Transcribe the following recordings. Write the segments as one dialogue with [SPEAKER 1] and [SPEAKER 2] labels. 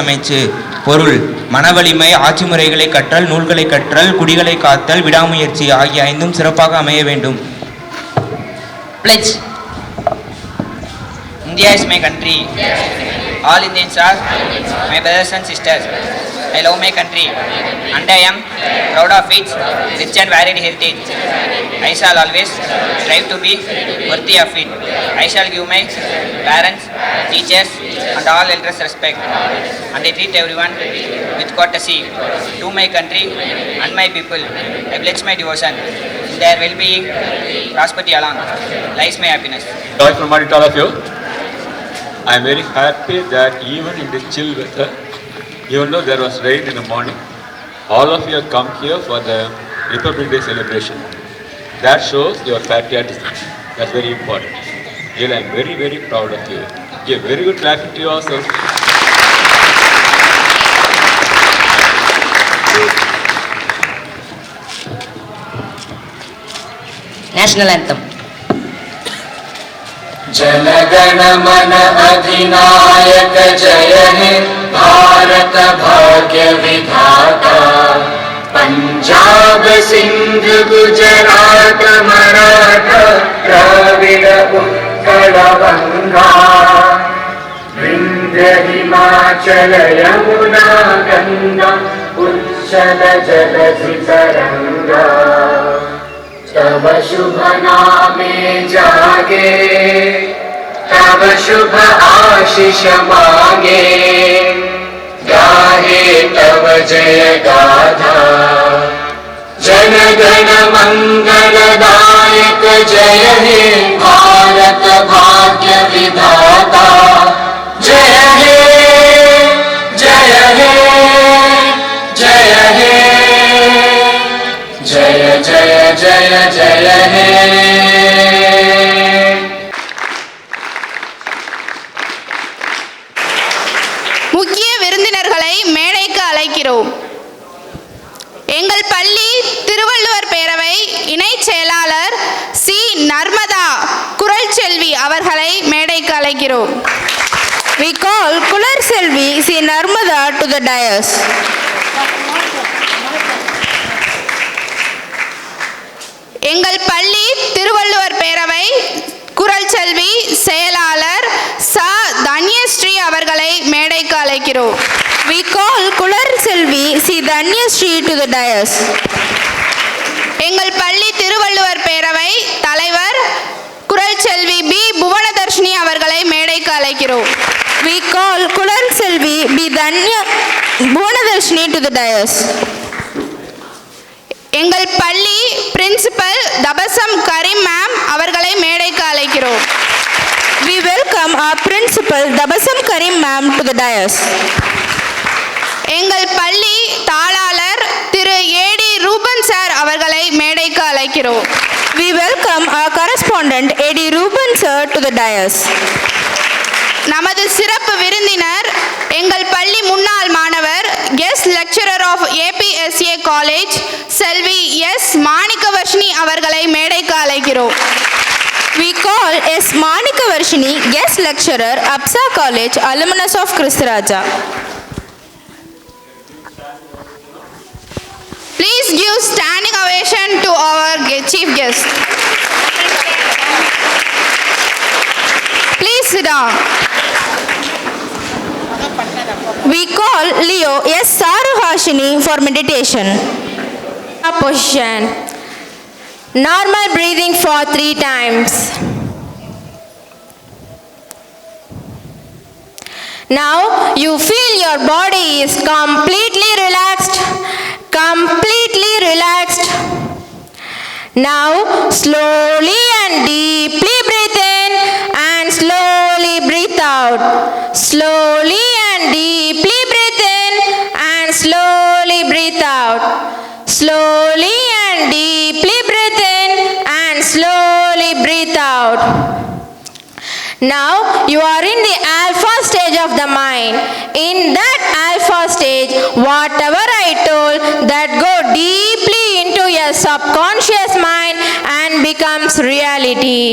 [SPEAKER 1] அமைச்சு. பொருள்: மனவலிமை, ஆட்சி முறைகளை கற்றல், நூல்களை கற்றல், குடிகளை காத்தல், விடாமுயற்சி ஆகிய ஐந்தும் சிறப்பாக அமைய வேண்டும்.
[SPEAKER 2] Pledge. India is my country. All Indians are my brothers and sisters. I love my country and I am proud of its rich and varied heritage. I shall always strive to be worthy of it. I shall give my parents, teachers and all elders respect, and I treat everyone with courtesy. To my country and my people, I pledge my devotion. In their well-being, prosperity along lies my happiness.
[SPEAKER 3] Joy from all of you. I am very happy that even in this chill weather, even though there was rain in the morning, all of you have come here for the Republic Day celebration. That shows your patriotism. That's very important. Really, I am very, very proud of you. Give very good clapping to yourself.
[SPEAKER 2] National Anthem.
[SPEAKER 4] जनगण मन अधिनायक जय हे भारत भाग्य विधाता पंजाब सिंध गुजरात मराठा द्रविड़ उत्कल गंगा विंध्य हिमाचल यमुना गंगा उच्चल जलधि तरंगा तब शुभ नामे जागे तब शुभ आशीष मांगे गाहे तब जय गाथा जन गण मंगलदायक जय हे भारत भाग्य विधाता जय हे जय हे जय हे जय जय जय जय हे.
[SPEAKER 5] முக்கிய விருந்தினர்களை மேடைக்கு அழைக்கிறோம். எங்கள் பள்ளி திருவள்ளுவர் பேரவை இணை செயலாளர் சி. நர்மதா குரல் செல்வி அவர்களை மேடைக்கு அழைக்கிறோம்.
[SPEAKER 6] We call Kular Selvi C. Narmada to the dais.
[SPEAKER 5] எங்கள் பள்ளி திருவள்ளுவர் பேரவை குரல் செல்வி செயலாளர் ச. தன்யஸ்ரீ அவர்களை மேடைக்கு அழைக்கிறோம்.
[SPEAKER 6] We call Kular Selvi C. Danyasri to the dais.
[SPEAKER 5] எங்கள் பள்ளி திருவள்ளுவர் பேரவை தலைவர் குரல் செல்வி பி. புவனதர்ஷினி அவர்களை மேடைக்கு அழைக்கிறோம்.
[SPEAKER 6] We call Kular Selvi B. Bhuvanadharshini to the dais.
[SPEAKER 5] எங்கள் பள்ளி பிரின்சிபல் தபசம் கரீம் மேம் அவர்களை மேடைக்கு அழைக்கிறோம்.
[SPEAKER 6] We welcome our principal Dabasam Karim ma'am to the dais.
[SPEAKER 5] எங்கள் பள்ளி தாளாளர் திரு ஏடி ரூபன் சார் அவர்களை மேடைக்கு அழைக்கிறோம்.
[SPEAKER 6] We welcome our correspondent A.D. Ruben sir to the dais.
[SPEAKER 5] நமது சிறப்பு விருந்தினர் எங்கள் பள்ளி முன்னாள் மாணவர் guest lecturer of APSA college Selvi S. Manikkavarshini அவர்களை மேடைக்கு அழைக்கிறோம்.
[SPEAKER 6] We call S. Manikavarshini, guest lecturer, Apsa College, alumnus of Kristaraja.
[SPEAKER 5] Please give standing ovation to our chief guest. Please sit down.
[SPEAKER 6] We call Leo S. Saruhashini for meditation.
[SPEAKER 7] Position. Normal breathing for 3 times. Now you feel your body is completely relaxed. Completely relaxed. Now slowly and deeply breathe in and slowly breathe out. Slowly and deeply breathe in and slowly breathe out. Slowly and deeply breathe in and slowly breathe out. Now you are in the alpha stage of the mind. In that alpha stage, whatever I told, that go deeply into your subconscious mind and becomes reality.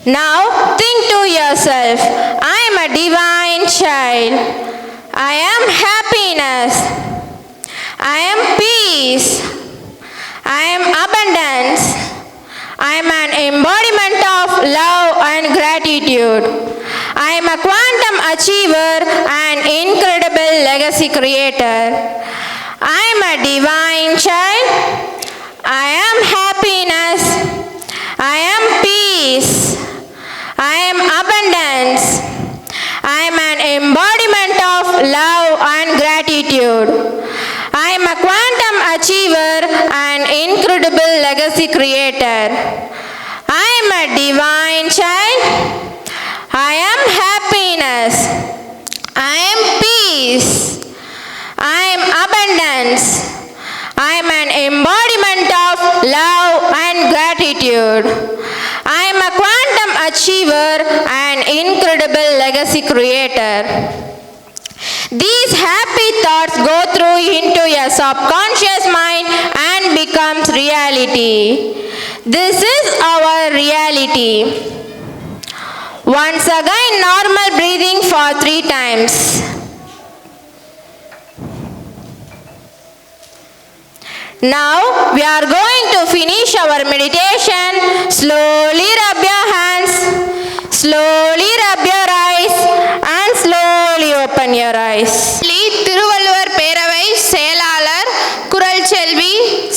[SPEAKER 7] Now think to yourself, I am a divine child. I am happiness. I am peace. I am abundance. I am an embodiment of love and gratitude. I am a quantum achiever and incredible legacy creator. I am a divine child. I am happiness. I am peace. I am abundance. I am an embodiment of love and gratitude. I am a quantum achiever and incredible legacy creator. I am a divine child. I am happiness. I am peace. I am abundance. I am an embodiment of love and gratitude. I am a quantum achiever and incredible legacy creator. These happy thoughts go through into your subconscious mind and becomes reality. This is our reality. Once again, normal breathing for 3 times. Now we are going to finish our meditation. Slowly rub your hands, slowly rub your eyes and slowly open your eyes.
[SPEAKER 5] Thiruvalluvar பேரவை செயலாளர் குரல் செல்வி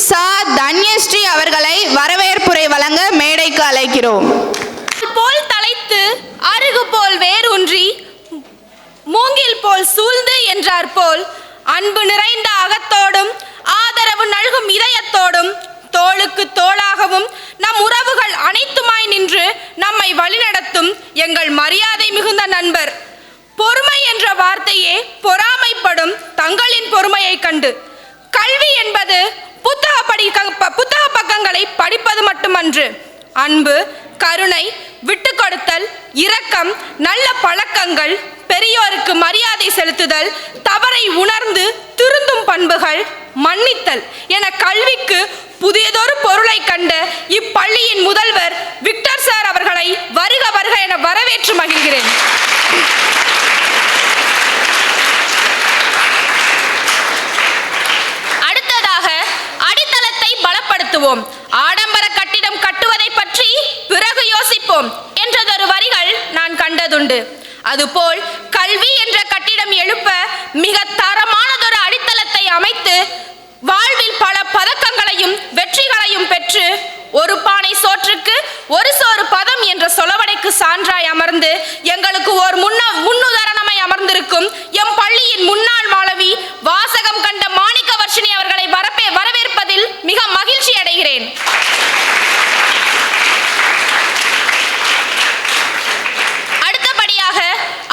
[SPEAKER 5] சா தன்யஸ்ரீ அவர்களை வரவேற்புரை வழங்க மேடைக்கு அழைக்கிறோம்.
[SPEAKER 8] போல் தலைத்து அருகு போல் வேரூன்றி மூங்கில் போல் சூழ்ந்து என்றார் போல் அன்பு நிறைந்த அகத்தோடும் ஆதரவு நல்கும் இதயத்தோடும் தோளுக்கு தோளாகவும் நம் உறவுகள் அனைத்துமாய் நின்று நம்மை வழிநடத்தும் எங்கள் மரியாதை மிகுந்த நண்பர். பொறுமை என்ற வார்த்தையே பொறாமைப்படும் தங்களின் பொறுமையை கண்டு கல்வி என்பது புத்தக பக்கங்களை படிப்பது மட்டுமன்று, அன்பு, கருணை, விட்டு கொடுத்தல், இரக்கம், நல்ல பழக்கங்கள், பெரியோருக்கு மரியாதை செலுத்துதல், தவறை உணர்ந்து திருந்தும் பண்புகள், மன்னித்தல் என கல்விக்கு புதியதொரு பொருளை கண்ட இப்பள்ளியின் முதல்வர் விக்டர் சார் அவர்களை வருக வருக என வரவேற்று மகிழ்கிறேன். அடுத்ததாக அடித்தளத்தை பலப்படுத்துவோம், ஆடம்பர கட்டிடம் கட்டுவதை பற்றி பிறகு யோசிப்போம் என்றதொரு வரிகள் நான் கண்டதுண்டு. அதுபோல் கல்வி என்ற கட்டிடம் எழுப்ப மிக தரமானதொரு அடித்தளத்தை அமைத்து வாழ்வில் பல பதக்கங்களையும் வெற்றிகளையும் பெற்று ஒரு பானை சோற்றுக்கு ஒரு சோறு பதம் என்ற சொலவடைக்கு சான்றாய் அமர்ந்து எங்களுக்கு ஒரு முன்னுதாரணமாய் அமர்ந்திருக்கும் எம் பள்ளியின் முன்னாள் மாணவி வாசகம் கண்ட மாணிக்க வர்ஷினி அவர்களை வரவேற்பதில் மிக மகிழ்ச்சி அடைகிறேன். அடுத்தபடியாக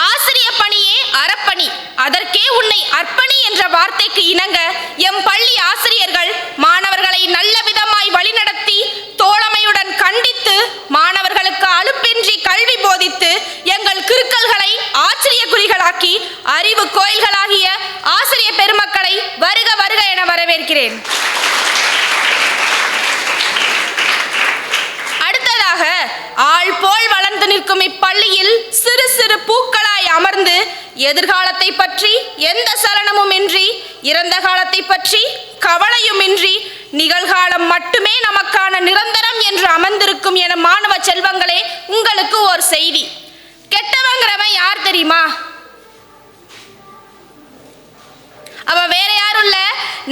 [SPEAKER 8] ஆசிரிய பணியே அறப்பணி, அதற்கே உன்னை அர்ப்பணி என்ற வார்த்தைக்கு இணங்க எம் பள்ளி ஆசிரியர்கள் மாணவர்களை நல்ல விதமாய் வழிநடத்தி தோழமையுடன் கண்டித்து மாணவர்களுக்கு அலுப்பின்றி கல்வி போதித்து எங்கள் கிறுக்கல்களை ஆச்சரிய குறிகளாக்கி அறிவு கோயில்களாகிய ஆசிரிய பெருமக்களை வருக வருக என வரவேற்கிறேன். அடுத்ததாக ஆள் போல் வளர்ந்து நிற்கும் இப்பள்ளியில் சிறு சிறு பூக்களாய் அமர்ந்து எதிர்காலத்தை பற்றி எந்த சலனமும் இன்றி, இறந்த காலத்தை பற்றி கவலையும் இன்றி, நிகழ்காலம் மட்டுமே நமக்கான நிரந்தரம் என்று அமர்ந்திருக்கும் என மாணவ செல்வங்களே, உங்களுக்கு ஒரு செய்தி. கெட்டவங்கிறவன் யார் தெரியுமா? அவன் வேற யாரும் இல்ல,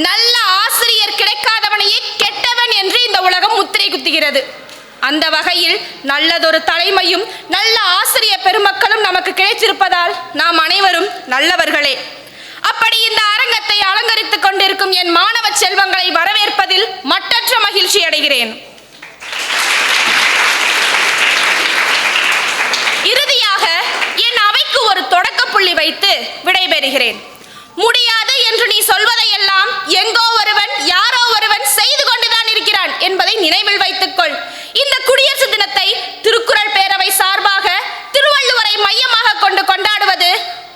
[SPEAKER 8] நல்ல ஆசிரியர் கிடைக்காதவனையே கெட்டவன் என்று இந்த உலகம் முத்திரை குத்துகிறது. அந்த வகையில் நல்லதொரு தலைமையும் நல்ல ஆசிரிய பெருமக்களும் நமக்கு கிடைத்திருப்பதால் நாம் அனைவரும் நல்லவர்களே. அப்படி இந்த அரங்கத்தை அலங்கரித்துக் கொண்டிருக்கும் என் மாணவ செல்வங்களை வரவேற்பதில் மட்டற்ற மகிழ்ச்சி அடைகிறேன். இறுதியாக என் அவைக்கு ஒரு தொடக்க புள்ளி வைத்து விடைபெறுகிறேன். முடியாது என்று நீ சொல்வதையெல்லாம் எங்கோ ஒருவன் யாரோ ஒருவன் செய்து கொண்டுதான் இருக்கிறான் என்பதை நினைவில் வைத்துக்கொள். இந்த குடியரசு தினத்தை திருக்குறள் பேரவை சார்பாக திருவள்ளுவரை மையமாக கொண்டு கொண்டாடுவது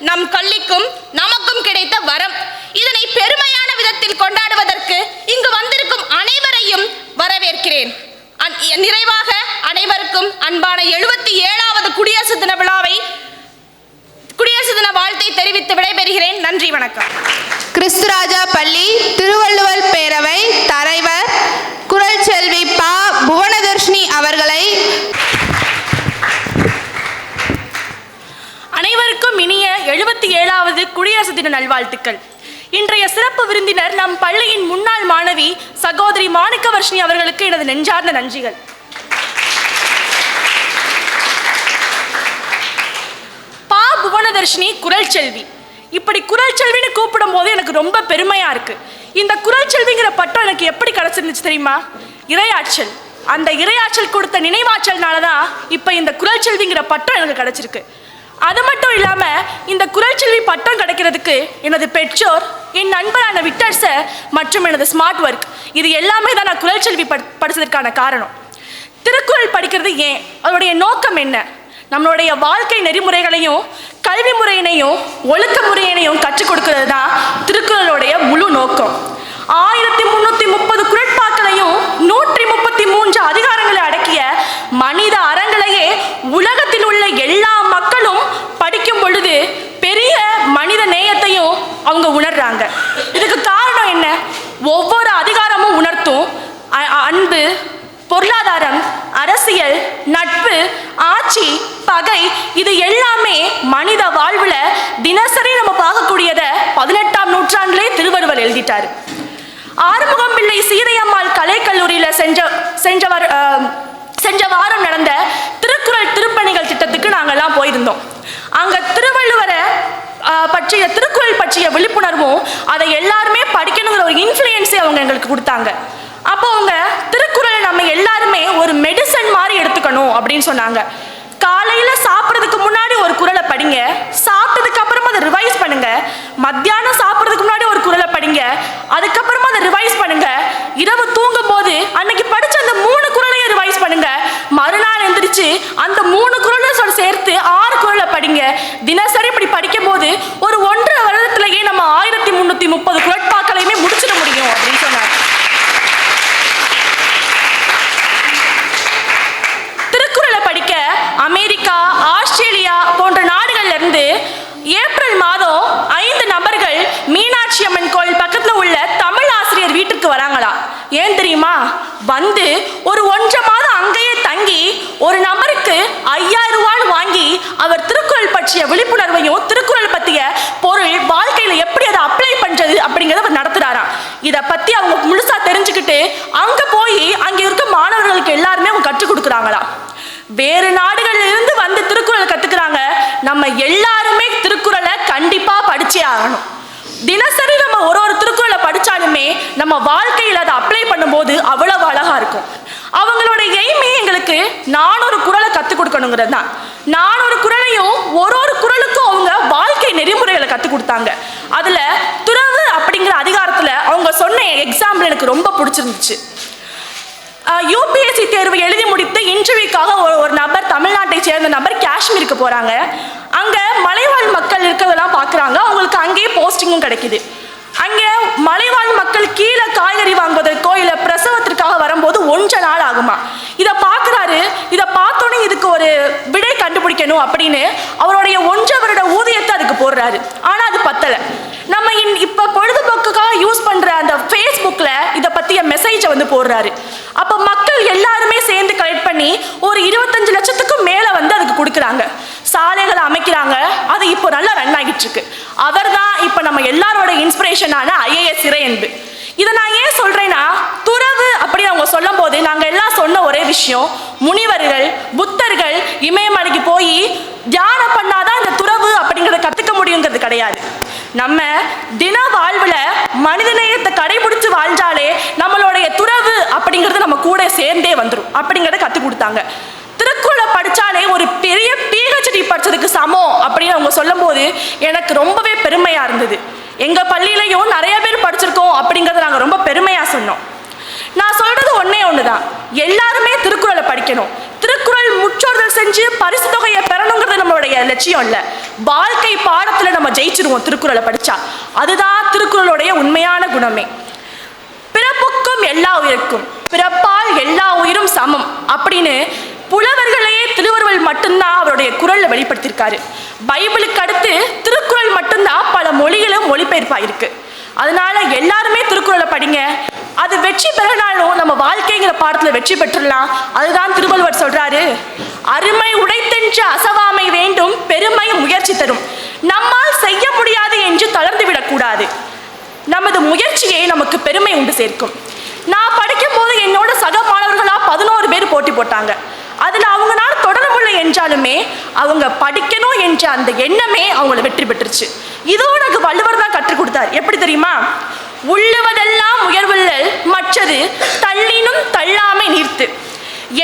[SPEAKER 8] நம் பள்ளிக்கும் நமக்கும் கிடைத்த வரம். இதனை பெருமையான விதத்தில் கொண்டாடுவதற்கு இங்கு வந்திருக்கும் அனைவரையும் வரவேற்கிறேன். நிறைவாக அனைவருக்கும் அனைவருக்கும் அன்பான 77வது குடியரசு தின வாழ்த்தை தெரிவித்து விடைபெறுகிறேன். நன்றி, வணக்கம்.
[SPEAKER 5] கிறிஸ்துராஜா பள்ளி திருவள்ளுவர் பேரவை தலைவர் குரல் செல்வி பா. புவனதர்ஷினி அவர்களை
[SPEAKER 9] அனைவருக்கும் இனிய 77வது குடியரசு தின நல்வாழ்த்துக்கள். இன்றைய சிறப்பு விருந்தினர் நம் பள்ளியின் முன்னாள் மாணவி சகோதரி மாணிக்கவர்ஷினி அவர்களுக்கு எனது நெஞ்சார்ந்த நன்றிகள். பா. புவனதர்ஷினி குரல் செல்வி. இப்படி குரல் செல்வின்னு கூப்பிடும் போது எனக்கு ரொம்ப பெருமையா இருக்கு. இந்த குரல் செல்விங்கிற பட்டம் எனக்கு எப்படி கிடைச்சிருந்துச்சு தெரியுமா? இறையாற்றல். அந்த இறையாற்றல் கொடுத்த நினைவாற்றல்னால தான் இப்போ இந்த குரல் செல்விங்கிற பட்டம் எனக்கு கிடைச்சிருக்கு. அது மட்டும் இல்லாமல் இந்த குரல் செல்வி பட்டம் கிடைக்கிறதுக்கு எனது பெற்றோர், என் நண்பரான விக்டர் சார் மற்றும் எனது ஸ்மார்ட் ஒர்க், இது எல்லாமே தான் நான் குரல் செல்வி படித்ததற்கான காரணம். திருக்குறள் படிக்கிறது ஏன், அதோடைய நோக்கம் என்ன, நம்மளுடைய வாழ்க்கை நெறிமுறைகளையும் கல்வி முறையினையும் ஒழுக்க முறையினையும் கற்றுக் கொடுக்கிறது தான் திருக்குறளுடைய முழு நோக்கம். 1330 குறட்பாக்களையும் 133 அதிகாரங்களை அடக்கிய மனித அறங்களையே உலகத்தில் உள்ள எல்லா மக்களும் படிக்கும் பொழுது பெரிய மனித நேயத்தையும் அவங்க உணர்றாங்க. இதுக்கு காரணம் என்ன? ஒவ்வொரு அதிகாரமும் உணர்த்தும் அன்பு, பொருளாதாரம், அரசியல், நட்பு, ஆட்சி, பகை, இது எல்லாமே மனித வாழ்வுல தினசரி நம்ம பார்க்கக்கூடியதை 18ஆம் நூற்றாண்டிலே திருவள்ளுவர் எழுதிட்டாரு. ஆறுமுகம் பிள்ளை சீதையம்மாள் கலைக்கல்லூரியில சென்ற வாரம் நடந்த திருக்குறள் திருப்பணிகள் திட்டத்துக்கு நாங்கள்லாம் போயிருந்தோம். அங்க திருவள்ளுவரை பற்றிய திருக்குறள் பற்றிய விழிப்புணர்வும் அதை எல்லாருமே படிக்கணுங்கிற ஒரு இன்ஃப்ளூயன்ஸை அவங்க எங்களுக்கு கொடுத்தாங்க. அப்போ அவங்க திருக்குறளை நம்ம எல்லாருமே ஒரு மெடிசன் மாதிரி எடுத்துக்கணும் அப்படின்னு சொன்னாங்க. காலையில சாப்பிட்றதுக்கு முன்னாடி ஒரு குறளை படிங்க, சாப்பிட்டதுக்கு அப்புறமா அதை ரிவைஸ் பண்ணுங்க, மத்தியானம் சாப்பிட்றதுக்கு முன்னாடி ஒரு குறளை படிங்க, அதுக்கப்புறமா அதை ரிவைஸ் பண்ணுங்க, இரவு தூங்கும் போது அன்னைக்கு படிச்ச அந்த 3 குறளையும் ரிவைஸ் பண்ணுங்க, மறுநாள் எந்திரிச்சு அந்த 3 குறளை சேர்த்து 6 குறளை படிங்க. தினசரி இப்படி படிக்கும் போது ஒரு 1.5 வருடத்திலேயே நம்ம 1330 குறட்பாக்களையுமே முடிச்சிட முடியும் அப்படின்னு சொன்னாங்க. படிக்க அமெரிக்கா, ஆஸ்திரேலியா போன்ற நாடுகள்ல இருந்து ஏப்ரல் மாதம் 5 நபர்கள் மீனாட்சி அம்மன் கோயில் பக்கத்துல உள்ள தமிழ் ஆசிரியர் வீட்டுக்கு வராங்களா. ஏன் தெரியுமா? வந்து ஒரு 1.5 மாதம் அங்கேயே தங்கி ஒரு நபருக்கு 5000 ரூபாய் வாங்கி அவர் திருக்குறள் பற்றிய விழிப்புணர்வையும் திருக்குறள் பற்றிய பொருள் வாழ்க்கையில எப்படி அதை அப்ளை பண்றது அப்படிங்கிறத அவர் நடத்துறாராம். இதை பத்தி அவங்க முழுசா தெரிஞ்சுக்கிட்டு அங்க போய் அங்க இருக்க மாணவர்களுக்கு எல்லாருமே அவங்க கற்றுக் கொடுக்குறாங்களா. வேறு நாடுகள்ல இருந்து வந்து திருக்குறள் கத்துக்கிறாங்க. நம்ம எல்லாருமே திருக்குறளை கண்டிப்பா படிச்சே ஆகணும். தினசரி நம்ம ஒரு திருக்குறளை படிச்சாலுமே நம்ம வாழ்க்கையில் அதை அப்ளை பண்ணும்போது அவ்வளவு அழகா இருக்கும். அவங்களோட எய்மே எங்களுக்கு 400 குறளை கற்றுக் கொடுக்கணுங்கிறது தான். 400 குறளையும் ஒரு குறளுக்கும் அவங்க வாழ்க்கை நெறிமுறைகளை கற்றுக் கொடுத்தாங்க. அதுல துறவு அப்படிங்கிற அதிகாரத்துல அவங்க சொன்ன எக்ஸாம்பிள் எனக்கு ரொம்ப பிடிச்சிருந்துச்சு. யூபிஎஸ்சி தேர்வு எழுதி முடித்து இன்டர்வியூக்காக ஒரு நபர், தமிழ்நாட்டை சேர்ந்த நபர் காஷ்மீருக்கு போறாங்க. அங்க மலைவாழ் மக்கள் இருக்கிறதெல்லாம் பார்க்குறாங்க. அவங்களுக்கு அங்கேயே போஸ்டிங்கும் கிடைக்குது. அங்கே மலைவாழ் மக்கள் கீழே காய்கறி வாங்குவதற்கோ இல்லை பிரசவத்திற்காக வரும்போது 1 நாள் ஆகுமா. இதை பார்க்குறாரு. இதை பார்த்தோன்னே இதுக்கு ஒரு விடை கண்டுபிடிக்கணும் அப்படின்னு அவருடைய 1 வருட ஊதியத்தை அதுக்கு போடுறாரு. ஆனால் அது பத்தலை. நம்ம இப்போ பொழுதுபோக்குக்காக யூஸ் பண்ணுற அந்த ஃபேஸ்புக்கில் இதை பற்றிய மெசேஜை வந்து போடுறாரு. அப்போ மக்கள் எல்லாருமே சேர்ந்து கலெக்ட் பண்ணி ஒரு 25 லட்சத்துக்கும் மேலே வந்து அதுக்கு கொடுக்குறாங்க. சாலைகளை அமைக்கிறாங்க. அது இப்போ நல்லா ரன் ஆகிட்டு இருக்கு. அவர் தான் இப்போ நம்ம எல்லாரோட இன்ஸ்பிரேஷனான ஐஏஎஸ் இறையன்பு. இதை நான் ஏன் சொல்றேன்னா, துறவு அப்படி அவங்க சொல்லும் போது நாங்கள் எல்லாம் சொன்ன ஒரே விஷயம், முனிவர்கள், புத்தர்கள் இமயமலைக்கு போய் தியானம் பண்ணாதான் இந்த துறவு அப்படிங்கிறத கற்றுக்க முடியுங்கிறது கிடையாது. நம்ம தின வாழ்வில் மனிதநேயத்தை கடைபிடிச்சு வாழ்ந்தாலே நம்மளுடைய துறவு அப்படிங்கிறது நம்ம கூட சேர்ந்தே வந்துடும் அப்படிங்கிறத கற்றுக் கொடுத்தாங்க. திருக்குறளை படித்தாலே ஒரு பெரிய PhD படித்ததுக்கு சமம் அப்படின்னு அவங்க சொல்லும் போது எனக்கு ரொம்பவே பெருமையாக இருந்தது. எங்கள் பள்ளியிலையும் நிறைய பேர் படிச்சிருக்கோம் அப்படிங்கிறத நாங்கள் ரொம்ப பெருமையாக சொன்னோம். நான் சொல்றது ஒண்ணு தான், எல்லாருமே திருக்குறளை படிக்கணும். திருக்குறள் முற்றோதல் செஞ்சு பரிசு தொகையை பெறணுங்கிறது நம்மளுடைய லட்சியம் இல்லை. வாழ்க்கை பாடத்தில் நம்ம ஜெயிச்சிருவோம் திருக்குறளை படித்தா. அதுதான் திருக்குறளுடைய உண்மையான குணமே. பிறப்புக்கும் எல்லா உயிருக்கும், பிறப்பால் எல்லா உயிரும் சமம் அப்படின்னு புலவர்களையே திருவள்ளுவர் மட்டும்தான் அவருடைய குரல்ல வெளிப்படுத்தியிருக்காரு. பைபிளுக்கு அடுத்து திருக்குறள் மட்டும்தான் பல மொழிகளும் மொழிபெயர்ப்பாயிருக்கு. அதனால எல்லாருமே திருக்குறளை படிங்க. அது வெற்றி பெறனாலும் நம்ம வாழ்க்கைங்கிற பாடத்துல வெற்றி பெற்றுடலாம். அதுதான் திருவள்ளுவர் சொல்றாரு, அருமை உடைத்தென்று அசவாமை வேண்டும், பெருமை முயற்சி தரும். நம்மால் செய்ய முடியாது என்று தளர்ந்து விடக்கூடாது. நமது முயற்சியை நமக்கு பெருமை உண்டு சேர்க்கும். நான் படிக்கும் போது என்னோட சக மாணவர்களா 11 பேர் போட்டி போட்டாங்க. அதுல அவங்களால தொடர முடியல என்றாலுமே அவங்க படிக்கணும் என்ற அந்த எண்ணமே அவங்கள வெற்றி பெற்றுச்சு. இதோ எனக்கு வள்ளுவர் தான் கற்றுக் கொடுத்தார். எப்படி தெரியுமா? உள்ளுவதெல்லாம் உயர்வுள்ளல், மற்றது தள்ளினும் தள்ளாமை நீர்த்து.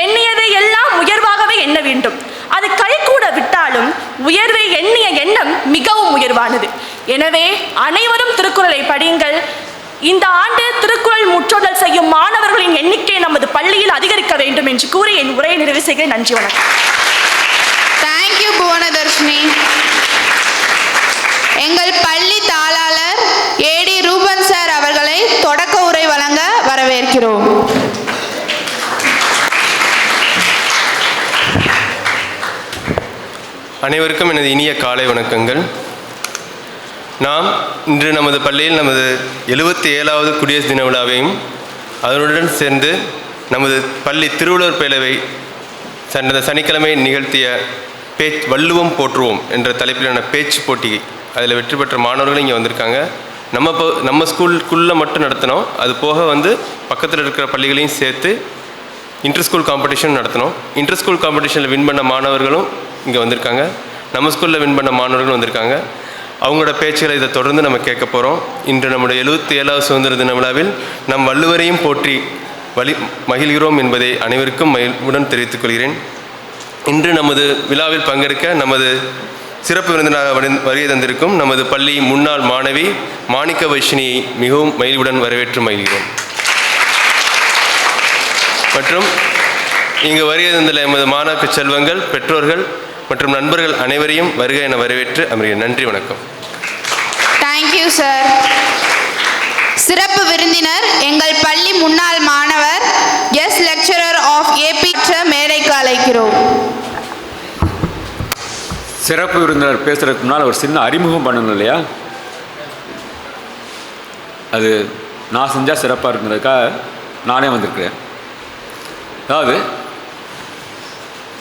[SPEAKER 9] எண்ணியதை எல்லாம் உயர்வாகவே எண்ண வேண்டும். அது கை கூட விட்டாலும் உயர்வை எண்ணிய எண்ணம் மிகவும் உயர்வானது. எனவே அனைவரும் திருக்குறளை படியுங்கள். இந்த ஆண்டு திருக்குறள் முற்றோதல் செய்யும் மாணவர்களின் எண்ணிக்கை நமது பள்ளியில் அதிகரிக்க வேண்டும் என்று கூறி என் உரையை நிறைவு செய்கிறேன். நன்றி, வணக்கம்.
[SPEAKER 5] தேங்க்யூ புவனதர்ஷினி. எங்கள் பள்ளி தாளாளர் ஏடி ரூபன் சார் அவர்களை தொடக்க உரை வழங்க வரவேற்கிறோம்.
[SPEAKER 10] அனைவருக்கும் எனது இனிய காலை வணக்கங்கள். நாம் இன்று நமது பள்ளியில் நமது 77வது குடியரசு தின விழாவையும் அதனுடன் சேர்ந்து நமது பள்ளி திருவள்ளுவர் பேரவை சென்ற சனிக்கிழமை நிகழ்த்திய வள்ளுவம் போற்றுவோம் என்ற தலைப்பிலான பேச்சு போட்டி, அதில் வெற்றி பெற்ற மாணவர்களும் இங்கே வந்திருக்காங்க. நம்ம ஸ்கூலுக்குள்ளே மட்டும் நடத்தினோம். அது போக பக்கத்தில் இருக்கிற பள்ளிகளையும் சேர்த்து இன்டர் ஸ்கூல் காம்படிஷன் நடத்தினோம். இன்டர் ஸ்கூல் காம்படிஷனில் வின் பண்ண மாணவர்களும் இங்கே வந்திருக்காங்க. நம்ம ஸ்கூலில் வின் பண்ண மாணவர்களும் வந்திருக்காங்க. அவங்களோட பேச்சுகளை இதை தொடர்ந்து நம்ம கேட்க போகிறோம். இன்று நம்முடைய 77வது சுதந்திர தின விழாவில் நம் வள்ளுவரையும் போற்றி மகிழ்கிறோம் என்பதை அனைவருக்கும் மகிழ்வுடன் தெரிவித்துக் கொள்கிறேன். இன்று நமது விழாவில் பங்கெடுக்க நமது சிறப்பு விருந்தினராக வருகை தந்திருக்கும் நமது பள்ளி முன்னாள் மாணவி மாணிக்க வர்ஷினியை மிகவும் மகிழ்வுடன் வரவேற்று மகிழ்கிறோம். மற்றும் இங்கு வருகை தந்துள்ள எமது மாணாக்க செல்வங்கள், பெற்றோர்கள் மற்றும் நண்பர்கள் அனைவரையும் வருகை என வரவேற்று அமர்கிறேன். நன்றி, வணக்கம்.
[SPEAKER 5] Thank you sir. சிறப்பு விருந்தினர் எங்கள் பள்ளி முன்னாள் மாணவர் கெஸ்ட் லெக்சரர் ஆஃப் ஏபி மேடைக்கு அழைக்கிறோம்.
[SPEAKER 3] சிறப்பு விருந்தினர் பேசுறதுக்கு முன்னால் ஒரு சின்ன அறிமுகம் பண்ணணும் இல்லையா? அது நான் செஞ்சால் சிறப்பாக இருக்கிறதுக்காக நானே வந்திருக்கிறேன். அதாவது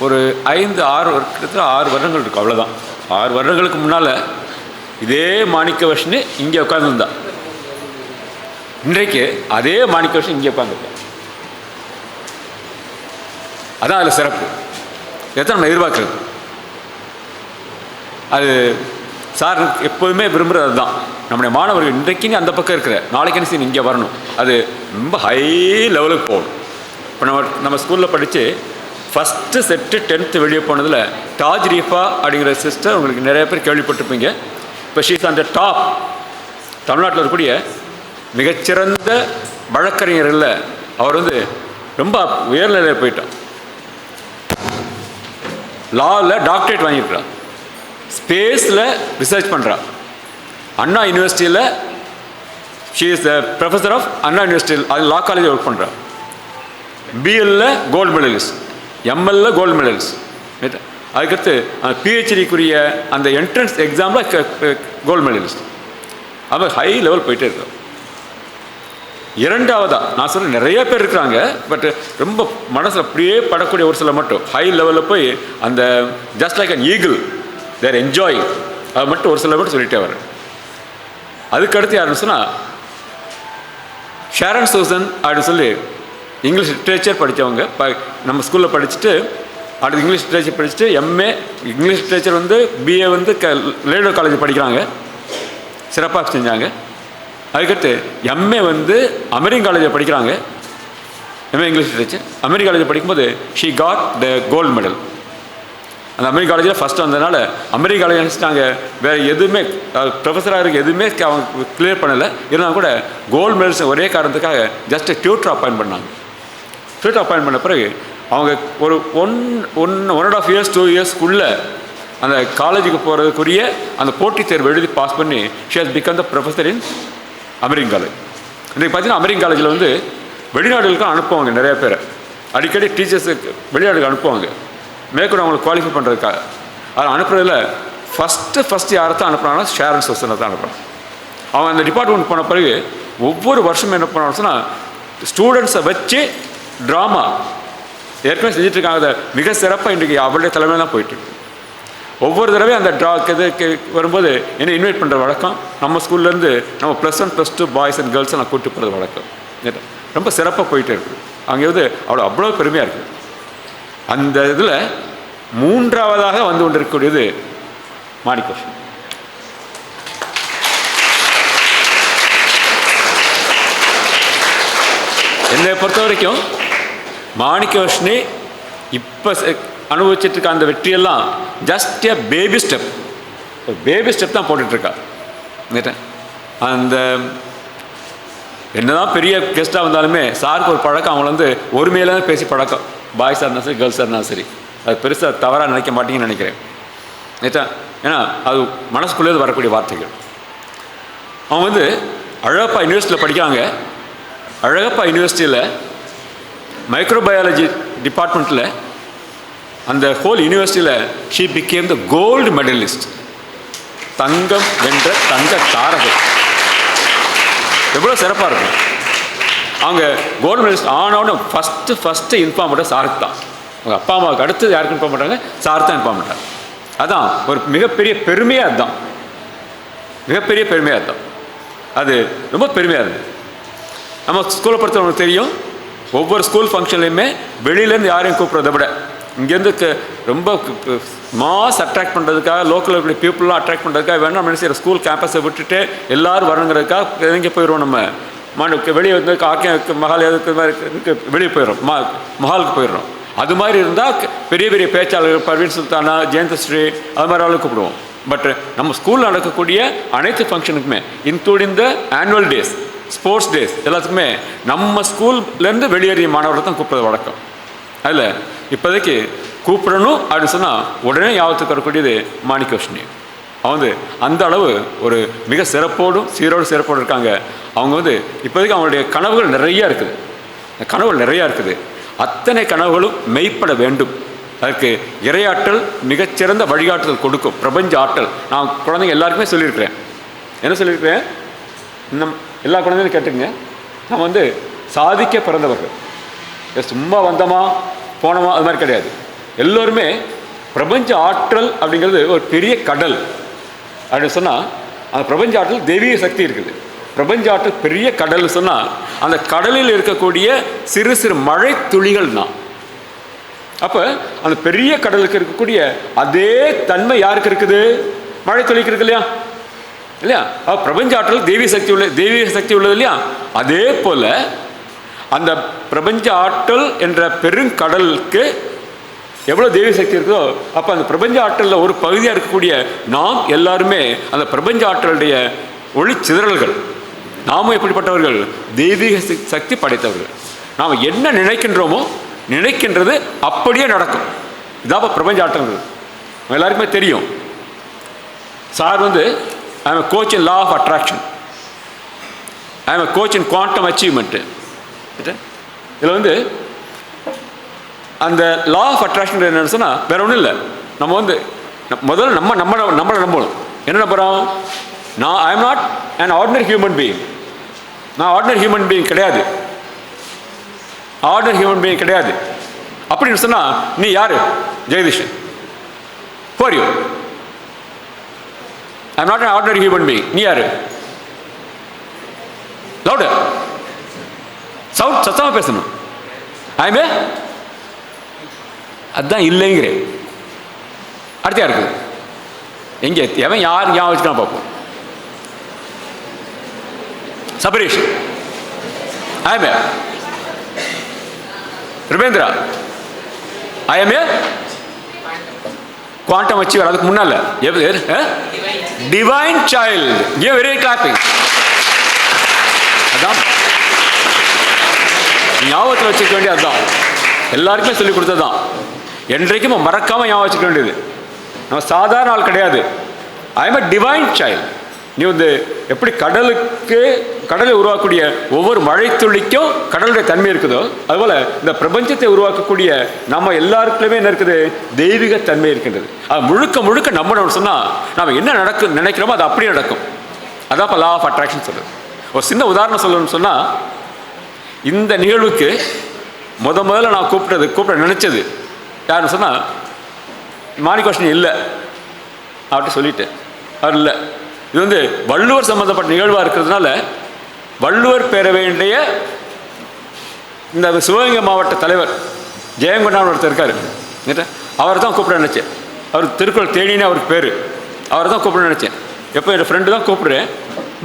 [SPEAKER 3] ஒரு 5-6 கிட்டத்தட்ட 6 வருடங்கள் இருக்கும், அவ்வளோதான். 6 வருடங்களுக்கு முன்னால் இதே மாணிக்க வர்ஷினி இங்கே உட்காந்துருந்தா. இன்றைக்கு அதே மாணிக்க வர்ஷினி இங்கே உட்காந்துருக்கேன். அதான் அதில் சிறப்பு. எத்தனை நம்ம எதிர்பார்க்குறது? அது சார் எப்போதுமே விரும்புகிறது அதுதான். நம்முடைய மாணவர்கள் இன்றைக்கு அந்த பக்கம் இருக்கிற, நாளைக்கு என்ன இங்கே வரணும். அது ரொம்ப ஹை லெவலுக்கு போகணும். இப்போ நம்ம ஸ்கூலில் படித்து ஃபஸ்ட்டு செட்டு 10th வெளியே போனதில் தாஜ் ரீஃபா அப்படிங்கிற சிஸ்டர் உங்களுக்கு நிறைய பேர் கேள்விப்பட்டிருப்பீங்க. இப்போ ஷீஸ் அந்த டாப். தமிழ்நாட்டில் இருக்கக்கூடிய மிகச்சிறந்த வழக்கறிஞர்களில் அவர் ரொம்ப உயர்நிலையில் போயிட்டார். லாவில் டாக்டரேட் வாங்கியிருக்கிறார். ஸ்பேஸில் ரிசர்ச் பண்ணுறார். அண்ணா யூனிவர்சிட்டியில் she is the professor of Anna யூனிவர்சிட்டியில், அது லா காலேஜில் ஒர்க் பண்ணுறார். பிஎல்ல கோல்டு மெடலிஸ்ட், எம்எல்ல கோல்டு மெடலிஸ்ட். அதுக்கடுத்து பிஹெச்டிக்குரிய அந்த என்ட்ரன்ஸ் எக்ஸாமில் கோல்டு மெடலிஸ்ட். அது ஹை லெவல் போயிட்டே இருக்கிறோம். இரண்டாவதாக நான் சொல்ல நிறைய பேர் இருக்கிறாங்க, பட் ரொம்ப மனசில் அப்படியே படக்கூடிய ஒரு சில மட்டும் ஹை லெவலில் போய் அந்த just like an eagle there enjoy, அது மட்டும் ஒரு சில மட்டும் சொல்லிட்டே வரேன். அதுக்கடுத்து யாருன்னு சொன்னால் ஷாரன் சூசன் அப்படின்னு சொல்லி இங்கிலீஷ் லிட்ரேச்சர் படித்தவங்க. நம்ம ஸ்கூலில் படிச்சுட்டு அடுத்து இங்கிலீஷ் லிட்ரேச்சர் படிச்சுட்டு எம்ஏ இங்கிலீஷ் லிட்ரேச்சர் பிஏ லேடோ காலேஜ் படிக்கிறாங்க, சிறப்பாக செஞ்சாங்க. அதுக்கடுத்து எம்ஏ அமெரிக்கன் காலேஜில் படிக்கிறாங்க. எம்ஏ இங்கிலீஷ் லிட்ரேச்சர் அமெரிக்கன் காலேஜில் படிக்கும்போது she got the gold medal. அந்த அமெரிக்கன் காலேஜில் ஃபஸ்ட்டு வந்ததுனால அமெரிக்கன் காலேஜ் நினச்சிட்டாங்க வேறு எதுவுமே ப்ரொஃபஸராக இருக்க எதுவுமே அவங்க கிளியர் பண்ணலை. இருந்தாலும் கூட கோல்டு மெடல்ஸ் ஒரே காரணத்துக்காக ஜஸ்ட் டியூட்டர் அப்பாயின்ட் பண்ணாங்க. டியூட்டர் அப்பாயின்ட் பண்ண பிறகு அவங்க ஒரு 1.5 years 2 yearsக்குள்ளே அந்த காலேஜுக்கு போகிறதுக்குரிய அந்த போட்டித் தேர்வு எழுதி பாஸ் பண்ணி she has become the professor in American college. இன்றைக்கு பார்த்தீங்கன்னா அமெரிக்கன் காலேஜில் வெளிநாடுகளுக்கும் அனுப்புவாங்க நிறைய பேரை. அடிக்கடி டீச்சர்ஸுக்கு வெளிநாடுக்கு அனுப்புவாங்க மேற்கொண்டு அவங்களை குவாலிஃபை பண்ணுறதுக்காக. அதை அனுப்புறதில் ஃபஸ்ட்டு யாரை தான் அனுப்புகிறாங்கன்னா ஷேரன் சோசனை தான் அனுப்புகிறான். அவன் அந்த டிபார்ட்மெண்ட் போன பிறகு ஒவ்வொரு வருஷமும் என்ன பண்ணான்னு சொன்னால் ஸ்டூடெண்ட்ஸை வச்சு ட்ராமா ஏற்கனவே செஞ்சிட்ருக்காங்க. அதை மிக சிறப்பாக இன்றைக்கி அவருடைய தலைமையில் தான் போயிட்டுருக்கு. ஒவ்வொரு தடவையும் அந்த இதுக்கு வரும்போது என்னை இன்வைட் பண்ணுற வழக்கம் நம்ம ஸ்கூல்லேருந்து நம்ம +1 +2 பாய்ஸ் அண்ட் கேர்ள்ஸை நான் கூப்பிட்டு போகிறது வழக்கம். ரொம்ப சிறப்பாக போயிட்டே இருக்குது. அங்கே வந்து அவ்வளோ பெருமையாக இருக்குது. அந்த இதில் 3ஆவதாக வந்து கொண்டிருக்கக்கூடியது மாணிக்கவர்ஷினி. என்னை பொறுத்த வரைக்கும் மாணிக்கவர்ஷினி இப்போ அனுபவிச்சுட்டு இருக்க அந்த வெற்றியெல்லாம் ஜஸ்ட் எ பேபி ஸ்டெப். ஒரு பேபி ஸ்டெப் தான் போட்டுட்ருக்கா. அந்த என்னதான் பெரிய கெஸ்ட்டாக வந்தாலுமே சாருக்கு ஒரு பழக்கம், அவங்கள வந்து ஒருமையில தான் பேசி பழக்கம். பாய்ஸாக இருந்தாலும் சரி கேர்ள்ஸாக இருந்தாலும் சரி. அது பெருசாக தவறாக நினைக்க மாட்டீங்கன்னு நினைக்கிறேன். ஏன்னா அது மனசுக்குள்ளேருந்து வரக்கூடிய வார்த்தைகள். அவங்க வந்து அழகப்பா யூனிவர்சிட்டியில் படிக்கிறாங்க. அழகப்பா யூனிவர்சிட்டியில் மைக்ரோபயாலஜி டிபார்ட்மெண்ட்டில் அந்த ஹோல் யூனிவர்சிட்டியில் she became the gold medalist. தங்கம் வென்ற தங்க தாரகை. எவ்வளோ சிறப்பாக இருக்கும். அவங்க கோல்டு மெடலிஸ்ட் ஆனோன்னு ஃபஸ்ட்டு இன்ஃபார்ம் பண்ணுற சாருக்கு தான். அவங்க அப்பா அம்மாவுக்கு அடுத்து யாருக்கு இன்ஃபார்ம் பண்ணுறாங்க? சார் தான் இன்ஃபார்ம் பண்ணுறாங்க. அதான் ஒரு மிகப்பெரிய பெருமையாக அதுதான். மிகப்பெரிய பெருமையாக அதுதான். அது ரொம்ப பெருமையாக இருந்தது. நம்ம ஸ்கூலை பொறுத்தவங்களுக்கு தெரியும், ஒவ்வொரு ஸ்கூல் ஃபங்க்ஷன்லையுமே வெளியிலேருந்து யாரையும் கூப்பிட்றத விட இங்கேருந்து ரொம்ப மாஸ் அட்ராக்ட் பண்ணுறதுக்காக, லோக்கலில் இருக்கிற பீப்புளெலாம் அட்ராக்ட் பண்ணுறதுக்காக வேணால் நம்ம செய்கிற ஸ்கூல் கேம்பஸை விட்டுட்டு எல்லோரும் வரணுங்கிறதுக்காக எங்கே போயிடுவோம்? நம்ம வெளியே வந்து மஹால் எதுக்கு வெளியே போயிடுறோம், மஹாலுக்கு போயிடுறோம். அது மாதிரி இருந்தால் பெரிய பெரிய பேச்சாளர்கள் பர்வீன் சுல்தானா, ஜெயந்தஸ்ரீ அது மாதிரி ஆளுக்கு கூப்பிடுவோம். பட் நம்ம ஸ்கூலில் நடக்கக்கூடிய அனைத்து ஃபங்க்ஷனுக்குமே including the annual days, sports days எல்லாத்துக்குமே நம்ம ஸ்கூல்லேருந்து வெளியேறிய மாணவர்கள் தான் கூப்பிட்றது வழக்கம். அதில் இப்போதைக்கு கூப்பிடணும் அப்படின்னு சொன்னால் உடனே ஞாபகத்துக்கு வரக்கூடியது மாணிக்கவர்ஷினி. அவங்க வந்து அந்த அளவு ஒரு மிக சீரோடு சிறப்போடு இருக்காங்க. அவங்க வந்து இப்போதைக்கு அவங்களுடைய கனவுகள் நிறையா இருக்குது. கனவுகள் நிறையா இருக்குது. அத்தனை கனவுகளும் மெய்ப்பட வேண்டும். அதற்கு இறையாற்றல் மிகச்சிறந்த வழிகாட்டுதல் கொடுக்கும். பிரபஞ்ச ஆற்றல். நான் குழந்தைங்க எல்லாருக்குமே சொல்லியிருக்கிறேன். என்ன சொல்லியிருக்கிறேன்? இன்னும் எல்லா குழந்தைகளும் கேட்டுங்க. நம்ம வந்து சாதிக்க பிறந்தவர்கள். சும்மா வந்தோமா போனோமா அது மாதிரி கிடையாது. எல்லோருமே பிரபஞ்ச ஆற்றல் அப்படிங்கிறது ஒரு பெரிய கடல் அப்படின்னு சொன்னால் அந்த பிரபஞ்ச ஆற்றல் தெய்வீக சக்தி இருக்குது. பிரபஞ்ச ஆற்றல் பெரிய கடல்னு சொன்னால் அந்த கடலில் இருக்கக்கூடிய சிறு சிறு மழை துளிகள் தான். அப்போ அந்த பெரிய கடலுக்கு இருக்கக்கூடிய அதே தன்மை யாருக்கு இருக்குது? மழை துளிக்கு இருக்கு இல்லையா? இல்லையா? பிரபஞ்ச ஆற்றல் தெய்வீக சக்தி உள்ளது இல்லையா? அதே போல் அந்த பிரபஞ்ச ஆற்றல் என்ற பெருங்கடலுக்கு எவ்வளோ தெய்வீக சக்தி இருக்குதோ அப்போ அந்த பிரபஞ்ச ஆற்றலில் ஒரு பகுதியாக இருக்கக்கூடிய நாம் எல்லாருமே அந்த பிரபஞ்ச ஆற்றலுடைய ஒளி சிதறல்கள். நாமும் எப்படிப்பட்டவர்கள்? தெய்வீக சக்தி படைத்தவர்கள். நாம் என்ன நினைக்கின்றோமோ நினைக்கின்றது அப்படியே நடக்கும். இதான் பிரபஞ்ச ஆற்றல்கள். எல்லாருக்குமே தெரியும். சார் வந்து I am coach in law of attraction, I am coach in quantum achievement. இதில் வந்து அந்த லா ஆஃப் அட்ராக்ஷன் என்னன்னு சொன்னால் வேற ஒன்றும் இல்லை. நம்ம வந்து முதல்ல நம்மளை நம்பணும். என்ன நம்புகிறோம்? I am not an ordinary human being. நான் ஆர்டினரி ஹியூமன் பீயிங் கிடையாது. ஆர்டினரி ஹியூமன் பீயிங் கிடையாது அப்படின்னு சொன்னால் நீ யாரு? Jagadeeshan. for you. I am not an ordinary human being. நீ யாரு? louder. சத்தமாக பேசணும். ஐமே அதுதான் இல்லைங்கிறேன். அடுத்த யார் இருக்குது? எங்கே எவன் யார் ஞாபகம் வச்சுக்கலாம் பார்ப்போம். சபரீஷ். ஐமே ரிவேந்திரா. IMA quantum achiever. அதுக்கு முன்னால டிவைன் சைல்டு. Very clapping. அதான் ஞாபகத்தில் வச்சுக்க வேண்டியது. அதுதான் எல்லாருக்குமே சொல்லிக் கொடுத்தது தான். என்றைக்கும் மறக்காமல் ஞாபகம் வச்சுக்க வேண்டியது. நம்ம சாதாரண ஆள் கிடையாது. I am a divine child. நீ வந்து எப்படி கடலை உருவாக்கக்கூடிய ஒவ்வொரு மழைத்துளிக்கும் கடலுடைய தன்மை இருக்குதோ, அதுபோல் இந்த பிரபஞ்சத்தை உருவாக்கக்கூடிய நம்ம எல்லாருக்குமே என்ன இருக்குது? தெய்வீக தன்மை இருக்கின்றது. அது முழுக்க முழுக்க நம்ம சொன்னால் நம்ம என்ன நினைக்கிறோமோ அது அப்படியே நடக்கும். அதான் இப்போ லா ஆஃப் அட்ராக்ஷன் சொல்கிறது. ஒரு சின்ன உதாரணம் சொல்லணும்னு சொன்னால், இந்த நிகழ்வுக்கு முதல்ல நான் கூப்பிட நினச்சது யாருன்னு சொன்னால், மாணிக்கவாசன் இல்லை அவர்கிட்ட சொல்லிட்டேன். அவர் இல்லை. இது வந்து வள்ளுவர் சம்மந்தப்பட்ட நிகழ்வாக இருக்கிறதுனால வள்ளுவர் பேரவையுடைய இந்த சிவகங்கை மாவட்ட தலைவர் ஜெயங்கொண்டான் ஒருத்தர் இருக்கார், அவரை தான் கூப்பிட நினச்சேன். அவர் திருக்குறள் தேனின்னு அவருக்கு பேர். அவரை தான் கூப்பிட நினச்சேன். எப்போ என் ஃப்ரெண்டு தான் கூப்பிடுறேன்.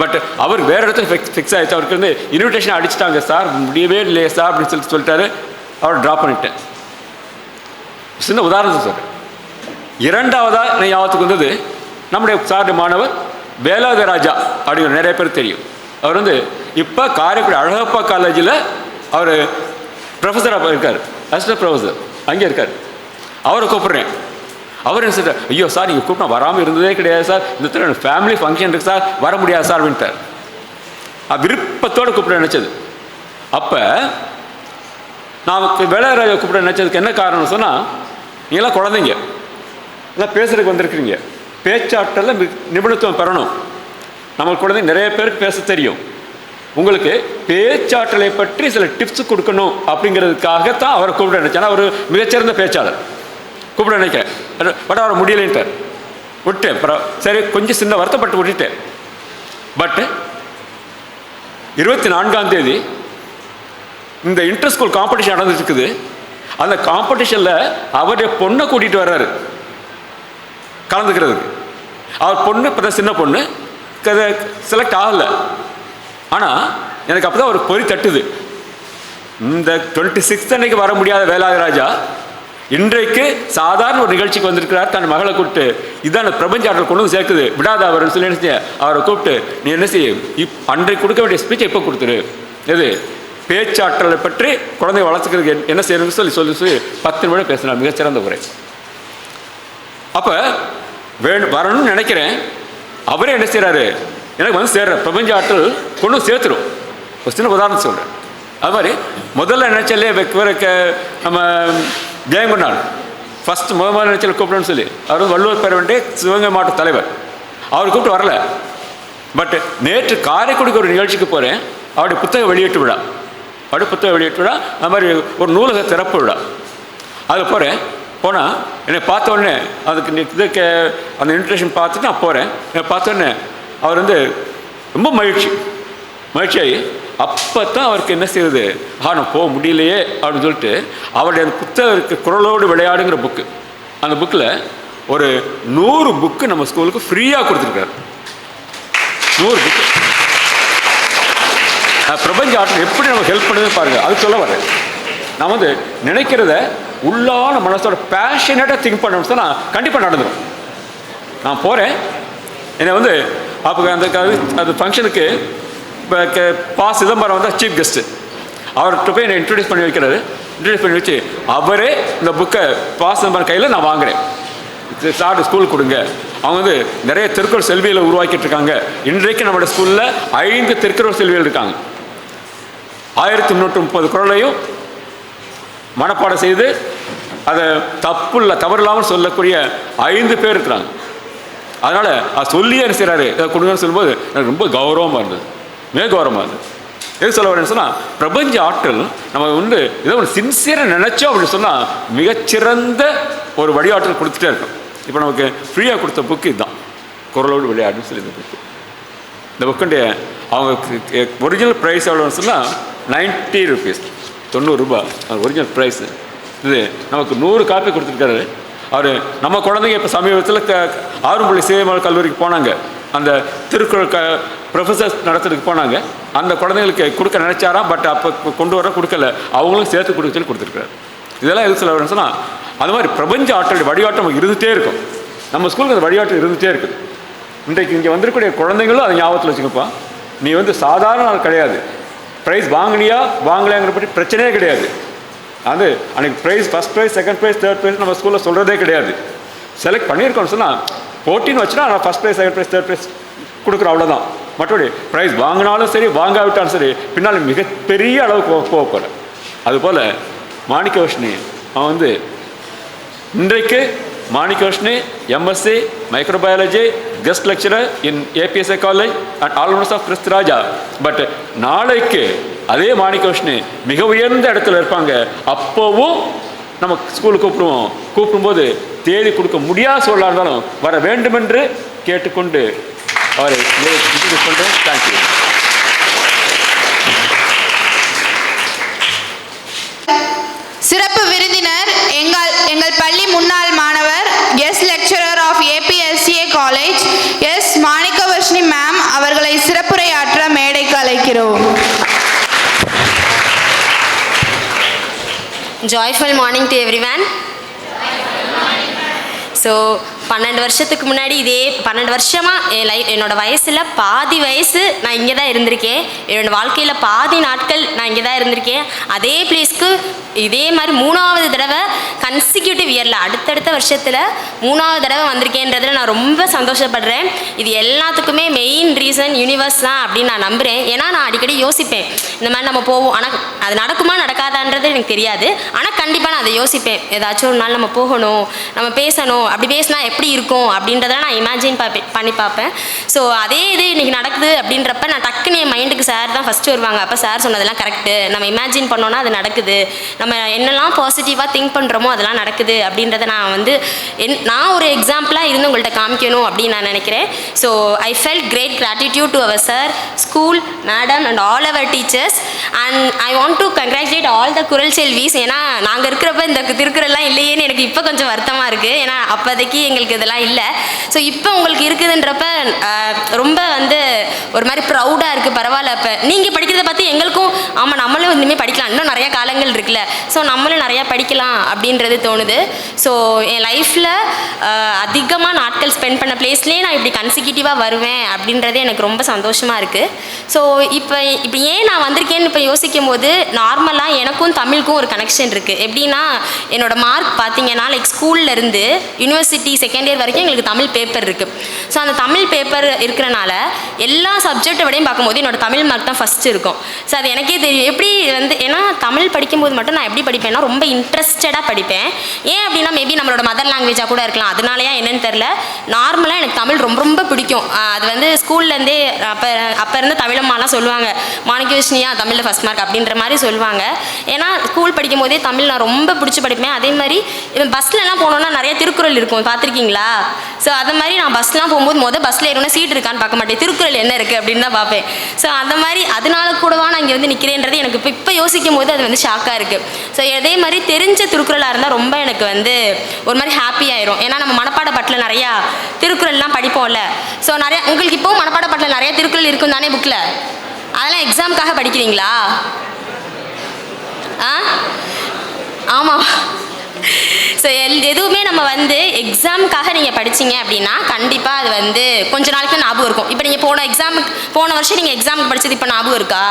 [SPEAKER 3] பட் அவர் வேறு இடத்துல ஃபிக்ஸ் ஆகிடுச்சு. அவருக்கு வந்து இன்விடேஷன் அடிச்சிட்டாங்க. சார் முடியவே இல்லையே சார் அப்படின்னு சொல்லிட்டாரு. அவரை ட்ராப் பண்ணிட்டேன். சின்ன உதாரணம் சார். இரண்டாவதாக நான் ஞாபகத்துக்கு வந்தது நம்முடைய சார் மாணவர் வேலாயுத ராஜா அப்படிங்கிற நிறைய பேர் தெரியும். அவர் வந்து இப்போ காரைக்குடி அழகப்பா காலேஜில் அவர் ப்ரொஃபஸராக இருக்கார், அசிஸ்டன்ட் ப்ரொஃபஸர் அங்கே இருக்கார். அவரை கூப்பிட்றேன். அவர் என்ன சார், ஐயோ சார் நீங்கள் கூப்பிட்டா வராமல் இருந்ததே கிடையாது சார், இந்த ஃபேமிலி ஃபங்க்ஷன் இருக்குது சார், வர முடியாது சார் அப்படின்ட்டார். விருப்பத்தோடு கூப்பிட நினச்சது. அப்போ நான் வேலாயுத கூப்பிட நினச்சதுக்கு என்ன காரணம்னு சொன்னால், நீங்களாம் குழந்தைங்க எல்லாம் பேசுறதுக்கு வந்திருக்கிறீங்க. பேச்சாற்றலில் நிபுணத்துவம் பெறணும். நம்ம குழந்தைங்க நிறைய பேருக்கு பேச தெரியும். உங்களுக்கு பேச்சாற்றலை பற்றி சில டிப்ஸ் கொடுக்கணும் அப்படிங்கிறதுக்காகத்தான் அவரை கூப்பிட நினைச்சேன். அவர் மிகச்சிறந்த பேச்சாளர், கூப்பிட நினைக்கிறேன். பட் அவரை முடியலைன்ட்டார். விட்டேன். சரி கொஞ்சம் சின்ன வருத்தப்பட்டு விட்டுட்டேன். பட் 24ஆம் தேதி இந்த இன்டர் ஸ்கூல் காம்படிஷன் நடந்துட்டு இருக்குது. அந்த காம்படிஷனில் அவருடைய பொண்ணை கூட்டிகிட்டு வர்றாரு கலந்துக்கிறதுக்கு. அவர் பொண்ணு இப்போ தான் சின்ன பொண்ணு, செலக்ட் ஆகலை. ஆனால் எனக்கு அப்போ தான் ஒரு பொறி தட்டுது. இந்த 26 அன்னைக்கு வர முடியாத வேலாயுத ராஜா இன்றைக்கு சாதாரண ஒரு நிகழ்ச்சிக்கு வந்திருக்கிறார். தன் மகளை கூப்பிட்டு இதான் பிரபஞ்ச ஆற்றல் கொண்டு வந்து சேர்க்குது, விடாத அவர்னு சொல்லி நினைச்சு அவரை கூப்பிட்டு நீ என்ன செய்ய, அன்றைக்கு கொடுக்க வேண்டிய ஸ்பீச்சை இப்போ கொடுத்துரு. எது பேச்சாற்றலை பற்றி குழந்தைய வளர்த்துக்கிறதுக்கு என்ன செய்யணும்னு சொல்லி 10 நிமிடம் பேசினார். மிகச்சிறந்த உரை. அப்போ வரணும்னு நினைக்கிறேன். அவரே என்ன செய்கிறாரு, எனக்கு வந்து சேர்ற பிரபஞ்ச ஆற்றல் கொண்டு சேர்த்துரும். ஒரு சின்ன உதாரணம் சொல்கிறேன். அது மாதிரி முதல்ல நினைச்சாலே நம்ம ஜெயங்கொண்டான் ஃபஸ்ட்டு முதல் நினைச்சல் கூப்பிடணும்னு சொல்லி அவர் வந்து வள்ளுவர் பேரவையுடைய சிவகங்கை மாவட்ட தலைவர். அவர் கூப்பிட்டு வரல. பட் நேற்று காரைக்குடிக்கு ஒரு நிகழ்ச்சிக்கு போகிறேன். அவருடைய புத்தக வெளியீட்டு விழா. அது மாதிரி ஒரு நூலக திறப்பு விழா. அதில் போனால் என்னை பார்த்த உடனே இதுக்கு அந்த இன்விடேஷன் பார்த்துட்டு நான் போகிறேன். என்னை பார்த்த உடனே அவர் வந்து ரொம்ப மகிழ்ச்சியாகி அப்போ தான் அவருக்கு என்ன செய்யுது, நான் போக முடியலையே அப்படின்னு சொல்லிட்டு அவருடைய அந்த புத்தகம் இருக்க குரலோடு விளையாடுங்கிற புக்கு, அந்த புக்கில் ஒரு 100 புக்கு நம்ம ஸ்கூலுக்கு ஃப்ரீயாக கொடுத்துருக்காரு. 100 புக்கு. பிரபஞ்ச ஆற்றல் எப்படி நம்ம ஹெல்ப் பண்ணுதுன்னு பாருங்கள். அது சொல்ல வரேன். நான் வந்து நினைக்கிறத உள்ளான மனசோட பேஷனேட்டாக திங்க் பண்ணணும்னு சொன்னால் கண்டிப்பாக நடந்துடும். நான் போகிறேன். என்னை வந்து அப்போ அந்த ஃபங்க்ஷனுக்கு இப்போ சிதம்பரம் வந்து சீஃப் கெஸ்ட்டு. அவர்கிட்ட போய் என்னை இன்ட்ரடியூஸ் பண்ணி வைக்கிறாரு. இன்ட்ரடியூஸ் பண்ணி வச்சு அவரே இந்த புக்கை சிதம்பரம் கையில் நான் வாங்குகிறேன். சார் ஸ்கூலுக்கு கொடுங்க. அவங்க வந்து நிறைய திருக்குறள் செல்வியில் உருவாக்கிட்டு இருக்காங்க. இன்றைக்கு நம்மளோட ஸ்கூலில் 5 திருக்குறள் செல்விகள் இருக்காங்க. 1330 குறளையும் மனப்பாடம் செய்து அதை தவறில்லாமல் சொல்லக்கூடிய 5 பேர் இருக்கிறாங்க. அதனால் அது சொல்லி என்ன செய்கிறாரு, இதை கொடுங்கன்னு சொல்லும்போது எனக்கு ரொம்ப கௌரவமாக இருந்தது, மிக கௌரவமாக இருந்தது. எது சொல்ல வரேன்னு சொன்னால், பிரபஞ்ச ஆற்றல் நம்ம வந்து ஏதோ ஒரு சின்சியராக நினச்சோம் அப்படின்னு சொன்னால் மிகச்சிறந்த ஒரு வழியாற்றல் கொடுத்துட்டே இருக்கும். இப்போ நமக்கு ஃப்ரீயாக கொடுத்த புக்கு இதுதான், குரலோடு விளையாடுன்னு சொல்லி இந்த புக்கு. இந்த புக்குடைய அவங்க ஒரிஜினல் ப்ரைஸ் எவ்வளோன்னு சொன்னால் 90 rupees, 90 ரூபாய் ஒரிஜினல் ப்ரைஸு. இது நமக்கு 100 காப்பி கொடுத்துருக்காரு. அவர் நம்ம குழந்தைங்க இப்போ சமீபத்தில் ஆறும்பள்ளி சேமல் கல்லூரிக்கு போனாங்க. அந்த திருக்குறள் ப்ரொஃபஸர்ஸ் நடத்துறதுக்கு போனாங்க. அந்த குழந்தைங்களுக்கு கொடுக்க நினச்சாராம். பட் அப்போ கொண்டு வர கொடுக்கல, அவங்களும் சேர்த்து கொடுக்க சொல்லி கொடுத்துருக்காரு. இதெல்லாம் எது சொல்ல வரேன்னு சொன்னால், அது மாதிரி பிரபஞ்ச ஆற்றல் வழிகாட்டம் இருந்துகிட்டே இருக்கும். நம்ம ஸ்கூலுக்கு அந்த வழிகாட்டம் இருந்துகிட்டே இருக்குது. இன்றைக்கு இங்கே வந்திருக்கக்கூடிய குழந்தைங்களும் அதை ஞாபகத்தில் வச்சுக்கப்பா. நீ வந்து சாதாரண ஆள் கிடையாது. ப்ரைஸ் வாங்கினியா வாங்கலையாங்கிற பற்றி பிரச்சனையே கிடையாது. அது அன்றைக்கி prize first prize, second prize, third prize நம்ம ஸ்கூலில் சொல்கிறதே கிடையாது. செலக்ட் பண்ணியிருக்கோம்னு சொன்னால் போட்டின்னு வச்சுன்னா நான் first prize, second prize, third price கொடுக்குறோம், அவ்வளோதான். மற்றபடி ப்ரைஸ் வாங்கினாலும் சரி வாங்காவிட்டாலும் சரி பின்னால் மிகப்பெரிய அளவுக்கு போக போகிறேன். அதுபோல் மாணிக்கவர்ஷினி அவன் வந்து இன்றைக்கு Manikkavarshini MSc microbiology guest lecturer in APSA college and alumnus of Christuraja. But நாளைக்கு அதே மாணிக்கவர்ஷினி மிக உயர்ந்த இடத்துல இருப்பாங்க. அப்போவும் நம்ம ஸ்கூலுக்கு கூப்பிடும்போது தேதி கொடுக்க முடியாத சொல்லா இருந்தாலும் வர வேண்டுமென்று கேட்டுக்கொண்டு அவரை இன்ட்ரோடியூஸ் பண்ணுறேன். தேங்க்யூ.
[SPEAKER 5] சிறப்பு விருந்தினர் எங்கள் பள்ளி முன்னாள் மாணவர் guest lecturer of APSCA college S Manikkavarshini ma'am அவர்களை சிறப்புரையாற்ற மேடைக்கு அழைக்கிறோம்.
[SPEAKER 7] Joyful morning to everyone. So 12 வருஷத்துக்கு முன்னாடி இதே 12 வருஷமாக என்னோடய வயசில் பாதி வயசு நான் இங்கே தான் இருந்திருக்கேன். என்னோடய வாழ்க்கையில் பாதி நாட்கள் நான் இங்கே தான் இருந்திருக்கேன். அதே பிளேஸ்க்கு இதே மாதிரி 3வது தடவை கன்சிக்யூட்டிவ் இயரில் அடுத்தடுத்த வருஷத்தில் 3வது தடவை வந்திருக்கேன்றதில் நான் ரொம்ப சந்தோஷப்படுறேன். இது எல்லாத்துக்குமே மெயின் ரீசன் யூனிவர்ஸ் தான் அப்படின்னு நான் நம்புகிறேன். ஏன்னா நான் அடிக்கடி யோசிப்பேன், இந்த மாதிரி நம்ம போவோம், ஆனால் அது நடக்குமா நடக்காதான்றது எனக்கு தெரியாது. ஆனால் கண்டிப்பாக நான் அதை யோசிப்பேன், ஏதாச்சும் ஒரு நாள் நம்ம போகணும், நம்ம பேசணும், அப்படி பேசினா எப்படி இருக்கும் அப்படின்றத நான் இமேஜின் பண்ணி பார்ப்பேன். ஸோ அதே இது இன்றைக்கி நடக்குது அப்படின்றப்ப நான் டக்குன்னு என் மைண்டுக்கு சார் தான் ஃபஸ்ட்டு வருவாங்க. அப்போ சார் சொன்னதெல்லாம் கரெக்டு, நம்ம இமேஜின் பண்ணோன்னா அது நடக்குது, நம்ம என்னெல்லாம் பாசிட்டிவாக திங்க் பண்ணுறோமோ அதெல்லாம் நடக்குது அப்படின்றத நான் வந்து நான் ஒரு எக்ஸாம்பிளாக இருந்து உங்கள்கிட்ட காமிக்கணும் அப்படின்னு நான் நினைக்கிறேன். So I felt great gratitude to our sir, school, madam and all our teachers. And I want to congratulate all the குரல் செல்விஸ். ஏன்னா நாங்கள் இருக்கிறப்ப இந்த திருக்குறள்லாம் இல்லையேன்னு எனக்கு இப்போ கொஞ்சம் வருத்தமாக இருக்குது. ஏன்னா அப்போதைக்கு எங்களுக்கு இதெல்லாம் இல்லை. ஸோ இப்போ உங்களுக்கு இருக்குதுன்றப்ப ரொம்ப வந்து ஒரு மாதிரி ப்ரௌடாக இருக்குது. பரவாயில்ல, இப்போ நீங்கள் படிக்கிறத பார்த்து எங்களுக்கும் ஆமாம் நம்மளும் இனிமேல் படிக்கலாம், இன்னும் நிறையா காலங்கள் இருக்குல்ல, ஸோ நம்மளும் நிறையா படிக்கலாம் அப்படின்றது தோணுது. ஸோ என் லைஃப்பில் அதிகமாக நாட்கள் ஸ்பெண்ட் பண்ண பிளேஸ்லேயே நான் இப்படி கன்சிக்யூட்டிவாக வருவேன் அப்படின்றதே எனக்கு ரொம்ப சந்தோஷமாக இருக்குது. ஸோ இப்போ ஏன் நான் வந்திருக்கேன்னு இப்போ யோசிக்கும் போது நார்மலாக எனக்கும் தமிழுக்கும் ஒரு கனெக்ஷன் இருக்குது. எப்படின்னா என்னோடய மார்க் பார்த்தீங்கன்னா ஸ்கூல்லேருந்து யூனிவர்சிட்டி செகண்ட் இயர் வரைக்கும் எங்களுக்கு தமிழ் பேப்பர் இருக்குது. ஸோ அந்த தமிழ் பேப்பர் இருக்கிறனால எல்லா சப்ஜெக்டை விடையும் பார்க்கும்போது என்னோடய தமிழ் மார்க் தான் ஃபஸ்ட்டு இருக்கும். ஸோ அது எனக்கே தெரியும் எப்படி வந்து, ஏன்னா தமிழ் படிக்கும்போது மட்டும் நான் எப்படி படிப்பேன்னா ரொம்ப இன்ட்ரெஸ்டடாக படிப்பேன். ஏன் அப்படின்னா மேபி நம்மளோட மதர் லாங்குவேஜாக கூட இருக்கலாம், அதனாலயா என்னன்னு தெரில. நார்மலாக எனக்கு தமிழ் ரொம்ப ரொம்ப பிடிக்கும். அது வந்து ஸ்கூல்லேருந்தே அப்போ இருந்து தமிழம்மாலாம் சொல்லுவாங்க, மாணிக்கவர்ஷினியா தமிழில் ஃபஸ்ட் மார்க் அப்படின்ற மாதிரி சொல்லுவாங்க. ஏன்னா ஸ்கூல் படிக்கும் போதே தமிழ் நான் ரொம்ப பிடிச்சி படிப்பேன். அதே மாதிரி பஸ்லலாம் போனோன்னா நிறைய திருக்குறள் இருக்கும், பார்த்துருக்கீங்களா? ஸோ அது மாதிரி நான் பஸ்லாம் போகும்போது பஸ்ஸில் ஏறணும் சீட் இருக்கான்னு பார்க்க மாட்டேன், திருக்குறள் என்ன இருக்குது அப்படின்னு தான் பார்ப்பேன். ஸோ அந்த மாதிரி அதனால கூடவா நான் இங்கே வந்து நிற்கிறேன்றது எனக்கு இப்போ யோசிக்கும் போது அது வந்து ஷாக்காக இருக்குது. ஸோ அதே மாதிரி தெரிஞ்ச திருக்குறளாக இருந்தால் ரொம்ப எனக்கு வந்து ஒரு மாதிரி ஹாப்பி ஆயிரும். ஏன்னா நம்ம மனப்பாட பாட்டில் நிறையா திருக்குறள்லாம் படிப்போம்ல. ஸோ நிறையா உங்களுக்கு இப்போவும் மனப்பாட பாட்டில் நிறைய திருக்குறள் இருக்கும் தானே புக்கில்? அதெல்லாம் எக்ஸாமுக்காக படிக்கிறீங்களா? ஆமாம். ஸோ எதுவுமே நம்ம வந்து எக்ஸாமுக்காக நீங்கள் படிச்சிங்க அப்படின்னா கண்டிப்பாக அது வந்து கொஞ்ச நாளைக்கு ஞாபகம் இருக்கும். இப்போ நீங்கள் போன வருஷம் நீங்கள் எக்ஸாமுக்கு படித்தது இப்போ ஞாபகம் இருக்கா?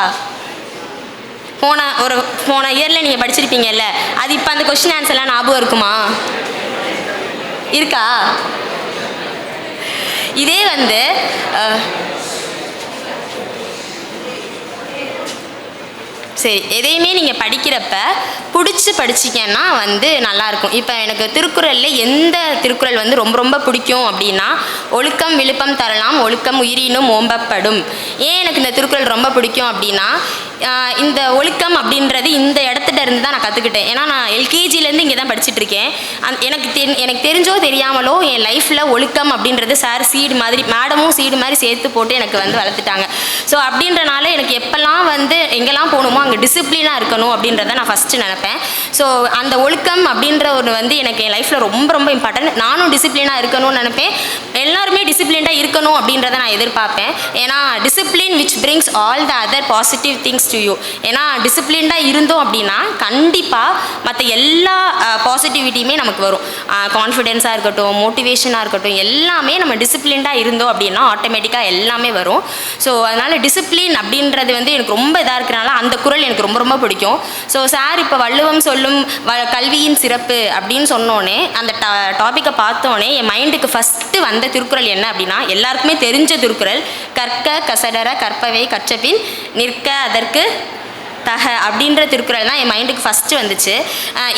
[SPEAKER 7] போன இயரில் நீங்கள் படிச்சிருப்பீங்கல்ல, அது இப்போ அந்த கொஸ்டின் ஆன்சர்லாம் ஞாபகம் இருக்குமா? இருக்கா? இதே வந்து சரி, எதையுமே நீங்கள் படிக்கிறப்ப பிடிச்சி படிச்சிங்கன்னா வந்து நல்லாயிருக்கும். இப்போ எனக்கு திருக்குறளில் எந்த திருக்குறள் வந்து ரொம்ப ரொம்ப பிடிக்கும் அப்படின்னா, ஒழுக்கம் விழுப்பம் தரலாம், ஒழுக்கம் உயிரினும் ஓம்பப்படும். ஏன் எனக்கு இந்த திருக்குறள் ரொம்ப பிடிக்கும் அப்படின்னா, இந்த ஒழுக்கம் அப்படின்றது இந்த இடத்துல இருந்து தான் நான் கற்றுக்கிட்டேன். ஏன்னா நான் எல்கேஜிலேருந்து இங்கே தான் படிச்சுட்ருக்கேன். எனக்கு தெரிஞ்சோ தெரியாமலோ என் லைஃப்பில் ஒழுக்கம் அப்படின்றது சார் சீடு மாதிரி, மேடமும் சீடு மாதிரி சேர்த்து போட்டு எனக்கு வந்து வளர்த்துட்டாங்க. ஸோ அப்படின்றனால எனக்கு எப்போல்லாம் வந்து எங்கெல்லாம் போகணுமோ அங்கே டிசிப்ளினாக இருக்கணும் அப்படின்றத நான் ஃபஸ்ட்டு நினப்பேன். ஸோ அந்த ஒழுக்கம் அப்படின்ற ஒன்று வந்து எனக்கு என் லைஃப்பில் ரொம்ப ரொம்ப இம்பார்ட்டன்ட். நானும் டிசிப்ளினாக இருக்கணும்னு நினைப்பேன், எல்லாருமே டிசிப்ளின்டாக இருக்கணும் அப்படின்றத நான் எதிர்பார்ப்பேன். ஏன்னா discipline which brings all the other positive things to you. ஏன்னா டிசிப்ளின்டாக இருந்தோம் அப்படின்னா கண்டிப்பாக மற்ற எல்லா பாசிட்டிவிட்டியுமே நமக்கு வரும். கான்ஃபிடென்ஸாக இருக்கட்டும், மோட்டிவேஷனாக இருக்கட்டும், எல்லாமே நம்ம டிசிப்ளின்டாக இருந்தோம் அப்படின்னா ஆட்டோமேட்டிக்காக எல்லாமே வரும். ஸோ அதனால்
[SPEAKER 11] அதனால் டிசிப்ளின் அப்படின்றது வந்து எனக்கு ரொம்ப இதாக இருக்கிறனால அந்த குறள் எனக்கு ரொம்ப ரொம்ப பிடிக்கும். ஸோ சார் இப்போ வள்ளுவம் சொல்லும் கல்வியின் சிறப்பு அப்படின்னு சொன்னோன்னே அந்த டாப்பிக்கை பார்த்தோன்னே என் மைண்டுக்கு ஃபஸ்ட்டு வந்த திருக்குறள் என்ன அப்படின்னா, எல்லாருக்குமே தெரிஞ்ச திருக்குறள், கற்க கசடர கற்பவை கற்றபின் நிற்க அதற்கு தக அப்படின்ற திருக்குறள் தான் என் மைண்டுக்கு ஃபஸ்ட்டு வந்துச்சு.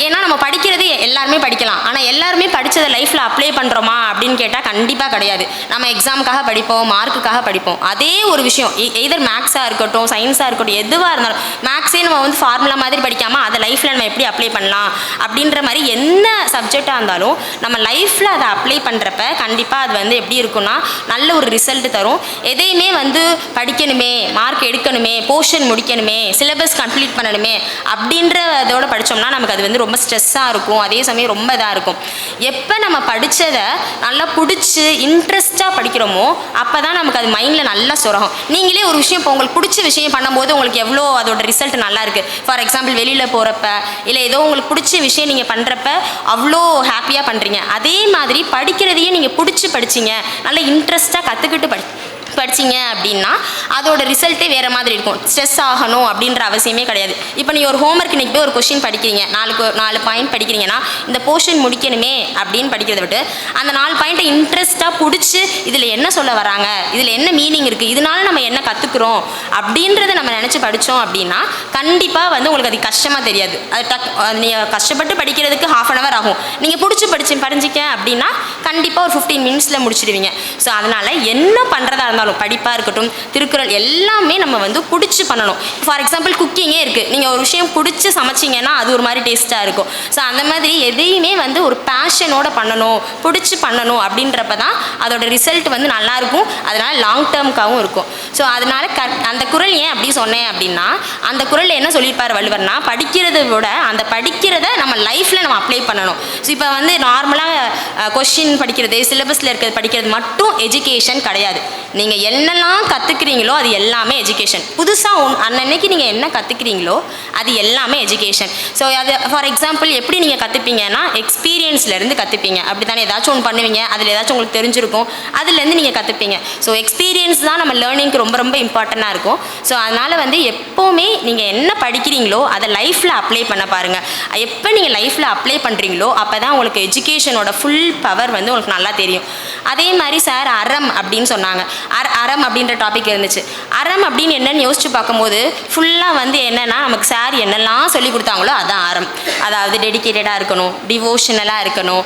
[SPEAKER 11] ஏன்னா நம்ம படிக்கிறது எல்லாருமே படிக்கலாம், ஆனால் எல்லாருமே படித்ததை லைஃப்பில் அப்ளை பண்ணுறோமா அப்படின்னு கேட்டால் கண்டிப்பாக கிடையாது. நம்ம எக்ஸாமுக்காக படிப்போம், மார்க்குக்காக படிப்போம். அதே ஒரு விஷயம் எய்தர் மேக்ஸாக இருக்கட்டும், சயின்ஸாக இருக்கட்டும், எதுவாக இருந்தாலும் மேக்ஸே நம்ம வந்து ஃபார்முலா மாதிரி படிக்காமல் அதை லைஃப்பில் நம்ம எப்படி அப்ளை பண்ணலாம் அப்படின்ற மாதிரி என்ன சப்ஜெக்டாக இருந்தாலும் நம்ம லைஃப்பில் அதை அப்ளை பண்ணுறப்ப கண்டிப்பாக அது வந்து எப்படி இருக்குன்னா நல்ல ஒரு ரிசல்ட் தரும். எதையுமே வந்து படிக்கணுமே, மார்க் எடுக்கணுமே, போர்ஷன் முடிக்கணுமே, சிலபஸ் கம்ப்ளீட் பண்ணணுமே அப்படின்றதோட படித்தோம்னா நமக்கு அது வந்து ரொம்ப ஸ்ட்ரெஸ்ஸாக இருக்கும், அதே சமயம் ரொம்ப இதாக இருக்கும். எப்போ நம்ம படித்ததை நல்லா பிடிச்சி இன்ட்ரெஸ்ட்டாக படிக்கிறோமோ அப்போ தான் நமக்கு அது மைண்டில் நல்லா சுரகும். நீங்களே ஒரு விஷயம் இப்போ உங்களுக்கு பிடிச்ச விஷயம் பண்ணும்போது உங்களுக்கு எவ்வளோ அதோட ரிசல்ட் நல்லா இருக்குது. ஃபார் எக்ஸாம்பிள் வெளியில் போகிறப்ப இல்லை ஏதோ உங்களுக்கு பிடிச்ச விஷயம் நீங்கள் பண்ணுறப்ப அவ்வளோ ஹாப்பியாக பண்ணுறீங்க. அதே மாதிரி படிக்கிறதையும் நீங்கள் பிடிச்சி படிச்சிங்க, நல்லா இன்ட்ரெஸ்ட்டாக கற்றுக்கிட்டு படிச்சிங்க அப்படின்னா அதோட ரிசல்ட்டே வேறு மாதிரி இருக்கும். ஸ்ட்ரெஸ் ஆகணும் அப்படின்ற அவசியமே கிடையாது. இப்போ நீங்கள் ஒரு ஹோம்ஒர்க் இன்றைக்கி போய் ஒரு கொஷின் படிக்கிறீங்க, 4 பாயிண்ட் படிக்கிறீங்கன்னா இந்த போர்ஷன் முடிக்கணுமே அப்படின்னு படிக்கிறத விட்டு அந்த 4 பாயிண்ட்டை இன்ட்ரெஸ்ட்டாக பிடிச்சி இதில் என்ன சொல்ல வராங்க, இதில் என்ன மீனிங் இருக்குது, இதனால நம்ம என்ன கற்றுக்குறோம் அப்படின்றத நம்ம நினச்சி படித்தோம் அப்படின்னா கண்டிப்பாக வந்து உங்களுக்கு அது கஷ்டமாக தெரியாது. அது நீங்கள் கஷ்டப்பட்டு படிக்கிறதுக்கு 1/2 hour ஆகும், நீங்கள் பிடிச்சி படிச்சிக்க அப்படின்னா கண்டிப்பாக ஒரு 15 minutesல முடிச்சிடுவீங்க. ஸோ அதனால் என்ன பண்ணுறதா இருந்தாலும் படிப்பாக இருக்கட்டும், திருக்குறள் எல்லாமே நம்ம வந்து பிடிச்சி பண்ணணும். ஃபார் எக்ஸாம்பிள் குக்கிங்கே இருக்குது, நீங்கள் ஒரு விஷயம் பிடிச்சி சமைச்சிங்கன்னா அது ஒரு மாதிரி டேஸ்ட்டாக இருக்கும். ஸோ அந்த மாதிரி எதையுமே வந்து ஒரு பேஷனோட பண்ணணும், பிடிச்சி பண்ணணும் அப்படின்றப்ப தான் அதோட ரிசல்ட் வந்து நல்லாயிருக்கும், அதனால் லாங் டேர்முக்காகவும் இருக்கும். ஸோ அதனால் அந்த குறள் ஏன் அப்படி சொன்னேன் அப்படின்னா, அந்த குறள் என்ன சொல்லியிருப்பார் வள்ளுவர்னா, படிக்கிறத விட அந்த படிக்கிறத நம்ம லைஃப்பில் நம்ம அப்ளை பண்ணணும். ஸோ இப்போ வந்து நார்மலாக கொஷின் படிக்கிறது, சிலபஸில் இருக்கிறது படிக்கிறது மட்டும் எஜுகேஷன் கிடையாது. நீங்கள் என்னெல்லாம் கற்றுக்கிறீங்களோ அது எல்லாமே எஜுகேஷன். புதுசாக அன்னன்னைக்கு நீங்கள் என்ன கற்றுக்கிறீங்களோ அது எல்லாமே எஜுகேஷன். ஸோ அது ஃபார் எக்ஸாம்பிள் எப்படி நீங்கள் கற்றுப்பீங்கன்னா எக்ஸ்பீரியன்ஸ்லேருந்து கற்றுப்பீங்க. அப்படி தானே ஏதாச்சும் ஒன்று பண்ணுவீங்க, அதில் ஏதாச்சும் உங்களுக்கு தெரிஞ்சிருக்கும், அதுலேருந்து நீங்கள் கற்றுப்பீங்க. ஸோ எக்ஸ்பீரியன்ஸ் தான் நம்ம லேர்னிங்க்கு ரொம்ப ரொம்ப இம்பார்ட்டண்ட்டாக இருக்கும். ஸோ அதனால் வந்து எப்போவுமே நீங்கள் என்ன படிக்கிறீங்களோ அதை லைஃப்பில் அப்ளை பண்ண பாருங்கள். எப்போ நீங்கள் லைஃப்பில் அப்ளை பண்ணுறீங்களோ அப்போ தான் உங்களுக்கு எஜுகேஷனோட ஃபுல் பவர் வந்து உங்களுக்கு நல்லா தெரியும். அதே மாதிரி சார் அறம் அப்படின்னு சொன்னாங்க. அறம் அப்படின்ற டாபிக் இருந்துச்சு. அறம் அப்படின்னு என்னன்னு யோசிச்சு பார்க்கும்போது ஃபுல்லாக வந்து என்னென்னா நமக்கு சார் என்னெல்லாம் சொல்லி கொடுத்தாங்களோ அதான் அறம். அதாவது டெடிக்கேட்டடாக இருக்கணும், டிவோஷனலாக இருக்கணும்,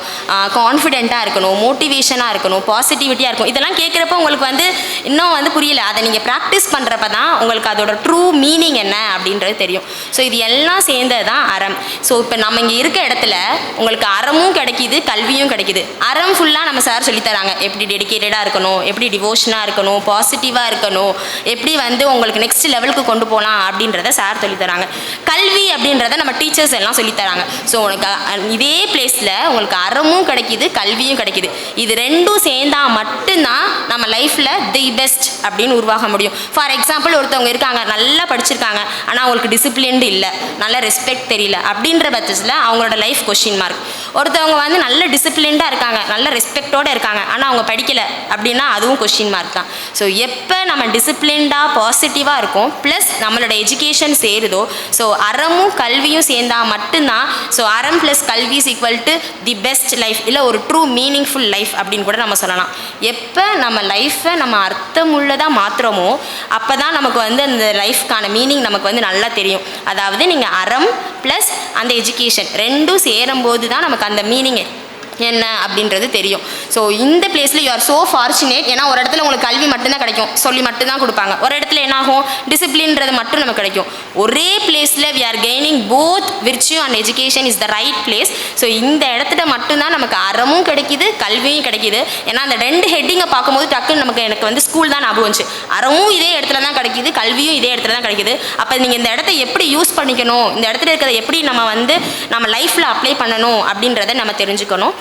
[SPEAKER 11] கான்ஃபிடென்ட்டாக இருக்கணும், மோட்டிவேஷனாக இருக்கணும், பாசிட்டிவிட்டியாக இருக்கும். இதெல்லாம் கேட்குறப்ப உங்களுக்கு வந்து இன்னும் வந்து புரியல, அதை நீங்கள் ப்ராக்டிஸ் பண்ணுறப்ப தான் உங்களுக்கு அதோட ட்ரூ மீனிங் என்ன அப்படின்றது தெரியும். ஸோ இது எல்லாம் சேர்ந்தது தான் அறம். ஸோ இப்போ நம்ம இங்கே இருக்க இடத்துல உங்களுக்கு அறமும் கிடைக்கிது, கல்வியும் கிடைக்கிது. அறம் ஃபுல்லாக நம்ம சார் சொல்லித்தராங்க, எப்படி டெடிக்கேட்டடாக இருக்கணும், எப்படி டிவோஷனாக இருக்கணும், பாசிட்டிவாக இருக்கணும், எப்படி வந்து உங்களுக்கு நெக்ஸ்ட் லெவலுக்கு கொண்டு போகலாம் அப்படின்றத சார் சொல்லித்தராங்க. கல்வி அப்படின்றத நம்ம டீச்சர்ஸ் எல்லாம் சொல்லித்தராங்க. ஸோ உனக்கு இதே பிளேஸில் உங்களுக்கு அறமும் கிடைக்கிது, கல்வியும் கிடைக்கிது. இது ரெண்டும் சேர்ந்தால் மட்டும்தான் நம்ம லைஃப்பில் தி பெஸ்ட் அப்படின்னு உருவாக முடியும். ஃபார் எக்ஸாம்பிள் ஒருத்தவங்க இருக்காங்க, நல்லா படிச்சிருக்காங்க, ஆனால் அவங்களுக்கு டிசிப்ளின்டு இல்லை, நல்ல ரெஸ்பெக்ட் தெரியல அப்படின்ற பட்சத்தில் அவங்களோட லைஃப் கொஸ்டின் மார்க். ஒருத்தவங்க வந்து நல்ல டிசிப்ளின்டாக இருக்காங்க, நல்ல ரெஸ்பெக்டோடு இருக்காங்க, ஆனால் அவங்க படிக்கலை அப்படின்னா அதுவும் கொஸ்டின் மார்க் தான். ஸோ எப்போ நம்ம டிசிப்ளின்டாக பாசிட்டிவாக இருக்கும் ப்ளஸ் நம்மளோட எஜுகேஷன் சேருதோ, ஸோ அறமும் கல்வியும் சேர்ந்தால் மட்டும்தான் ஸோ அறம் ப்ளஸ் கல்வி is equal to the best life, இல்லை ஒரு ட்ரூ மீனிங்ஃபுல் லைஃப் அப்படின்னு கூட நம்ம சொல்லலாம். எப்போ நம்ம லைஃப்பை நம்ம அர்த்தமுள்ளதாக மாற்றுறோமோ அப்போ தான் நமக்கு வந்து அந்த லைஃப்க்கான மீனிங் நமக்கு வந்து நல்லா தெரியும். அதாவது நீங்கள் அறம் ப்ளஸ் அந்த எஜுகேஷன் ரெண்டும் சேரும்போது தான் நமக்கு அந்த மீனிங் என்ன அப்படின்றது தெரியும். ஸோ இந்த பிளேஸில் யூ ஆர் ஸோ ஃபார்ச்சுனேட். ஏன்னா ஒரு இடத்துல உங்களுக்கு கல்வி மட்டும்தான் கிடைக்கும், சொல்லி மட்டும்தான் கொடுப்பாங்க. ஒரு இடத்துல என்ன ஆகும், டிசிப்ளின்றது மட்டும் நமக்கு கிடைக்கும். ஒரே பிளேஸில் we are gaining both virtue and education is the right place. So இந்த இடத்துல மட்டும்தான் நமக்கு அறமும் கிடைக்கிது, கல்வியும் கிடைக்கிது. ஏன்னா அந்த 2 ஹெட்டிங்கை பார்க்கும்போது டக்குன்னு எனக்கு வந்து ஸ்கூல் தான் ஞாபகம் வந்துச்சு. அறமும் இதே இடத்துல தான் கிடைக்கிது, கல்வியும் இதே இடத்துல தான் கிடைக்கிது. அப்போ நீங்கள் இந்த இடத்த எப்படி யூஸ் பண்ணிக்கணும், இந்த இடத்துல இருக்கிறத எப்படி நம்ம வந்து நம்ம லைஃப்பில் அப்ளை பண்ணணும் அப்படின்றத நம்ம தெரிஞ்சுக்கணும்.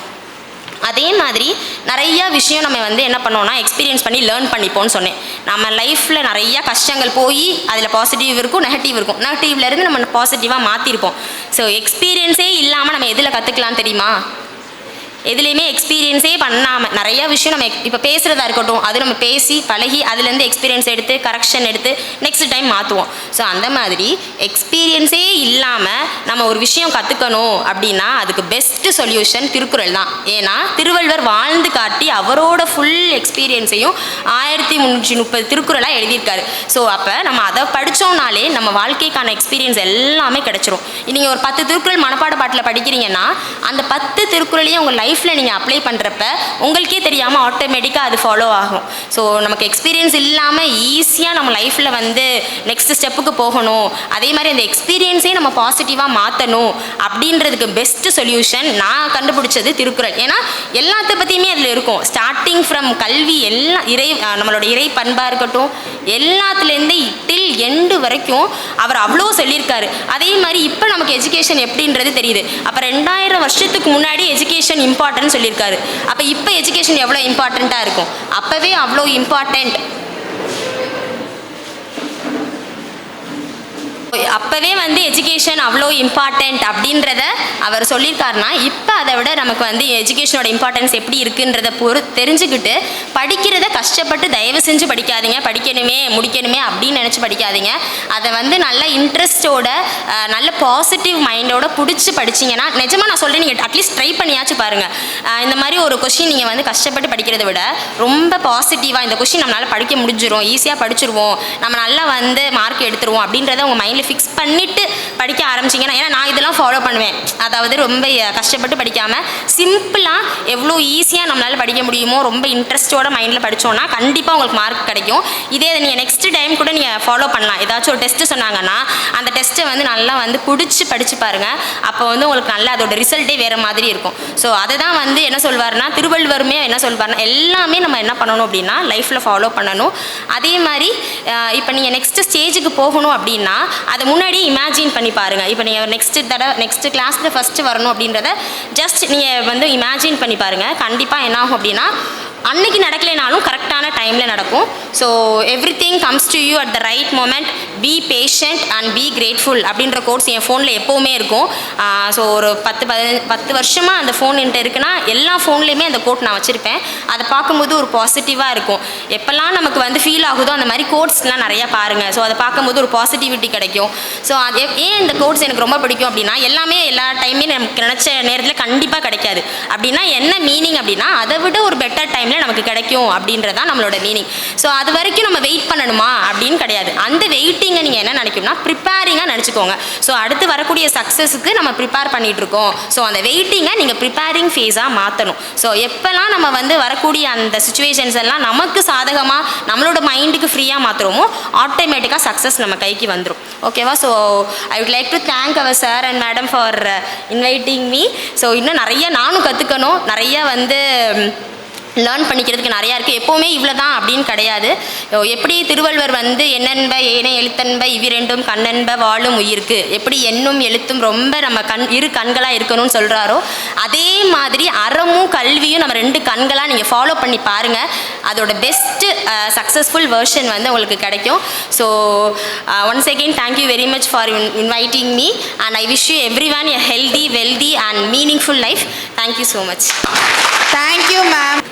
[SPEAKER 11] அதே மாதிரி நிறையா விஷயம் நம்ம வந்து என்ன பண்ணோம்னா எக்ஸ்பீரியன்ஸ் பண்ணி லேர்ன் பண்ணிப்போம்னு சொன்னேன். நம்ம லைஃப்பில் நிறையா கஷ்டங்கள் போய் அதில் பாசிட்டிவ் இருக்கும், நெகட்டிவ் இருக்கும். நெகட்டிவ்லேருந்து நம்ம பாசிட்டிவாக மாற்றிருப்போம். ஸோ எக்ஸ்பீரியன்ஸே இல்லாமல் நம்ம எதில் கற்றுக்கலாம் தெரியுமா? எதுலேயுமே எக்ஸ்பீரியன்ஸே பண்ணாமல் நிறையா விஷயம் நம்ம இப்போ பேசுகிறதா இருக்கட்டும், அது நம்ம பேசி பழகி அதுலேருந்து எக்ஸ்பீரியன்ஸ் எடுத்து கரெக்ஷன் எடுத்து நெக்ஸ்ட் டைம் மாற்றுவோம். ஸோ அந்த மாதிரி எக்ஸ்பீரியன்ஸே இல்லாமல் நம்ம ஒரு விஷயம் கற்றுக்கணும் அப்படின்னா அதுக்கு பெஸ்ட்டு சொல்யூஷன் திருக்குறள் தான். ஏன்னா திருவள்ளுவர் வாழ்ந்து காட்டி அவரோட ஃபுல் எக்ஸ்பீரியன்ஸையும் 1330 திருக்குறளாக எழுதியிருக்காரு. ஸோ அப்போ நம்ம அதை படித்தோம்னாலே நம்ம வாழ்க்கைக்கான எக்ஸ்பீரியன்ஸ் எல்லாமே கிடச்சிரும். நீங்கள் ஒரு 10 திருக்குறள் மனப்பாட பாட்டில் படிக்கிறீங்கன்னா அந்த 10 திருக்குறளையும் உங்கள் லைஃப்பில் நீங்கள் அப்ளை பண்ணுறப்ப உங்களுக்கே தெரியாமல் ஆட்டோமேட்டிக்காக அது ஃபாலோ ஆகும். ஸோ நமக்கு எக்ஸ்பீரியன்ஸ் இல்லாமல் ஈஸியாக நம்ம லைஃப்பில் வந்து நெக்ஸ்ட் ஸ்டெப்புக்கு போகணும், அதே மாதிரி அந்த எக்ஸ்பீரியன்ஸே நம்ம பாசிட்டிவாக மாற்றணும் அப்படின்றதுக்கு பெஸ்ட்டு சொல்யூஷன் நான் கண்டுபிடிச்சது திருக்குறள். ஏன்னா எல்லாத்த பற்றியுமே அதில் இருக்கும். ஸ்டார்டிங் ஃப்ரம் கல்வி எல்லாம் நம்மளோட இறை பண்பாக இருக்கட்டும் எல்லாத்துலேருந்து டில் எண்டு வரைக்கும் அவர் அவ்வளோ சொல்லியிருக்காரு. அதே மாதிரி இப்போ நமக்கு எஜுகேஷன் எப்படின்றது தெரியுது. அப்போ 2000 வருஷத்துக்கு முன்னாடி எஜுகேஷன் இம்பார்ட்டன்ட் சொல்லியிருக்காரு. அப்போ இப்போ எஜுகேஷன் எவ்வளோ இம்பார்ட்டண்ட்டாக இருக்கும், அப்போவே அவ்வளோ இம்பார்ட்டண்ட், அப்போவே வந்து எஜுகேஷன் அவ்வளோ இம்பார்ட்டண்ட் அப்படின்றத அவர் சொல்லியிருக்காருனா இப்போ அதை விட நமக்கு வந்து எஜுகேஷனோட இம்பார்ட்டன்ஸ் எப்படி இருக்குன்றத தெரிஞ்சுக்கிட்டு படிக்கிறத கஷ்டப்பட்டு தயவு செஞ்சு படிக்காதீங்க. படிக்கணுமே முடிக்கணுமே அப்படின்னு நினச்சி படிக்காதீங்க. அதை வந்து நல்ல இன்ட்ரெஸ்டோட நல்ல பாசிட்டிவ் மைண்டோட பிடிச்சி படிச்சிங்கன்னா நிஜமாக நான் சொல்கிறேன், நீங்கள் அட்லீஸ்ட் ட்ரை பண்ணியாச்சும் பாருங்கள். இந்த மாதிரி ஒரு கொஷின் நீங்கள் வந்து கஷ்டப்பட்டு படிக்கிறத விட ரொம்ப பாசிட்டிவாக இந்த கொஷின் நம்மளால் படிக்க முடிஞ்சிடும், ஈஸியாக படிச்சிருவோம், நம்ம நல்லா வந்து மார்க் எடுத்துருவோம் அப்படின்றத உங்கள் மைண்டில் ஃபிக்ஸ் பண்ணிவிட்டு படிக்க ஆரம்பிச்சிங்கன்னா, ஏன்னா நான் இதெல்லாம் ஃபாலோ பண்ணுவேன். அதாவது ரொம்ப கஷ்டப்பட்டு படிக்காமல் சிம்பிளாக எவ்வளோ ஈஸியாக நம்மளால் படிக்க முடியுமோ ரொம்ப இன்ட்ரெஸ்ட்டோட மைண்டில் படித்தோன்னா கண்டிப்பாக உங்களுக்கு மார்க் கிடைக்கும். இதே நீங்கள் நெக்ஸ்ட் டைம் கூட நீங்கள் ஃபாலோ பண்ணலாம். ஏதாச்சும் ஒரு டெஸ்ட்டு சொன்னாங்கன்னா அந்த டெஸ்ட்டை வந்து நல்லா வந்து பிடிச்சி படித்து பாருங்கள். அப்போ வந்து உங்களுக்கு நல்லா அதோட ரிசல்ட்டே வேறு மாதிரி இருக்கும். ஸோ அதை தான் வந்து என்ன சொல்வார்னா திருவள்ளுவருமே என்ன சொல்வார்னா எல்லாமே நம்ம என்ன பண்ணணும் அப்படின்னா லைஃப்பில் ஃபாலோ பண்ணணும். அதே மாதிரி இப்போ நீங்கள் நெக்ஸ்ட் ஸ்டேஜுக்கு போகணும் அப்படின்னா அதை முன்னாடியே இமேஜின் பண்ணி பாருங்கள். இப்போ நீங்கள் நெக்ஸ்ட் கிளாஸில் ஃபஸ்ட்டு வரணும் அப்படின்றத ஜஸ்ட் நீங்கள் வந்து இமேஜின் பண்ணி பாருங்கள். கண்டிப்பாக என்ன ஆகும் அப்படின்னா அன்னைக்கு நடக்கலைனாலும் கரெக்டான டைமில் நடக்கும். So every thing comes to you at the right moment, B patient and be grateful அப்படின்ற கோட்ஸ் என் ஃபோனில் எப்போவுமே இருக்கும். ஸோ ஒரு 10 வருஷமாக அந்த ஃபோன் என்கிட்ட இருக்குன்னா எல்லா ஃபோன்லேயுமே அந்த கோட் நான் வச்சுருப்பேன். அதை பார்க்கும்போது ஒரு பாசிட்டிவாக இருக்கும். எப்போல்லாம் நமக்கு வந்து ஃபீல் ஆகுதோ அந்த மாதிரி கோட்ஸ்லாம் நிறையா பாருங்கள். ஸோ அதை பார்க்கும்போது ஒரு பாசிட்டிவிட்டி கிடைக்கும். ஸோ அது ஏன் இந்த கோட்ஸ் எனக்கு ரொம்ப பிடிக்கும் அப்படின்னா எல்லாமே எல்லா டைமே நமக்கு நினச்ச நேரத்தில் கண்டிப்பாக கிடைக்காது. அப்படின்னா என்ன மீனிங் அப்படின்னா அதை விட ஒரு பெட்டர் டைமில் நமக்கு கிடைக்கும் அப்படின்றதான் நம்மளோட மீனிங். ஸோ அது வரைக்கும் நம்ம வெயிட் பண்ணணுமா அப்படின்னு கிடையாது. அந்த வெயிட்டிங்கை நீங்கள் என்ன நினைக்கணும்னா ப்ரிப்பேரிங்காக நினச்சிக்கோங்க. ஸோ அடுத்து வரக்கூடிய சக்ஸஸுக்கு நம்ம ப்ரிப்பேர் பண்ணிகிட்டு இருக்கோம். ஸோ அந்த வெயிட்டிங்கை நீங்கள் ப்ரிப்பேரிங் ஃபேஸாக மாற்றணும். ஸோ எப்போல்லாம் நம்ம வந்து வரக்கூடிய அந்த சுச்சுவேஷன்ஸ் எல்லாம் நமக்கு சாதகமாக நம்மளோட மைண்டுக்கு ஃப்ரீயாக மாற்றுறோமோ ஆட்டோமேட்டிக்காக சக்ஸஸ் நம்ம கைக்கு வந்துடும். ஓகேவா? So I would like to thank our sir and madam for inviting me. So இன்னும் நிறைய நானும் கற்றுக்கணும், நிறைய வந்து லேர்ன் பண்ணிக்கிறதுக்கு நிறையா இருக்குது. எப்போவுமே இவ்வளோ தான் அப்படின்னு கிடையாது. எப்படி திருவள்ளுவர் வந்து எண்ணென்ப ஏனை எழுத்தன்ப இவ்விரண்டும் கண்ணென்ப வாழும் உயிருக்கு எப்படி எண்ணும் எழுத்தும் ரொம்ப நம்ம இரு கண்களாக இருக்கணும்னு சொல்கிறாரோ அதே மாதிரி அறமும் கல்வியும் நம்ம 2 கண்களாக நீங்கள் ஃபாலோ பண்ணி பாருங்கள். அதோட பெஸ்ட்டு சக்ஸஸ்ஃபுல் வெர்ஷன் வந்து உங்களுக்கு கிடைக்கும். So once again thank you very much for inviting me and I wish you every one a healthy wealthy and meaningful life. Thank you so much.
[SPEAKER 5] Thank you ma'am.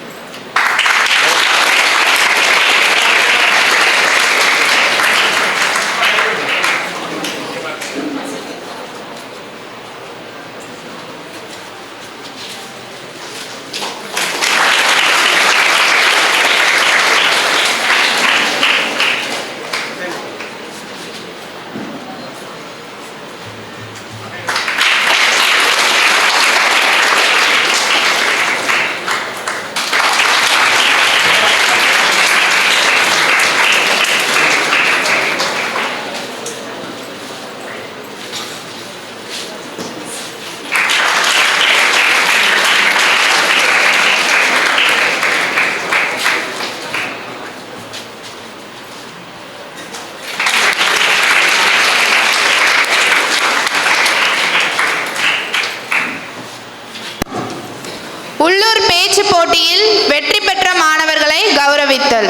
[SPEAKER 5] உள்ளூர் பேச்சு போட்டியில் வெற்றி பெற்ற மாணவர்களை கௌரவித்தல்.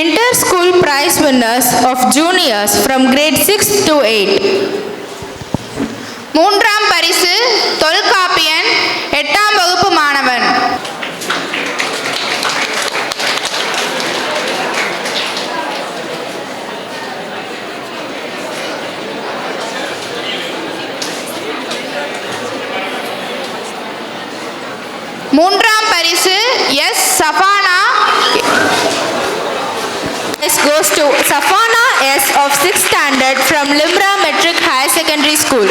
[SPEAKER 6] Inter-school prize winners of juniors from grade 6 to 8.
[SPEAKER 5] மூன்றாம் பரிசு தொல்காப்பியன் 8ஆம் வகுப்பு மாணவன். மூன்றாம் பரிசு S Safana.
[SPEAKER 6] This goes to Safana S of 6th standard from Limra Metric Higher Secondary School.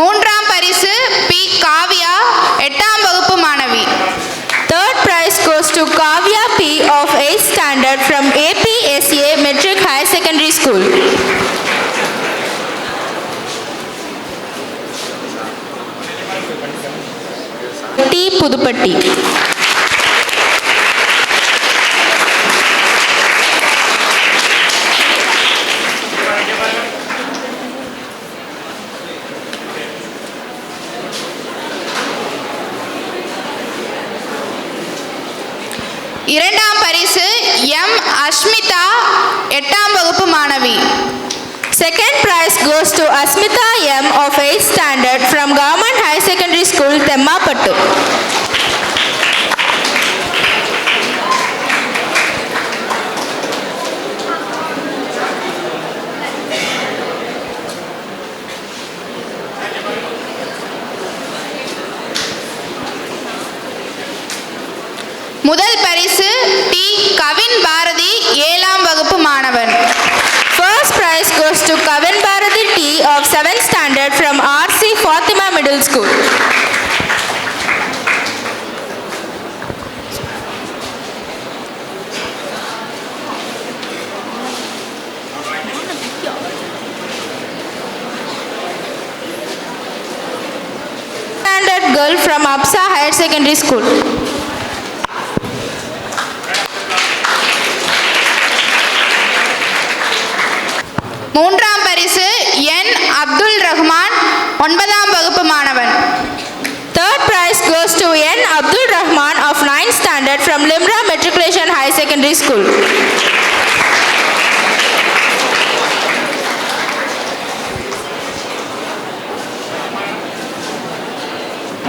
[SPEAKER 5] மூன்றாம் பரிசு பி காவ்யா 8ஆம் வகுப்பு மாணவி.
[SPEAKER 6] Third prize goes to Kavya P of 8th standard from APSA Metric Higher Secondary School. T Pudupatti.
[SPEAKER 5] இரண்டாம் பரிசு M Asmita 8ஆம் வகுப்பு மாணவி.
[SPEAKER 6] Second prize goes to Asmita M of 8th standard from Government High Secondary School, Temmapattu.
[SPEAKER 5] முதல் பரிசு D Kavin Bharathi 7ஆம் வகுப்பு மாணவன்.
[SPEAKER 6] First prize goes to Kavin Bharati T of 7th standard from RC Fatima Middle School. Standard girl from Apsa Higher Secondary School.
[SPEAKER 5] மூன்றாம் பரிசு என் அப்துல் ரஹ்மான் 9ஆம் வகுப்பு மாணவன்.
[SPEAKER 6] Third prize goes to N. Abdul Rahman of 9th standard from Limra Matriculation High Secondary School.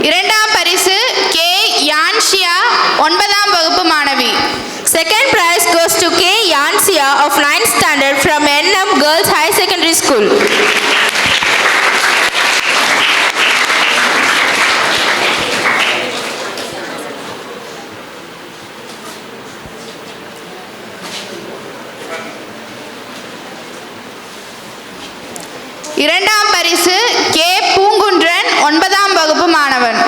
[SPEAKER 5] இரண்டாம் பரிசு K யான்ஷியா 9ஆம் வகுப்பு மாணவி.
[SPEAKER 6] Second prize goes to K. Yansia of 9th standard from NM Girls High Secondary School.
[SPEAKER 5] இரண்டாம் பரிசு K Poongundran 9ஆம் வகுப்பு மாணவன்.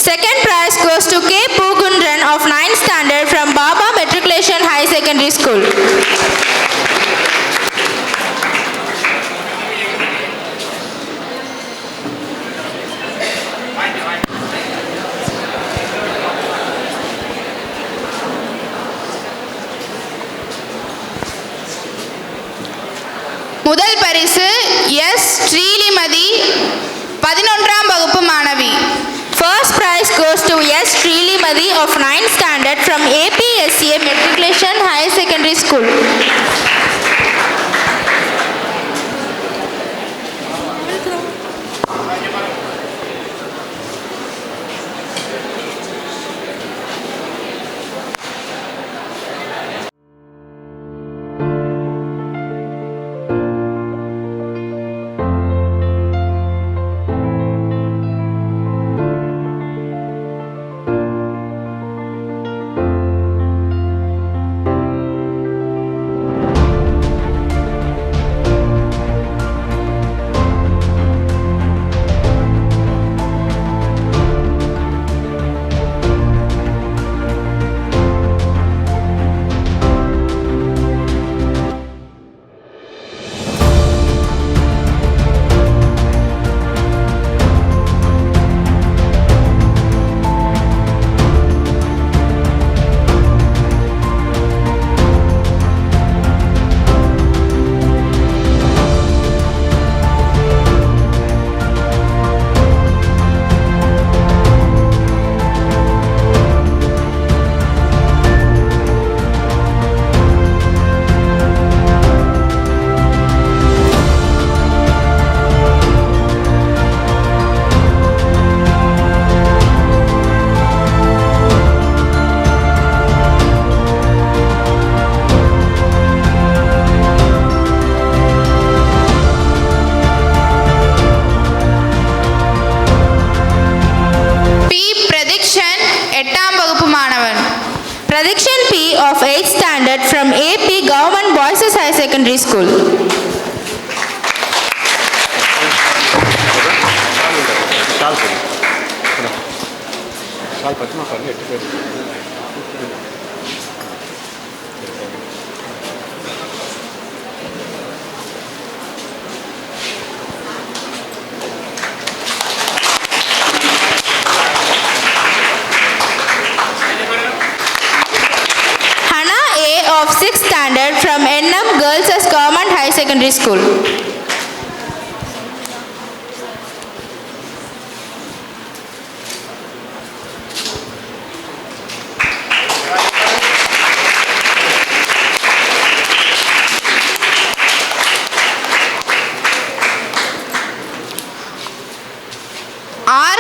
[SPEAKER 6] Second prize goes to K. Pugundran of 9th standard from Baba Matriculation High Secondary School.
[SPEAKER 5] முதல் பரிசு S ஸ்ரீலிமதி 11ஆம் வகுப்பு மாணவி.
[SPEAKER 6] First prize goes to S. Srilimadi of 9th standard from APSA Matriculation High Secondary School. High Secondary School. Of 6th standard from NM Girls as Government High Secondary School.
[SPEAKER 5] R.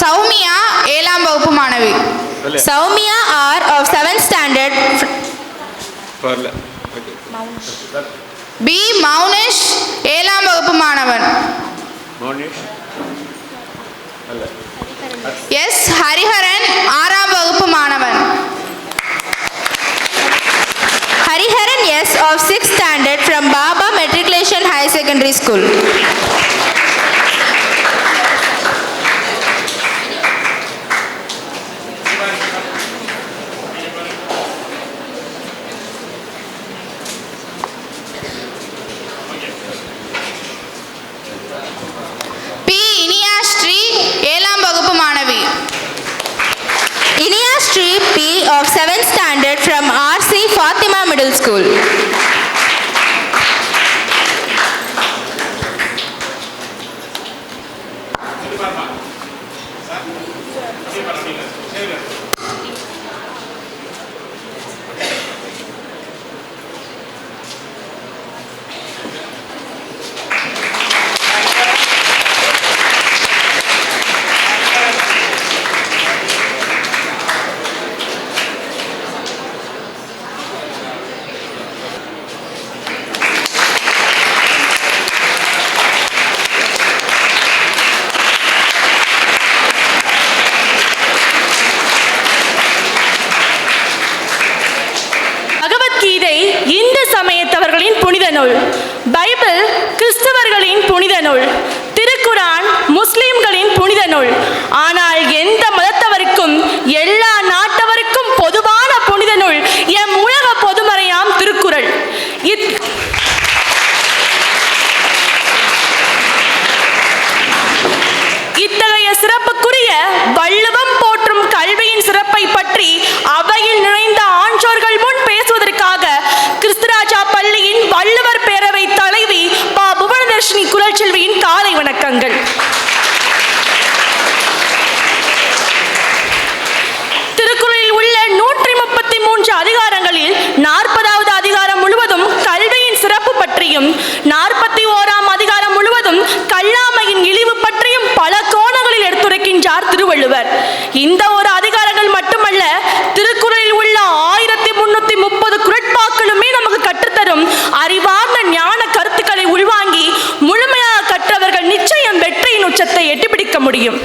[SPEAKER 5] Saumya, 7ஆம் வகுப்பு மாணவி.
[SPEAKER 6] Saumya R of 7th standard.
[SPEAKER 5] B. Maunesh, 7ஆம் வகுப்பு மாணவன். S. Hariharan, 6ஆம் வகுப்பு மாணவன்.
[SPEAKER 6] Hariharan S of 6th standard from Baba Matriculation High Secondary School.
[SPEAKER 5] P. இனியாஸ்ரீ, 7ஆம் வகுப்பு மாணவி.
[SPEAKER 6] Iniyasri P of 7th standard from RC Fatima Middle School.
[SPEAKER 9] Hindu சமயத்தவர்களின் புனித நூல். பைபிள் கிறிஸ்தவர்களின் புனித நூல். திருக்குரான் முஸ்லிம்களின் புனித நூல். ஆனால் எந்த மதத்தவருக்கும் எல்லா நாட்டவருக்கும் பொதுவான புனித நூல் எம் உலக பொதுமறையாம் திருக்குறள். இத்தகைய சிறப்புக்குரிய வள்ளுவம் போற்றும் கல்வியின் சிறப்பை பற்றி அவையில் நிறைந்த ஆன்றோர்கள் முன் பேசுவதற்காக கிறிஸ்துராஜா பள்ளியின் வள்ளுவர் பேரவை தலைவி பா புவனதர்ஷினி குலச்செல்வியின் காலை வணக்கங்கள். திருக்குறளில் உள்ள 133 அதிகாரங்களில் 40வது அதிகாரம் முழுவதும் கல்வியின் சிறப்பு பற்றியும் 41ஆம் அதிகாரம் முழுவதும் கல்லாமையின் இழிவு பற்றியும் பல கோணங்களில் எடுத்துரைக்கின்றார் திருவள்ளுவர். இந்த ஒரு அதிகாரங்கள் மட்டுமல்ல, திருக்குறளில் உள்ள 1330 குறட்பாக்களுமே நமக்கு கற்றுத்தரும் அறிவார்ந்த ஞான கருத்துக்களை உள்வாங்கி முழுமையாக கற்றவர்கள் நிச்சயம் வெற்றியின் உச்சத்தை எட்டிப்பிடிக்க முடியும்.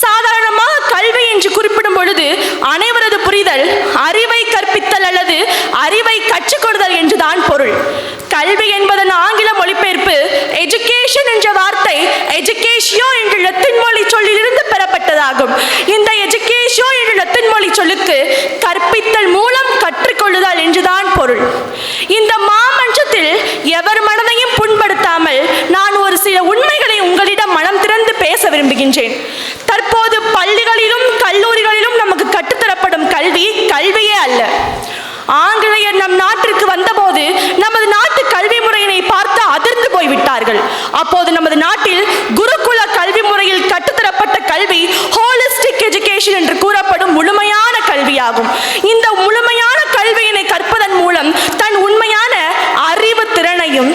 [SPEAKER 9] சாதாரணமாக கல்வி என்று குறிப்பிடும் பொழுது அனைவரது புரிதல் அறிவை கற்பித்தல் அல்லது அறிவை கற்றுக் கொடுத்தல் என்றுதான் பொருள். கல்வி என்பதன் ஆங்கில மொழிபெயர்ப்பு எஜுகேஷன் என்ற வார்த்தை எஜுகேஷியோ என்ற லத்தீன் மொழி சொல்லிலிருந்து பெறப்பட்டதாகும். இந்த எஜுகேஷியோ என்ற லத்தீன் மொழி சொல்லுக்கு கற்பித்தல் மூலம் கற்றுக்கொள்ளுதல் என்றுதான் பொருள். இந்த மாமன்றத்தில் எவர் மனதையும் புண்படுத்தாமல் நான் ஒரு சில உண்மைகளை உங்களிடம் மனம் திறந்து பேச விரும்புகின்றேன். தற்போது பள்ளிகளிலும் கல்லூரிகளிலும் நமக்கு கற்றுத்தரப்படும் கல்வி கல்வியே அல்ல. ஆங்கிலேயர் நம் நாட்டிற்கு வந்தபோது நமது நாட்டு கல்வி முறையினை பார்த்து அதிர்ந்து போய்விட்டார்கள். அப்போது நமது நாட்டில் குருகுல கல்வி முறையில் கற்றுத்தரப்பட்ட கல்வி ஹோலிஸ்டிக் எஜுகேஷன் என்று கூறப்படும் முழுமையான கல்வியாகும். இந்த முழுமையான கல்வியினை கற்பதன் மூலம் தன் உண்மையான அறிவு திறனையும்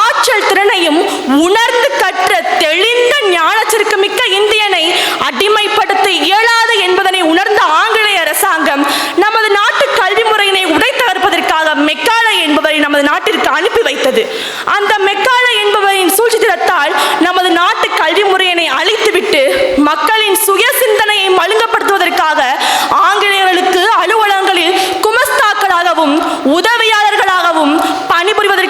[SPEAKER 9] ஆற்றல் திறனையும் உணர்ந்து கற்ற தெளிந்த ஞானச்சிற்கு மிக்க இந்தியனை அடிமைப்படுத்த இயலாது என்பதனை உணர்ந்த ஆங்கிலேய அரசாங்கம் நமது நாட்டு கல்வி முறையினை உடைத்தகர்ப்பதற்காக மெக்காலே என்பவரை நமது நாட்டிற்கு அனுப்பி வைத்தது. அந்த மெக்காலே என்பவரின் சூழ்ச்சித்திரத்தால் நமது நாட்டு கல்வி முறையினை அழித்துவிட்டு மக்களின் சுய சிந்தனையை மழுங்கப்படுத்துவதற்காக ஆங்கிலேயர்களுக்கு அலுவலகங்களில் குமஸ்தாக்களாகவும் உதவியாளர்களாகவும் பணிபுரிவதற்கு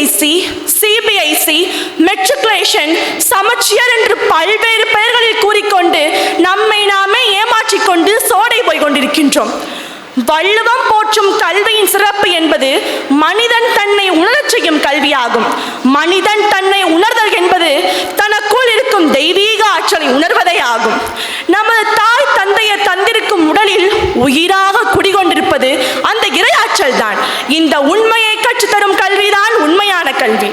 [SPEAKER 9] ஐசிஐசி, சிபிஐசி, மெட்ரிகுலேஷன், சமச்சீர் என்று பல்வேறு பெயர்களில் கூறிக்கொண்டு நம்மை நாமே ஏமாற்றிக் கொண்டு சோடை போய் கொண்டிருக்கின்றோம். வள்ளுவம் போற்றும் கல்வியின் சிறப்பு என்பது மனிதன் தன்னை உணரச் செய்யும் கல்வியாகும். மனிதன் தன்னை உணர்தல் என்பது தனக்குள் இருக்கும் தெய்வீக ஆற்றலை உணர்வதே ஆகும். நமது தாய் தந்தையர் தந்திருக்கும் உடலில் உயிராக குடிகொண்டிருப்பது அந்த இறையாற்றல் தான். இந்த உண்மையை கற்றுத்தரும் கல்விதான் உண்மையான கல்வி.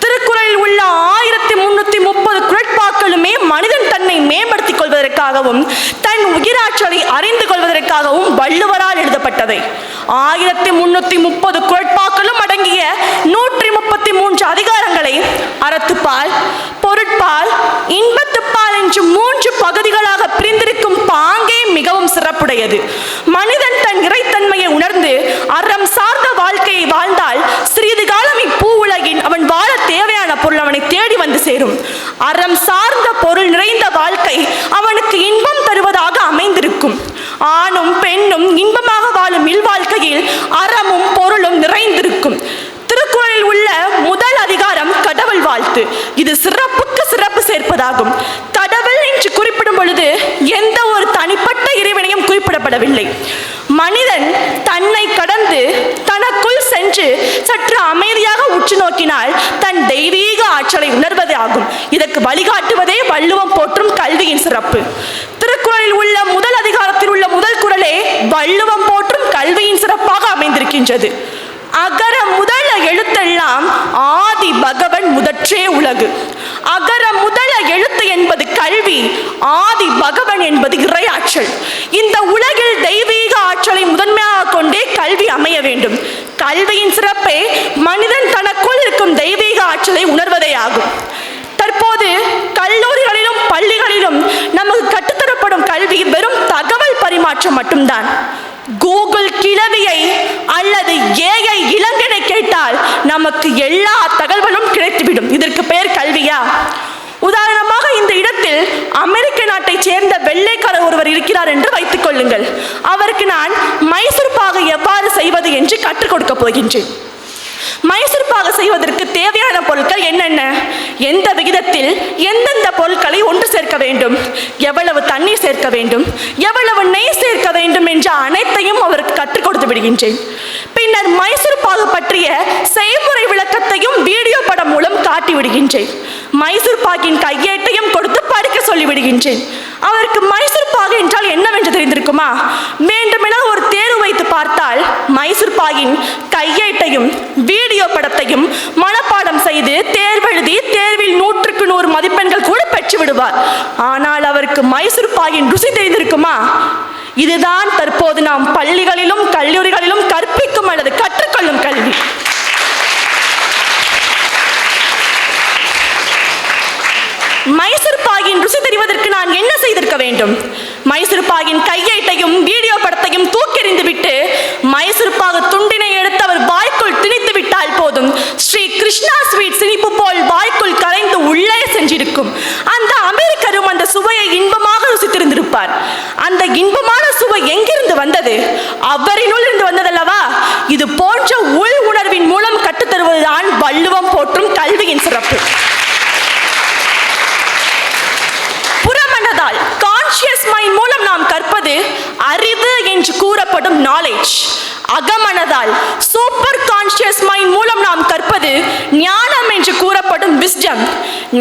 [SPEAKER 9] திருக்குறளில் உள்ள 1330 குறட்பாக்களுமே மனிதன் தன்னை மேம்படுத்திக் கொள்வதற்காகவும் தன் உயிராற்றலை அறிந்து கொள்வதற்காகவும் வள்ளுவரால் எழுதப்பட்டதை. 1330 குறட்பாக்களும் அடங்கிய 133 அதிகாரங்களை அறத்துப்பால், பொருட்பால், இன்பத்துப்பால் என்று 3 பகுதிகளாக பிரிந்திருக்கும் பாங்கே மிகவும் சிறப்புடையது. மனிதன் தன் இறைத்தன்மையை உணர்ந்து அறம் சார்ந்த வாழ்க்கையை வாழ்ந்தால் சிறிது காலம் இப்பூ உலகின் அவன் வாழ தேவையான பொருள் அவனை தேடி வந்து சேரும். அறம் சார்ந்த பொருள் நிறைந்த வாழ்க்கை அவனுக்கு இன்பம் தருவதாக அமைந்திருக்கும். ஆணும் பெண்ணும் இன்பமாக வாழும் இல்வாழ்க்கையில் அறமும் பொருளும் நிறைந்திருக்கும். திருக்குறளில் உள்ள முதல் அதிகாரம் கடவுள் வாழ்த்து. இது சிறப்புக்கு சிறப்பு சேர்ப்பதாகும். கடவுள் என்று குறிப்பிடும் பொழுது எந்த ஒரு தனிப்பட்ட இறைவனையும் குறிப்பிடப்படவில்லை. மனிதன் தன்னை கடந்து தனக்குள் சென்று சற்று அமைதியாக உற்று நோக்கினால் தன் தெய்வீக ஆற்றலை உணர்வதே ஆகும். இதற்கு வழிகாட்டுவதே வள்ளுவம் போற்றும் கல்வியின் சிறப்பு. திருக்குறளில் உள்ள முதல் அதிகாரத்தில் உள்ள முதல் குறளே வள்ளுவம் போற்றும் கல்வியின் சிறப்பாக அமைந்திருக்கின்றது. அகர முதல எழுத்தெல்லாம் ஆதி பகவன் முதற்றே உலகு. அகர முதல எழுத்து என்பது கல்வி, ஆதி பகவன் என்பது இறையாற்றல். இந்த உலகில் தெய்வீக ஆற்றலை முதன்மையாக கொண்டே கல்வி அமைய வேண்டும். கல்வியின் சிறப்பே மனிதன் தனக்குள் இருக்கும் தெய்வீக ஆற்றலை உணர்வதே ஆகும். தற்போது கல்லூரிகளிலும் பள்ளிகளிலும் நமக்கு கற்றுத்தரப்படும் கல்வி வெறும் தகவல் பரிமாற்றம் மட்டும்தான். கூகுள் கிளவியை அல்லது ஏஐ இலங்கனை கேட்டால் நமக்கு எல்லா தகவலும் கிடைத்துவிடும். இதற்கு பெயர் கல்வியா? உதாரணமாக இந்த இடத்தில் அமெரிக்க நாட்டை சேர்ந்த வெள்ளைக்காரர் ஒருவர் இருக்கிறார் என்று வைத்துக் கொள்ளுங்கள். அவருக்கு நான் மைசூர் பாகு எவ்வாறு செய்வது என்று கற்றுக் கொடுக்க போகின்றேன். மைசூர் பாகு செய்வதற்கு தேவையான பொருட்கள் என்னென்ன, எந்த விகிதத்தில் எந்தெந்த பொருட்களை ஒன்று சேர்க்க வேண்டும், எவ்வளவு தண்ணீர் சேர்க்க வேண்டும், எவ்வளவு நெய் சேர்க்க வேண்டும் என்ற அனைத்தையும் அவருக்கு கற்றுக் கொடுத்து விடுகின்றேன். பின்னர் மைசூர் பாகு பற்றிய செய்முறை விளக்கத்தையும் வீடியோ படம் மூலம் காட்டி விடுகின்றேன். மைசூர் பாகின் கையேட்டையும் கொடுத்து படிக்க சொல்லி விடுகின்றேன். அவருக்கு மைசூர் பாகு என்றால் என்னவென்று தெரிந்திருக்குமா? வேண்டுமென ஒரு தேர்வு வைத்து பார்த்தால் மைசூர் பாகின் கையேட்டையும் வீடியோ படத்தையும் மனப்பாடம் செய்து தேர்வெழுதி தேர்வில் 100க்கு 100 மதிப்பெண்கள் கூட பெற்று விடுவார். ஆனால் அவருக்கு மைசூர் பாகின் ருசி தெரிந்திருக்குமா? இதுதான் தற்போது நாம் பள்ளிகளிலும் கல்லூரிகளிலும் கற்பிக்கும் அல்லது கற்றுக்கொள்ளும் கல்வி. மைசூர் பாகின் ருசி தெரிவதற்கு நான் என்ன செய்திருக்க வேண்டும்? மைசூர் பாகின் கையேட்டையும் வீடியோ படத்தையும் தூக்கெறிந்து விட்டு மைசூர் பாகு துண்டினை எடுத்து அவர் வாய்க்குள் திணித்து விட்டால் போதும், ஸ்ரீ கிருஷ்ணா ஸ்வீட் சினிப்பு போல் வாய்க்குள் கரைந்து உள்ளே சென்றிருக்கும். அந்த அமெரிக்கரும் அந்த சுவையை இன்பமாக ருசித்திருந்திருப்பார். அந்த இன்பமான சுவை எங்கிருந்து வந்தது? அவரினுள் இருந்து வந்ததல்லவா? இது போன்ற உள் உணர்வின் மூலம் கற்றுத்தருவதுதான் வள்ளுவம் போற்றும் கல்வியின் சிறப்பு. புறமனதால் கான்ஷியஸ் மைண்ட் மூலம் நாம் கற்பது அறிவு என்று கூறப்படும் நாலேஜ். அகமனதால் சூப்பர் கான்ஷியஸ் மைண்ட் மூலம் நாம் கற்பது ஞானம் என்று கூறப்படும் விஸ்டம்.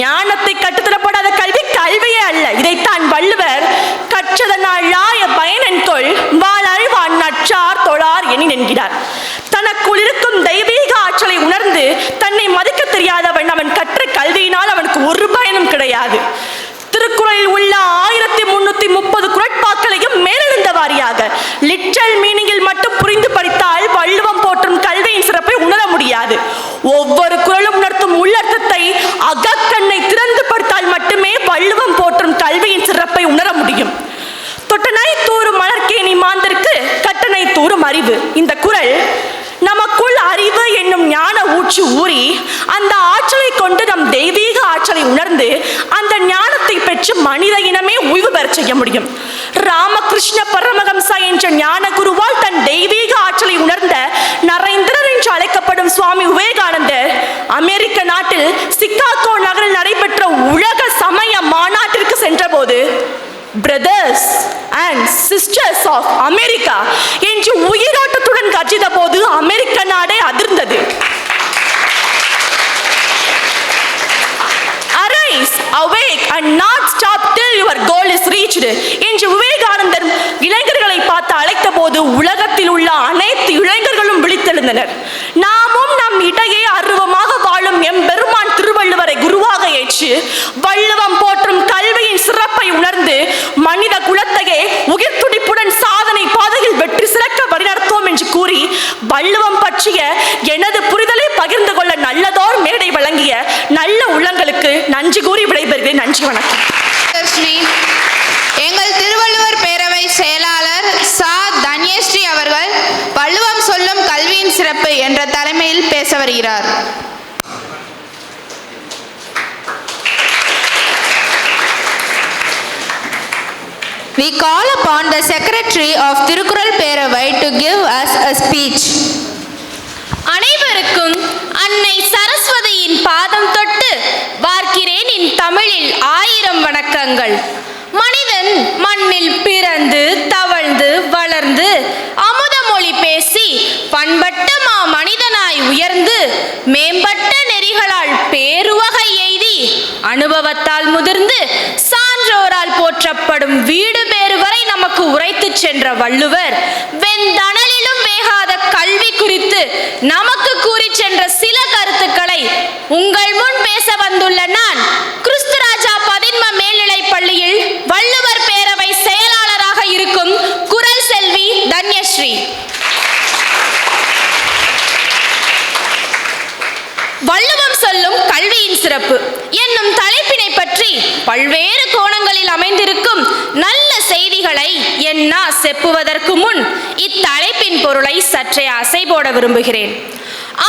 [SPEAKER 9] ஞானத்தை கற்றுத்தரப்படாத கல்வி கல்வியே அல்ல. இதைத்தான் வள்ளுவர் கற்றதனால் ஆய பயனென்கொள் வாழாழ்வான் நற்றார் தொழார் எனின் என்கிறார். தனக்குள் இருக்கும் தெய்வீக ஆற்றலை உணர்ந்து தன்னை மதிக்க தெரியாதவன் அவன் கற்ற கல்வியினால் அவனுக்கு ஒரு பயனும் கிடையாது. திருக்குறளில் உள்ள 1330 குறட்பாக்களையும் மேலெழுந்த வாரியாக லிட்டரல் மீனிங்கில் மட்டும் புரிந்து படித்தால் வள்ளுவம் போற்றும் கல்வியின் சிறப்பை உணர முடியாது. ஒவ்வொரு குறளும் உணர்த்தும் உள்ளர்த்தத்தை அகக்கண்ணை திறந்து படித்தால் மட்டுமே வள்ளுவம் போற்றும் கல்வியின் சிறப்பை உணர முடியும். தொட்டனை தூரும் மலர்கேணி மாந்தருக்கு கட்டணை தூரும் அறிவு. இந்த குறள் நமக்குள் அறிவு என்னும் ஞான ஊற்று ஊறி அந்த ஆற்றலை கொண்டு நம் தெய்வீக ஆற்றலை உணர்ந்து அந்த ஞானத்தை பெற்று மனித இனமே ஓய்வு பெற செய்ய முடியும். ராமகிருஷ்ண பரமஹம்சா என்ற ஞான குருவால் தன் தெய்வீக ஆற்றலை உணர்ந்த நரேந்திரர் என்று அழைக்கப்படும் சுவாமி விவேகானந்தர் அமெரிக்க நாட்டில் சிகாகோ நகரில் நடைபெற்ற உலக சமய மாநாட்டிற்கு சென்றபோது brothers and sisters of America என்று உயிரோட்டத்துடன் கர்ஜித்த போது அமெரிக்க நாடே அதிர்ந்தது. Arise, awake and not stop till your goal is reached என்று விவேகானந்தர் இளைஞர்களை பார்த்து அழைத்த போது உலகத்தில் உள்ள அனைத்து இளைஞர்களும் விழித்தெழுந்தனர். நாமும் நம் இடையே அருவமாக வாழும் எம்பெருமான் திருவள்ளுவரை குருவாக ஏற்று வள்ளுவம் போற்றும் கல்வியின் சிறப்பை உணர்ந்து மனித குலத்தையே உயிர் துடிப்புடன் சாதனை பாதையில் வெற்றி சிறக்க வழிநடத்துவோம் என்று கூறி வள்ளுவம் பற்றிய எனது புரிதலை பகிர்ந்து கொள்ள நல்லதோர் மேடை வழங்கிய நல்ல உள்ளங்களுக்கு நன்றி கூறி விடைபெறுகிறேன். நன்றி, வணக்கம்.
[SPEAKER 5] எங்கள் திருவள்ளுவர் பேரவை செயலாளர் சா தன்யஸ்ரீ அவர்கள் வள்ளுவம் சொல்லும் கல்வியின் சிறப்பு என்ற தலைமையில் பேச வருகிறார்.
[SPEAKER 6] We call upon the Secretary of Tirukkural Peravai to give us a speech.
[SPEAKER 8] அனைவருக்கும் அன்னை சரஸ்வதியின் பாதம் தொட்டு பார்க்கிறேன் என் தமிழில் 1000 வணக்கங்கள். மனிதன் மண்ணில் பிறந்து தவழ்ந்து வளர்ந்து அமுத மொழி பேசி பண்பட்ட மனிதனாய் உயர்ந்து மேம்பட்ட நெறிகளால் பேருவகை எய்தி அனுபவத்தால் முதிர்ந்து சான்றோரால் போற்றப்படும் வீடு பேறு வரை நமக்கு உரைத்து சென்ற வள்ளுவர் வெந்தணலிலும் வேகாத கல்வி குறித்து நமக்கு கூறி சென்ற சில கருத்துக்களை உங்கள் முன் பேச வந்துள்ள நான் கிறிஸ்துராஜா பதின்ம மேல்நிலைப் பள்ளியில் வள்ளுவர் பேரவை செயலாளராக இருக்கும் குரல் செல்வி தன்யஸ்ரீ. வள்ளுவம் சொல்லும் கல்வியின் சிறப்பு என்னும் தலைப்பினை பற்றி பல்வேறு கோணங்களில் அமைந்திருக்கும் நல்ல செய்திகளை என்னா செப்புவதற்கு முன் இத்தலைப்பின் பொருளை சற்றே அசை போட விரும்புகிறேன்.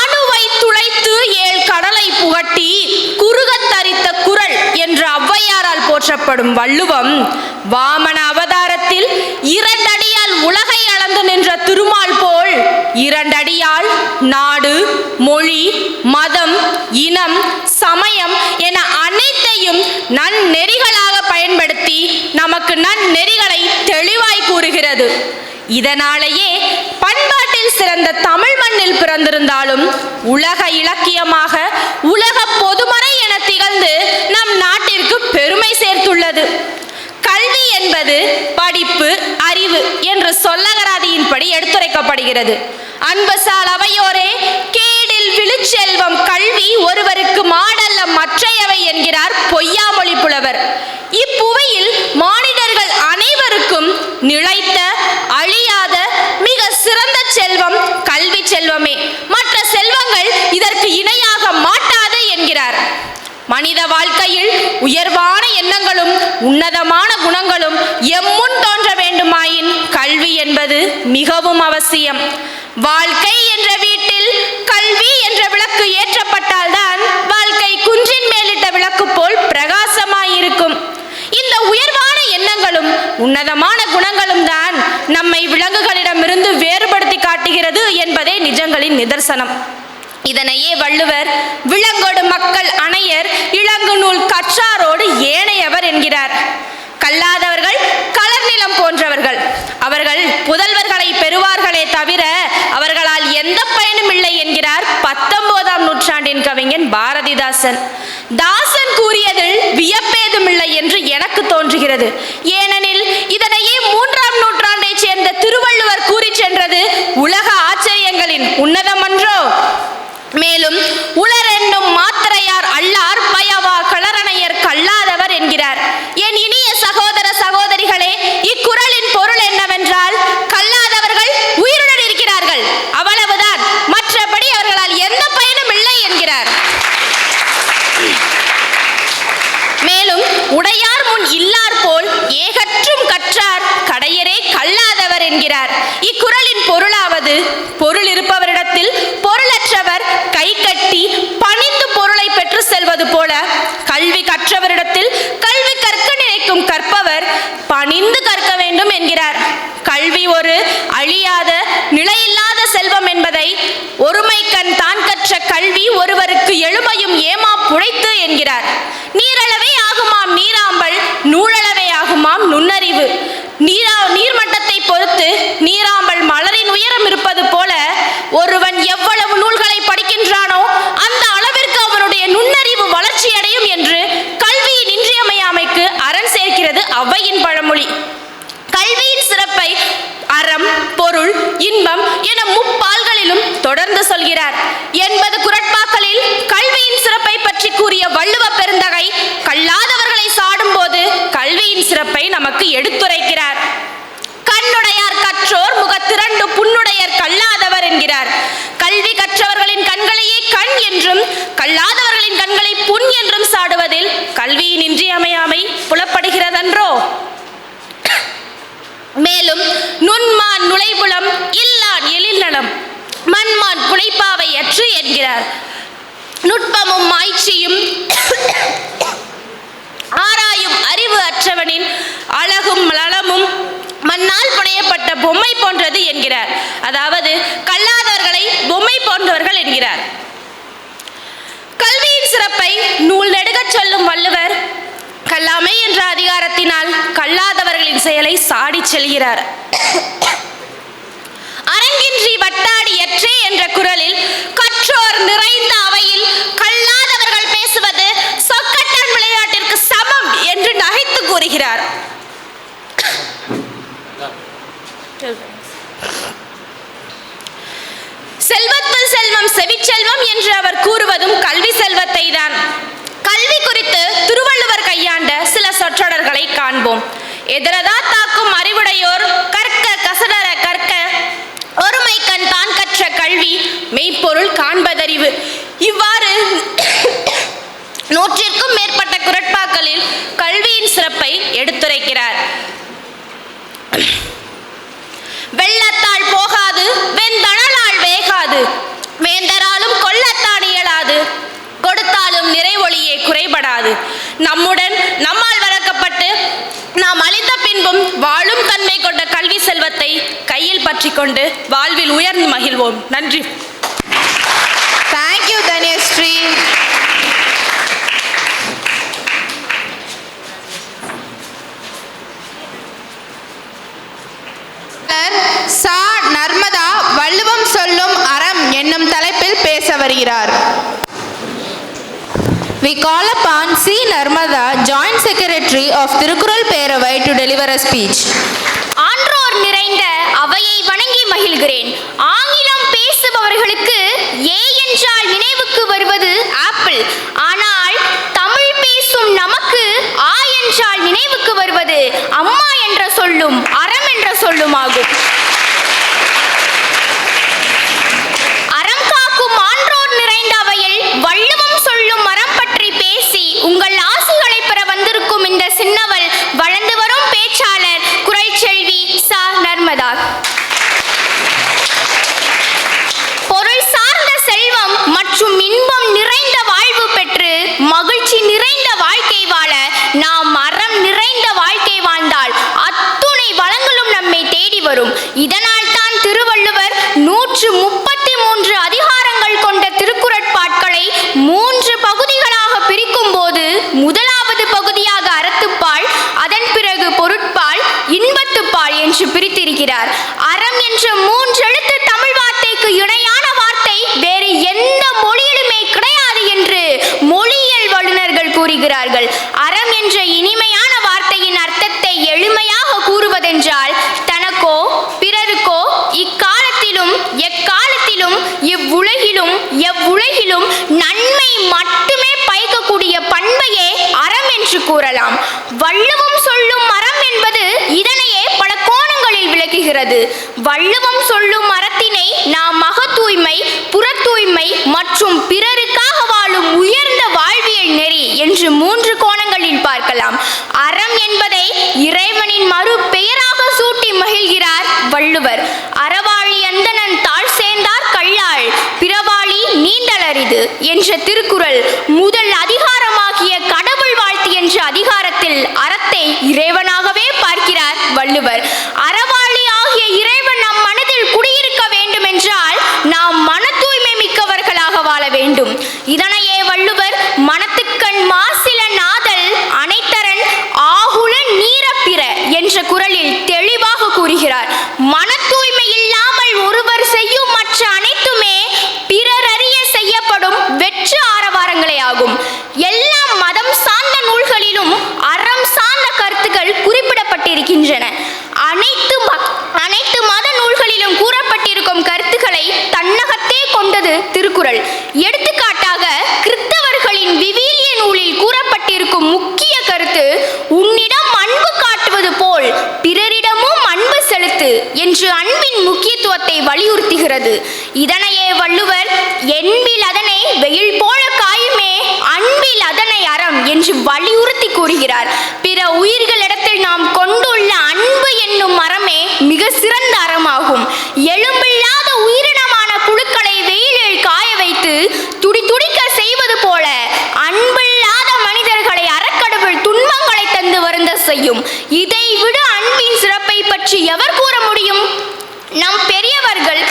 [SPEAKER 8] அணுவை துளைத்து 7 கடலை புகட்டி குறுகத் தரித்த குறள் என்று ஔவையாரால் போற்றப்படும் வள்ளுவம் வாமன அவதாரத்தில் 2 அடியால் உலகை அளந்து நின்ற திருமால் போல் 2 அடியால் நாடு, மொழி, மதம், இனம், சமயம் என அனைத்தையும் நன்னெறிகளாக பயன்படுத்தி நமக்கு நன்னெறிகளை தெளிவாய் கூறுகிறது. இதனாலேயே பண்பாட்டில் சிறந்த தமிழ் மண்ணில் பிறந்திருந்தாலும் உலக இலக்கியமாக உலக பொதுமறை என திகழ்ந்து நம் நாட்டிற்கு பெருமை சேர்த்துள்ளது. கல்வி என்பது படிப்பு, அறிவு என்று சொல்லகராதியின்படி எடுத்துரைக்கப்படுகிறது. அன்பசால் அவையோரே கேடில் விழுச்செல்வம் கல்வி ஒருவருக்கு மாடல்ல மற்றையவை என்கிறார் பொய்யாமொழி புலவர். இப்புவையில் மானிடர்கள் அனைவருக்கும் நிலைத்த அழியாத மிக சிறந்த செல்வம் கல்வி செல்வமே, மற்ற செல்வங்கள் இதற்கு இணையாக மாட்டாது என்கிறார். மனித வாழ்க்கையில் உயர்வான எண்ணங்களும் உன்னதமான குணங்களும் எம்முன் தோன்ற வேண்டுமாயின் கல்வி என்பது மிகவும் அவசியம். வாழ்க்கை என்ற வீட்டில் கல்வி என்ற விளக்கு ஏற்றப்பட்டால்தான் வாழ்க்கை குன்றின் மேலிட்ட விளக்கு போல் பிரகாசமாயிருக்கும். இந்த உயர்வான எண்ணங்களும் உன்னதமான குணங்களும் தான் நம்மை விலங்குகளிடமிருந்து வேறுபடுத்தி காட்டுகிறது என்பதே நிஜங்களின் நிதர்சனம். இதனையே வள்ளுவர் விலங்கோடு மக்கள் அணையர் இளங்கு நூல் கற்றாரோடு ஏனையவர் என்கிறார். கல்லாதவர்கள் கலர் நிலம் போன்றவர்கள். அவர்கள் புதல்வர்களை பெறுவார்களே தவிர அவர்களால் எந்த பயனும் இல்லை என்கிறார் 19ஆம் நூற்றாண்டின் கவிஞன் பாரதிதாசன். தாசன் கூறியதில் வியப்பேதுமில்லை என்று எனக்கு தோன்றுகிறது. ஏனெனில் இதனையே 3ஆம் நூற்றாண்டைச் சேர்ந்த திருவள்ளுவர் கூறி சென்றது உலக ஆச்சரியங்களின் உன்னதமன்றோ. மேலும் உலர் என்னும் மாத்திரையார் அல்லார் பயவா களரணையர் கல்லாதவர் என்கிறார். என் இனிய சகோதர சகோதரிகளே, இக்குறளின் பொருள் என்னவென்றால் கல்லாதவர்கள் உயிருடன் இருக்கிறார்கள், அவ்வளவுதான், மற்றபடி அவர்களால் எந்த பயனும் இல்லை என்கிறார். மேலும் உடையார் முன் இல்லார் போல் ஏகற்றும் கற்றார் கடையரே கல்லாதவர் என்கிறார். இக்குறளின் பொருளாவது பொருள் இருப்பவரிடத்தில் பொருளற்றவர் கை கட்டி பணிந்து பொருளை பெற்று செல்வது போல கல்வி கற்றவரிடத்தில் கல்வி கற்க நினைக்கும் கற்பவர் பணிந்து கற்க வேண்டும் என்கிறார். கல்வி ஒரு அழியாத நிலையில்லாத செல்வம் என்பதை ஒருமை கண் தான் கற்ற கல்வி ஒருவருக்கு நீரளவே ஆகுமாம் நீராம்பல், நூலளவே ஆகுமாம் நுண்ணறிவு. நீர்மட்டத்தை பொறுத்து நீராம்பல் மலரின் உயரம் இருப்பது போல ஒருவன் எவ்வளவு நூல்களை படிக்கின்றானோ அந்த அளவிற்கு அவனுடைய நுண்ணறிவு வளர்ச்சி அடையும் என்று கல்வியின் இன்றியமையாமைக்கு அரண் சேர்க்கிறது ஔவையின் பழமொழி. கல்வியின் சிறப்பை அறம், பொருள், இன்பம் என முப்பால்களிலும் தொடர்ந்து சொல்கிறார். 80 குறட்பாக்களில் கல்வியின் சிறப்பை பற்றி கூறிய வள்ளுவ பெருந்தகை கல்லாதவர்களை சாடும் போது கல்வியின் சிறப்பை நமக்கு எடுத்துரைக்கிறார். கண்ணுடையார் கற்றோர் முகத்திரண்டு புண்ணுடையர் கல்லாதவர் என்கிறார். கல்வி கற்றவர்களின் கண்களையே கண் என்றும் கல்லாதவர்களின் கண்களை புண் என்றும் சாடுவதில் கல்வியின் இன்றியமையாமை புலப்படுகிறதன்றோ? மேலும் நுண்மான் நுழைபுலம் இல்லான் எழில் நலம், மண்மான் புனைப்பாவை அற்று என்கிறார். நுட்பமும் ஆய்ச்சியும் ஆராயும் அறிவு அற்றவனின் அழகும் நலமும் மண்ணால் புனையப்பட்ட பொம்மை போன்றது என்கிறார். அதாவது கல்லாதவர்களை பொம்மை போன்றவர்கள் என்கிறார். கல்வியின் சிறப்பை நூல் நெடுகச் சொல்லும் வள்ளுவர் கல்லாமை என்ற அதிகாரத்தினால் கல்லாதவர்களின் செயலை சாடி செல்கிறார். அரங்கின்றி வட்டாடி எற்றே என்ற குரலில் கற்றோர் நிறைந்த அவையில் கல்லாதவர்கள் பேசுவது சொக்கட்டான் விளையாட்டிற்கு சமம் என்று நகைத்து கூறுகிறார். செல்வத்துள் செல்வம் செவிச்செல்வம் என்று அவர் கூறுவதும் கல்வி செல்வத்தை தான். கல்வி குறித்து திருவள்ளுவர் கையாண்ட சில சொற்றொடர்களை காண்போம். எதிரதா தாக்கும் அறிவுடையோர் கற்க கசடர கற்க, ஒருமை கண் தான் கற்ற கல்வி மெய்ப்பொருள் காண்பதறிவு. இவ்வாறு 100ற்கும் மேற்பட்ட குறட்பாக்களில் கல்வியின் சிறப்பை எடுத்துரைக்கிறார். வெள்ளத்தால் போகாது வெந்தணலால் வேகாது, வேந்தராலும் கொள்ளத்தான் இயலாது, கொடுத்தாலும் நிறைவொளியே குறைபடாது. நம்முடன் நம்மால் வளர்க்கப்பட்டு நாம் அழிந்த பின்பும் வாழும் தன்மை கொண்ட கல்வி செல்வத்தை கையில் பற்றி கொண்டு வாழ்வில் உயர்ந்து மகிழ்வோம். நன்றி.
[SPEAKER 5] தேங்க்யூ தன்யஸ்ரீ. சா நர்மதா வள்ளுவம் சொல்லும் அறம் என்னும் தலைப்பில் பேச வருகிறார்.
[SPEAKER 6] We call upon C. Narmada, Joint Secretary of Tirukkural Peravai, to deliver a speech.
[SPEAKER 11] ஆன்றோர் நிறைந்த அவையை வணங்கி மகிழ்கிறேன். ஆங்கிலம் பேசுபவர்களுக்கு ஏ என்றால் நினைவுக்கு வருவது ஆப்பிள். ஆனால் தமிழ் பேசும் நமக்கு ஆ என்றால் நினைவுக்கு வருவது அம்மா என்ற சொல்லும் அறம் என்ற சொல்லும் ஆகும். அறம் காக்கும் ஆன்றோர் நிறைந்த அவையில் வள்ளுவம் சொல்லும் அறம் பற்றி பேசி உங்கள் ஆசிகளை பெற வந்திருக்கும் இந்த சின்னவள் வளர்ந்து வரும் பேச்சாளர் குரல் செல்வி சா நர்மதா. பொருள் சார்ந்த செல்வம் மற்றும் இன்பம் நிறைந்த வாழ்வு பெற்று மகிழ்ச்சி நிறைந்த வாழ்க்கை வாழ நாம் அறம் நிறைந்த வாழ்க்கை வாழ்ந்தால் அத்துணை வளங்களும் நம்மை தேடி வரும். இதனால் தான் திருவள்ளுவர் 133 அதிகாரங்கள் கொண்ட திருக்குறட்பாட்களை 3 பகுதிகளாக பிரிக்கும் போது முதலாவது பகுதியாக அறத்துப்பால், அதன் பிறகு பொருட்பால், இன்பத்துப்பால் என்று பிரித்திருக்கிறார். அறம் என்ற 3 எழுத்து தமிழ் வார்த்தைக்கு இணையான வார்த்தை வேறு எந்த மொழியிலுமே கிடையாது என்று மொழியியல் வல்லுநர்கள் கூறுகிறார்கள். அறம் என்ற இனிமையான வார்த்தையின் அர்த்தத்தை எளிமையாக கூறுவதென்றால் தனக்கோ பிறருக்கோ இக்காலத்திலும் எக்காலத்திலும் எவ்வுலகிலும் நன்மை மட்டுமே பயக்கக்கூடிய பண்பையே அறம் என்று கூறலாம். வள்ளுவம் சொல்லும் அறம் என்பது இதனையே பல கோணங்களில் விளக்குகிறது. வள்ளுவம் சொல்லும் அறத்தினை நாம் மகத்தூய்மை, புறத்தூய்மை மற்றும் பிறருக்காக வாழும் உயர்ந்த வாழ்வியல் நெறி என்று 3 கோணங்களில் பார்க்கலாம். அறம் என்பதை இறைவனின் மறு பெயராக சூட்டி மகிழ்கிறார் வள்ளுவர். அறவாழி அந்தணன் தாழ் சேர்ந்தார் கல்லாள், பிறவாழி நீண்டலரிது என்ற திருக்குறள் முதல் அதிகாரமாகிய கடவுள் வாழ்த்து என்ற அதிகாரத்தில் அறத்தை இறைவனாகவே பார்க்கிறார் வள்ளுவர். அறவாழி ஆகிய இறைவன் நம் மனதில் குடியிருக்க வேண்டும் என்றால் நாம் மன தூய்மை மிக்கவர்களாக வாழ வேண்டும். இதனையே வள்ளுவர் மனத்துக்கண் மாசு கூறுகிறது. இதனையே வள்ளுவர் என்பில் அதனை வெயில் போல காயுமே அன்பில் அதனை அறம் என்று வலியுறுத்தி கூறுகிறார். பிற உயிர்களிடத்தில் நாம் கொண்டுள்ள அன்பு என்னும் அறமே மிக சிறந்த அறமாகும். எலும்பில்லாத உயிரினமான புழுக்களை வெயிலில் காய வைத்து துடிதுடிக்க செய்வது போல அன்பில்லாத மனிதர்களை அறக்கடவுள் துன்பங்களை தந்து வருந்த செய்யும். இதை விட அன்பின் சிறப்பை பற்றி எவர் கூற முடியும்? நம் பெரியவர்கள்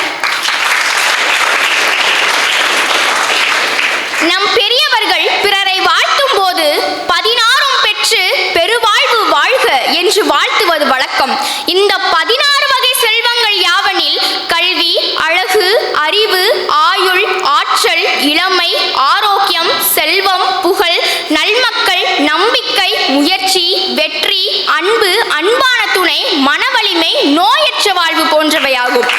[SPEAKER 11] பிறரை வாழ்த்தும் போது 16 பெற்று பெருவாழ்வு வாழ்க என்று வாழ்த்துவது வழக்கம். இந்த 16 வகை செல்வங்கள் யாவெனில் கல்வி, அழகு, அறிவு, ஆயுள், ஆற்றல், இளமை, ஆரோக்கியம், செல்வம், புகழ், நல்மக்கள், நம்பிக்கை, முயற்சி, வெற்றி, அன்பு, அன்பான துணை, மனவலிமை, நோயற்ற வாழ்வு போன்றவையாகும்.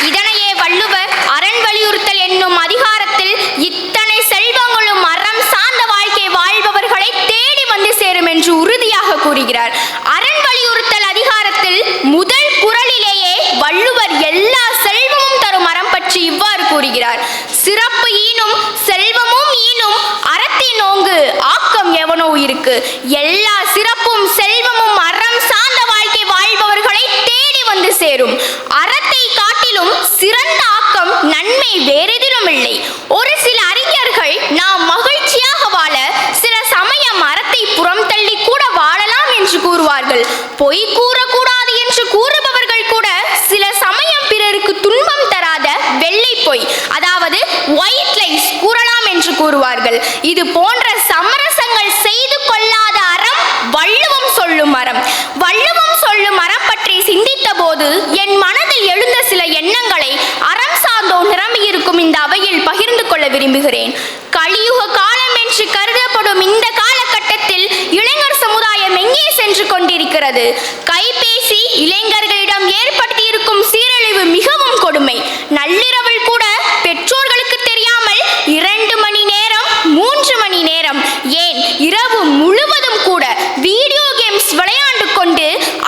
[SPEAKER 11] இதனையே வள்ளுவர் அரண் வலியுறுத்தல் என்னும் அதிகாரத்தில் இத்தனை செல்வங்களும் அறம் சார்ந்த வாழ்க்கை வாழ்பவர்களை தேடி வந்து சேரும் என்று உறுதியாக கூறுகிறார். அரண் வலியுறுத்தல் அதிகாரத்தில் முதல் குறளிலேயே வள்ளுவர் எல்லா செல்வமும் தரும் அறம் பற்றி இவ்வாறு கூறுகிறார். சிறப்பு ஈனும் செல்வமும் ஈனும் அறத்தின் ஓங்கு ஆக்கம் எவனோ இருக்கு. எல்லா சிறப்பும் செல்வமும் அறம் சார்ந்த வாழ்க்கை வாழ்பவர்களை தேடி வந்து சேரும். அறத்தை காட்டிலும் சிறந்த ஆக்கம் நன்மை வேறெதிலும் இல்லை. ஒரு சில அறிஞர்கள் நாம் மகிழ்ச்சியாக வாழ சில சமயம் அறத்தை புறம் தள்ளி கூட வாழலாம் என்று கூறுவார்கள். பொய் கூறக்கூடாது என்று கூறுபவர்கள் கூட சில சமயம் பிறருக்கு துன்பம் தராத வெள்ளை பொய், அதாவது ஒயிட் லைஸ் கூறலாம் என்று கூறுவார்கள். இது போன்ற சமரசங்கள் செய்து கொள்ளாத அறம் வள்ளுவம் சொல்லும் அறம். வள்ளுவம் சொல்லும் அறம் பற்றி சிந்தித்த போது என் மனதில் எழுந்த சில எண்ணங்களை அறம் சார்ந்தோர் நிரம்பியிருக்கும் இந்த அவையில் பகிர்ந்து கொள்ள விரும்புகிறேன். கலியுக காலம் என்று கருதப்படும் இந்த காலகட்டத்தில் இளைஞர் சமுதாயம் எங்கே சென்று கொண்டிருக்கிறது? கைபேசி இளைஞர்களிடம் ஏற்படுத்தி இருக்கும் சீரழிவு மிகவும் கொடுமை. நள்ளிரவில் கூட பெற்றோர்களுக்கு தெரியாமல் 2 மணி நேரம் 3 மணி நேரம் ஏன் இரவு முழுவதும் கூட வீடியோ கேம்ஸ் விளையாண்டு கொண்டு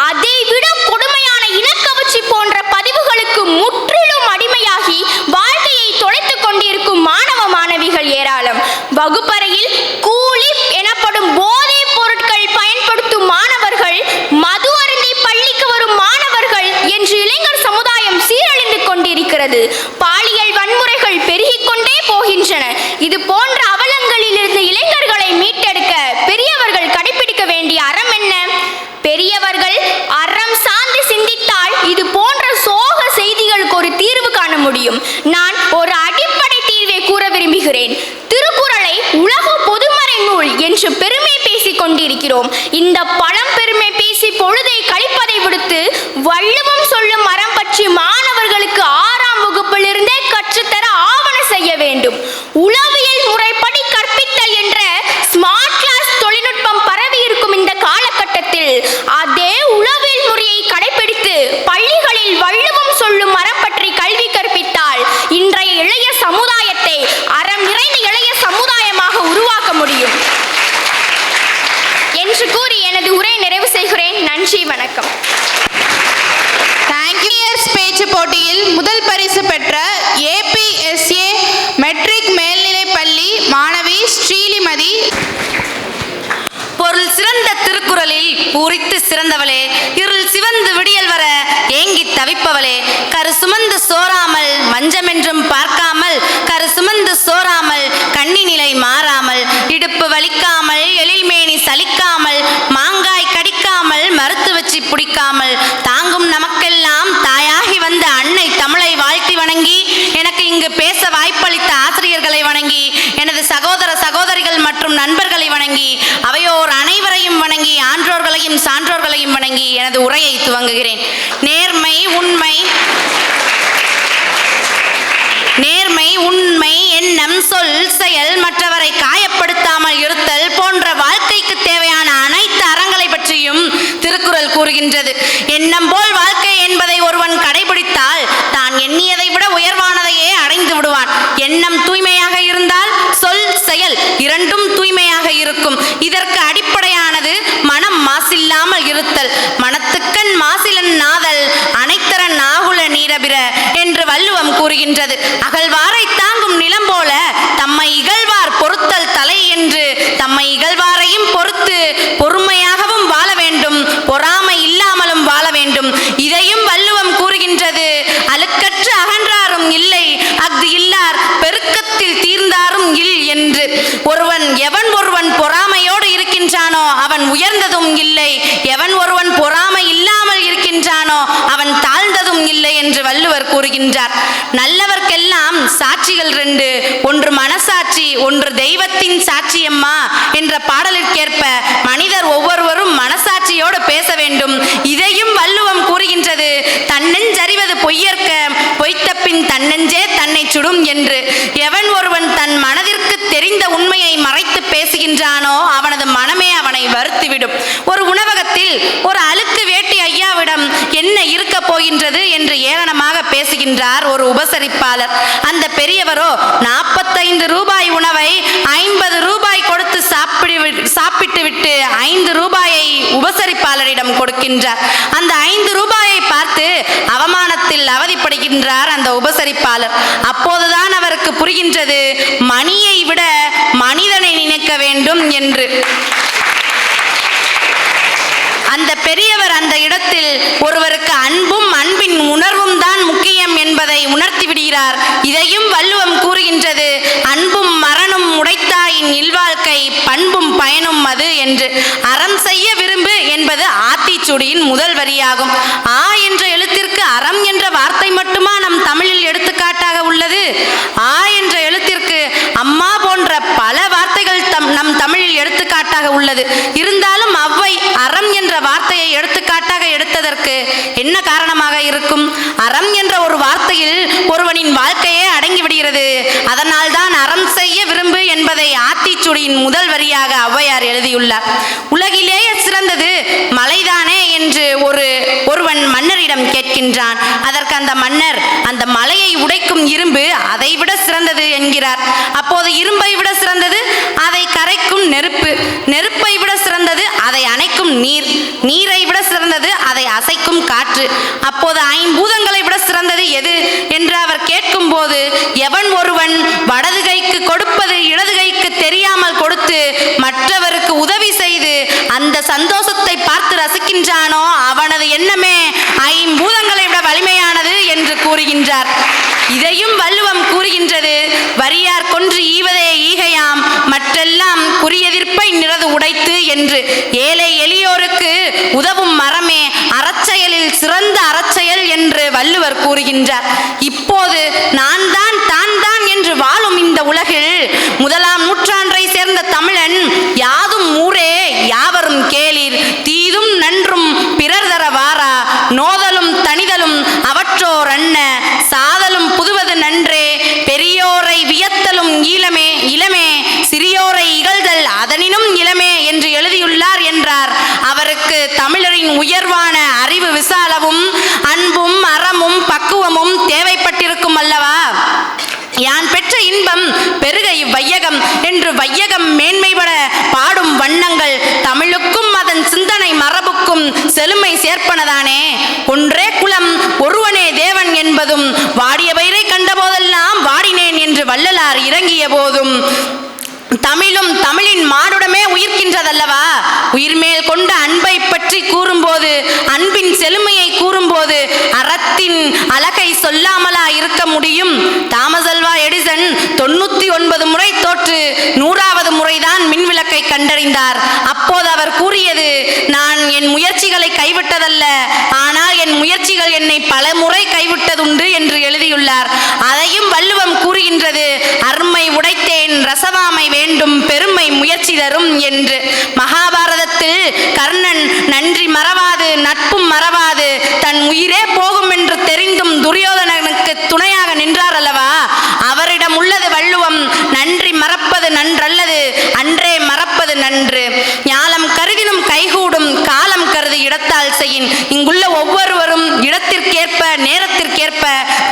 [SPEAKER 11] அதை விட கொடுமையான இனக்கவர்ச்சி போன்ற பதிவுகளுக்கு முற்றிலும் அடிமையாகி வாழ்க்கையை தொலைத்துக் கொண்டிருக்கும் மாணவ மாணவிகள் ஏராளம். வகுப்பறையில் கூலி எனப்படும் போதைப் பொருட்கள் பயன்படுத்தும் மாணவர்கள், மது அருந்தி பள்ளிக்கு வரும் மாணவர்கள் என்று இளைஞர் சமுதாயம் சீரழிந்து கொண்டிருக்கிறது. பாலியல் வன்முறைகள் பெருகிக் கொண்டே போகின்றன. இது போன்ற அவலங்களில் இருந்து இளைஞர்களை மீட்டெடுக்க பெரியவர்கள் கடைபிடிக்க வேண்டிய அறம் என்ன? பெரியவர்கள் அறம் சார்ந்து சிந்தித்தால் இது போன்ற சோக செய்திகளுக்கு ஒரு தீர்வு காண முடியும். நான் ஒரு அடிப்படை தீர்வை கூற விரும்புகிறேன். திருக்குறளை உலக பொதுமறை நூல் என்று பெருமை பேசிக் கொண்டிருக்கிறோம். இந்த பழம் பெருமை பேசி பொழுதை கழிப்பதை விடுத்து வள்ளுவம் சொல்லும் அறம் பற்றி மாணவர்களுக்கு 6ஆம் வகுப்பிலிருந்தே கற்றுத்தர ஆவண செய்ய வேண்டும். உளவியல் முறைப்படி கற்பித்தல் என்ற ஸ்மார்ட் கிளாஸ் தொழில்நுட்பம் பரவி இருக்கும் இந்த காலகட்டத்தில் அதே உளவியல் முறையை கடைபிடித்து பள்ளிகளில் வள்ளுவம் சொல்லும் அறம் பற்றி கல்வி கற்பித்தால் இன்றைய இளைய சமுதாயத்தை அறம் நிறைந்த இளைய சமுதாயமாக உருவாக்க முடியும் என்று கூறி எனது உரை நிறைவு செய்கிறேன். நன்றி, வணக்கம்.
[SPEAKER 5] பேச்சு போட்டியில் முதல் பரிசு பெற்ற APSA மெட்ரிக் மேல்நிலைப் பள்ளி மாணவி ஸ்ரீலிமதி.
[SPEAKER 12] பொருள் சிறந்த திருக்குறளில் பூரித்து சிறந்தவளே, இருள் சிவந்து விடியல் வர ஏங்கி தவிப்பவளே, கரு சுமந்து சோறாமல் மஞ்சமென்றும் பார்க்காமல், கரு சுமந்து சோறாமல் கண்ணி நிலை மாறாமல், இடுப்பு வலிக்காமல் எழில்மேனி சலிக்காமல், மாங்காய் கடிக்காமல் மறுத்து வச்சு பிடிக்காமல், தாங்கும் நமக்கெல்லாம் தாயாகி வந்த அன்னை தமிழை வாழ்த்தி வணங்கி, எனக்கு இங்கு பேச வாய்ப்பளித்த ஆசிரியர்களை வணங்கி, எனது சகோதர சகோதரிகள் மற்றும் நண்பர்களை வணங்கி, அவையோர் அனைவரையும் வணங்கி, ஆன்றோர்களையும் சான்றோர்களையும் வணங்கி எனது உரையை துவங்குகிறேன். நேர்மை, உண்மை, எண்ணம், சொல், செயல், மற்றவரை காயப்படுத்தாமல் இருத்தல் போன்ற வாழ்க்கைக்கு தேவையான அனைத்து அறங்களை பற்றியும் திருக்குறள் கூறுகின்றது. எண்ணம் போல் வாழ்க்கை என்பதை ஒருவன் கடைபிடித்தால் தான் எண்ணியதை விட உயர்வானதையே அடைந்து விடுவான். எண்ணம் தூய்மையாக இருந்தால் சொல், செயல் இரண்டும் தூய்மையாக இருக்கும். இதற்கு அடிப்படையானது மனம் மாசில்லாமல் இருத்தல். மனத்துக்கண் மாசிலன் நாதல் அனைத்து கூறுகின்றது. அகழ்வாரை தாங்கும் நிலம் போல தம்மை இகழ்வார் பொறுத்தல் தலை என்று தம்மை இகழ்வாரையும் பொறுத்து பொறுமையாகவும் வாழ வேண்டும், பொறாமை இல்லாமலும் வாழ வேண்டும். இதையும் வள்ளுவம் கூறுகின்றது. அழுக்கற்று அகன்றாரும் இல்லை, அஃது இல்லார் பெருக்கத்தில் தீர்ந்தாரும் இல் என்று. எவன் ஒருவன் பொறாமையோடு இருக்கின்றானோ அவன் உயர்ந்ததும் இல்லை, எவன் ஒருவன் பொறாமை இல்லாமல் இருக்கின்றானோ அவன் தாழ்ந்ததும் இல்லை என்று வள்ளுவர் கூறுகின்றார். நல்லவர்க்கெல்லாம் சாட்சிகள் 2, ஒன்று மனசாட்சி, ஒன்று தெய்வத்தின் சாட்சியம்மா என்ற பாடலுக்கேற்ப மனிதர் ஒவ்வொருவரும் மனசாட்சியோடு பேச வேண்டும். இதையும் வள்ளுவம் கூறுகின்றது. தன்னெஞ்சறிவது பொய்யற்க, பொய்த்த பின் தன்னெஞ்சே தன்னை சுடும் என்று. எவன் ஒருவன் தன் மனதிற்கு தெரிந்த உண்மையை மறைத்து பேசுகின்றானோ அவனது மனமே அவனை வருத்திவிடும். ஒரு உணவகத்தில் ஒரு அழுக்கு வேட்டி ஐயாவிடம் என்ன இருக்க போகின்றது என்று ஏளனமாக பேசுகின்றார் ஒரு உபசரிப்பாளர். அந்த பெரியவரோ 45 ரூபாய் உணவை 50 ரூபாய் கொடுத்து சாப்பிட்டுவிட்டு 5 ரூபாயை உபசரிப்பாளரிடம் கொடுக்கின்றார். அந்த 5 ரூபாயை பார்த்து அவமானத்தில் அவதிப்படுகின்றார் அந்த உபசரிப்பாளர். அப்போதுதான் அவருக்கு புரிகின்றது, மணியை விட மனிதனை நினைக்க வேண்டும் என்று. அந்த பெரியவர் அந்த இடத்தில் ஒருவருக்கு அன்பும் அன்பின் உணர்வும் தான் முக்கியம் என்பதை உணர்த்தி விடுகிறார். இதையும் வள்ளுவம் கூறுகின்றது. அன்பும் மரணும் உடைத்தாயின் இல்வாழ்க்கை, பண்பும் பயனும் அது என்று. அறம் செய்ய விரும்பு என்பது ஆத்திச்சூடியின் முதல் வரியாகும். ஆ என்ற எழுத்திற்கு அறம் என்ற வார்த்தை மட்டுமா நம் தமிழில் எடுத்துக்காட்டாக உள்ளது? ஆ என்ற எழுத்திற்கு அம்மா போன்ற பல வார்த்தைகள் நம் தமிழில் எடுத்துக்காட்டாக உள்ளது. இருந்தாலும் அவ்வை அறம் என்ற வார்த்தையை எடுத்துக்காட்டாக எடுத்ததற்கு என்ன காரணமாக இருக்கும்? அறம் என்ற ஒரு வார்த்தையில் ஒருவனின் வாழ்க்கையே அடங்கிவிடுகிறது. அதனால் தான் அறம் செய்ய விரும்பு என்பதை ஆத்திச்சூடியின் முதல் வரியாக ஔவையார் எழுதியுள்ளார். உலகிலேயே சிறந்தது மலைதானே என்று ஒருவன் மன்னரிடம் கேட்கின்றான். அதற்கு அந்த மன்னர், அந்த மலையை உடைக்கும் இரும்பு அதை விட சிறந்தது என்கிறார். அப்போது இரும்பை விட சிறந்தது அதை கரைக்கும் நெருப்பு, நெருப்பை விட சிறந்தது அதை அணைக்கும் நீர், நீரை விட சிறந்தது அதை அசைக்கும் காற்று. அப்போது ஐம்பூதங்களை விட சிறந்தது எது என்று அவர் கேட்கும் போது, எவன் ஒருவன் வடது கைக்கு கொடுப்பது இடது கைக்கு தெரியாமல் கொடுத்து மற்றவருக்கு உதவி செய்து அந்த சந்தோஷத்தை பார்த்து ரசிக்கின்றானோ அவனது எண்ணமே ஐம்பூதங்களை விட வலிமையானது என்று கூறுகின்றார். இதையும் வள்ளுவம் கூறுகின்றது. வரியார் கொன்று ஈவதே ஈகையாம், மற்றெல்லாம் குறியெதிர்ப்பை நிறது உடைத்து என்று. ஏழை எளியோருக்கு உதவும் மரமே அறச்செயலில் சிறந்த அறச்செயல் என்று வள்ளுவர் கூறுகின்றார். இப்போது நான் தான் தான் தான் என்று வாழும் இந்த உலகில் 1ஆம் நூற்றாண்டை சேர்ந்த தமிழன் யாதும் ஊரே யாவரும் கேளீர், தீதும் நன்றும் பிறர் தர வாரா, நோதலும் தனிதலும் அவற்றோர் அன்ன, சாதலும் புதுவது நன்றே, பெரியோரை வியத்தலும் இளமே, சிறியோரை இகழ்தல் அதனினும் இளமே என்று எழுதியுள்ளார் என்றார். அவருக்கு தமிழரின் உயர்வான அறிவு விசாலமும் அன்பும் அறமும் பக்குவமும் தேவைப்பட்டிருக்கும் அல்லவா? யான் பெற்ற இன்பம் பெருக இவ்வையகம் என்று வையகம் மேன்மைபட பாடும் வண்ணங்கள் தமிழுக்கும் அதன் சிந்தனை மரபுக்கும் செழுமை சேர்ப்பனதானே. ஒன்றே குலம் ஒருவனே தேவன் என்பதும், வாடிய பயிரை கண்ட போதெல்லாம் வாடினேன் என்று வள்ளலார் இறங்கிய போதும், தமிழும் தமிழின் மானுடமே உயிர்க்கின்றதல்லவா? உயிர்மேல் கொண்ட அன்பை பற்றி கூறும்போது, அன்பின் செழுமையை கூறும்போது அறத்தின் அழகை சொல்லாமலா இருக்க முடியும்? தாமஸ் அல்வா எடிசன் 99 முறை தோற்று 100வது முறைதான் மின்விளக்கை கண்டறிந்தார். அப்போது அவர் கூறியது, நான் என் முயற்சிகளை கைவிட்டதல்ல, ஆனால் என் முயற்சிகள் என்னை பல முறை கைவிட்டதுண்டு என்று எழுதியுள்ளார். அதையும் வள்ளுவம் கூறுகின்றது. அருமை உடைத்தேன் ரசவாமை வேண்டும், பெருமை முயற்சி தரும் என்று. மகாபாரதத்தில் கர்ணன் நன்றி மறவாது நட்பும் மறவாது தன் உயிரே போகும் என்று தெரிந்தும் துரியோதனனுக்கு துணையாக நின்றார் அல்லவா? அவரிடம் உள்ளது வள்ளுவம். நன்றி மறப்பது நன்றல்லது, அன்றே மறப்பது நன்று. ஞாலம் கருதினும் கைகூடும், காலம் கருதி இடத்தால் செய்யின். இங்குள்ள ஒவ்வொருவரும் இடத்திற்கேற்ப நேரத்திற்கேற்ப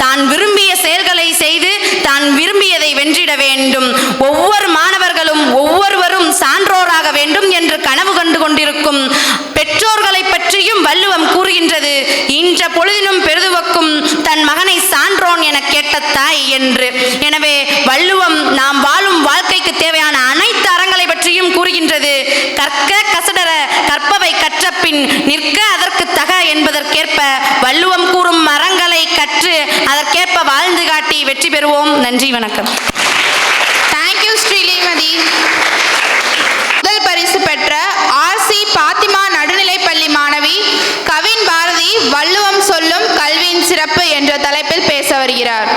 [SPEAKER 12] தான் விரும்பிய செயல்களை செய்து தான் விரும்பியதை வென்றிட வேண்டும். ஒவ்வொரு மாணவர்களும் ஒவ்வொருவரும் சான்றோராக வேண்டும் என்று கனவு கண்டு கொண்டிருக்கும் பெற்றோர்களை பற்றியும் வள்ளுவம் கூறுகின்றது. இன்ற பொழுதினும் பெருதுவக்கும் தன் மகனை சான்றோன் என கேட்ட தாய் என்று. எனவே வள்ளுவம் நாம் வாழும் வாழ்க்கைக்கு தேவையான அனைத்து அறங்களை பற்றியும் கூறுகின்றது. கற்க கசடர கற்பவை கற்ற பின் நிற்க அதற்கு தக என்பதற்கேற்ப வள்ளுவம் கூறும் அறங்களை கற்று அதற்கேற்ப வாழ்ந்து காட்டி வெற்றி பெறுவோம். நன்றி, வணக்கம்.
[SPEAKER 5] தேங்க்யூ ஸ்ரீமதி. முதல் பரிசு பெற்ற ஆர்சி பாத்திமா நடுநிலைப்பள்ளி மாணவி கவின் பாரதி வள்ளுவம் சொல்லும் கல்வியின் சிறப்பு என்ற தலைப்பில் பேச வருகிறார்.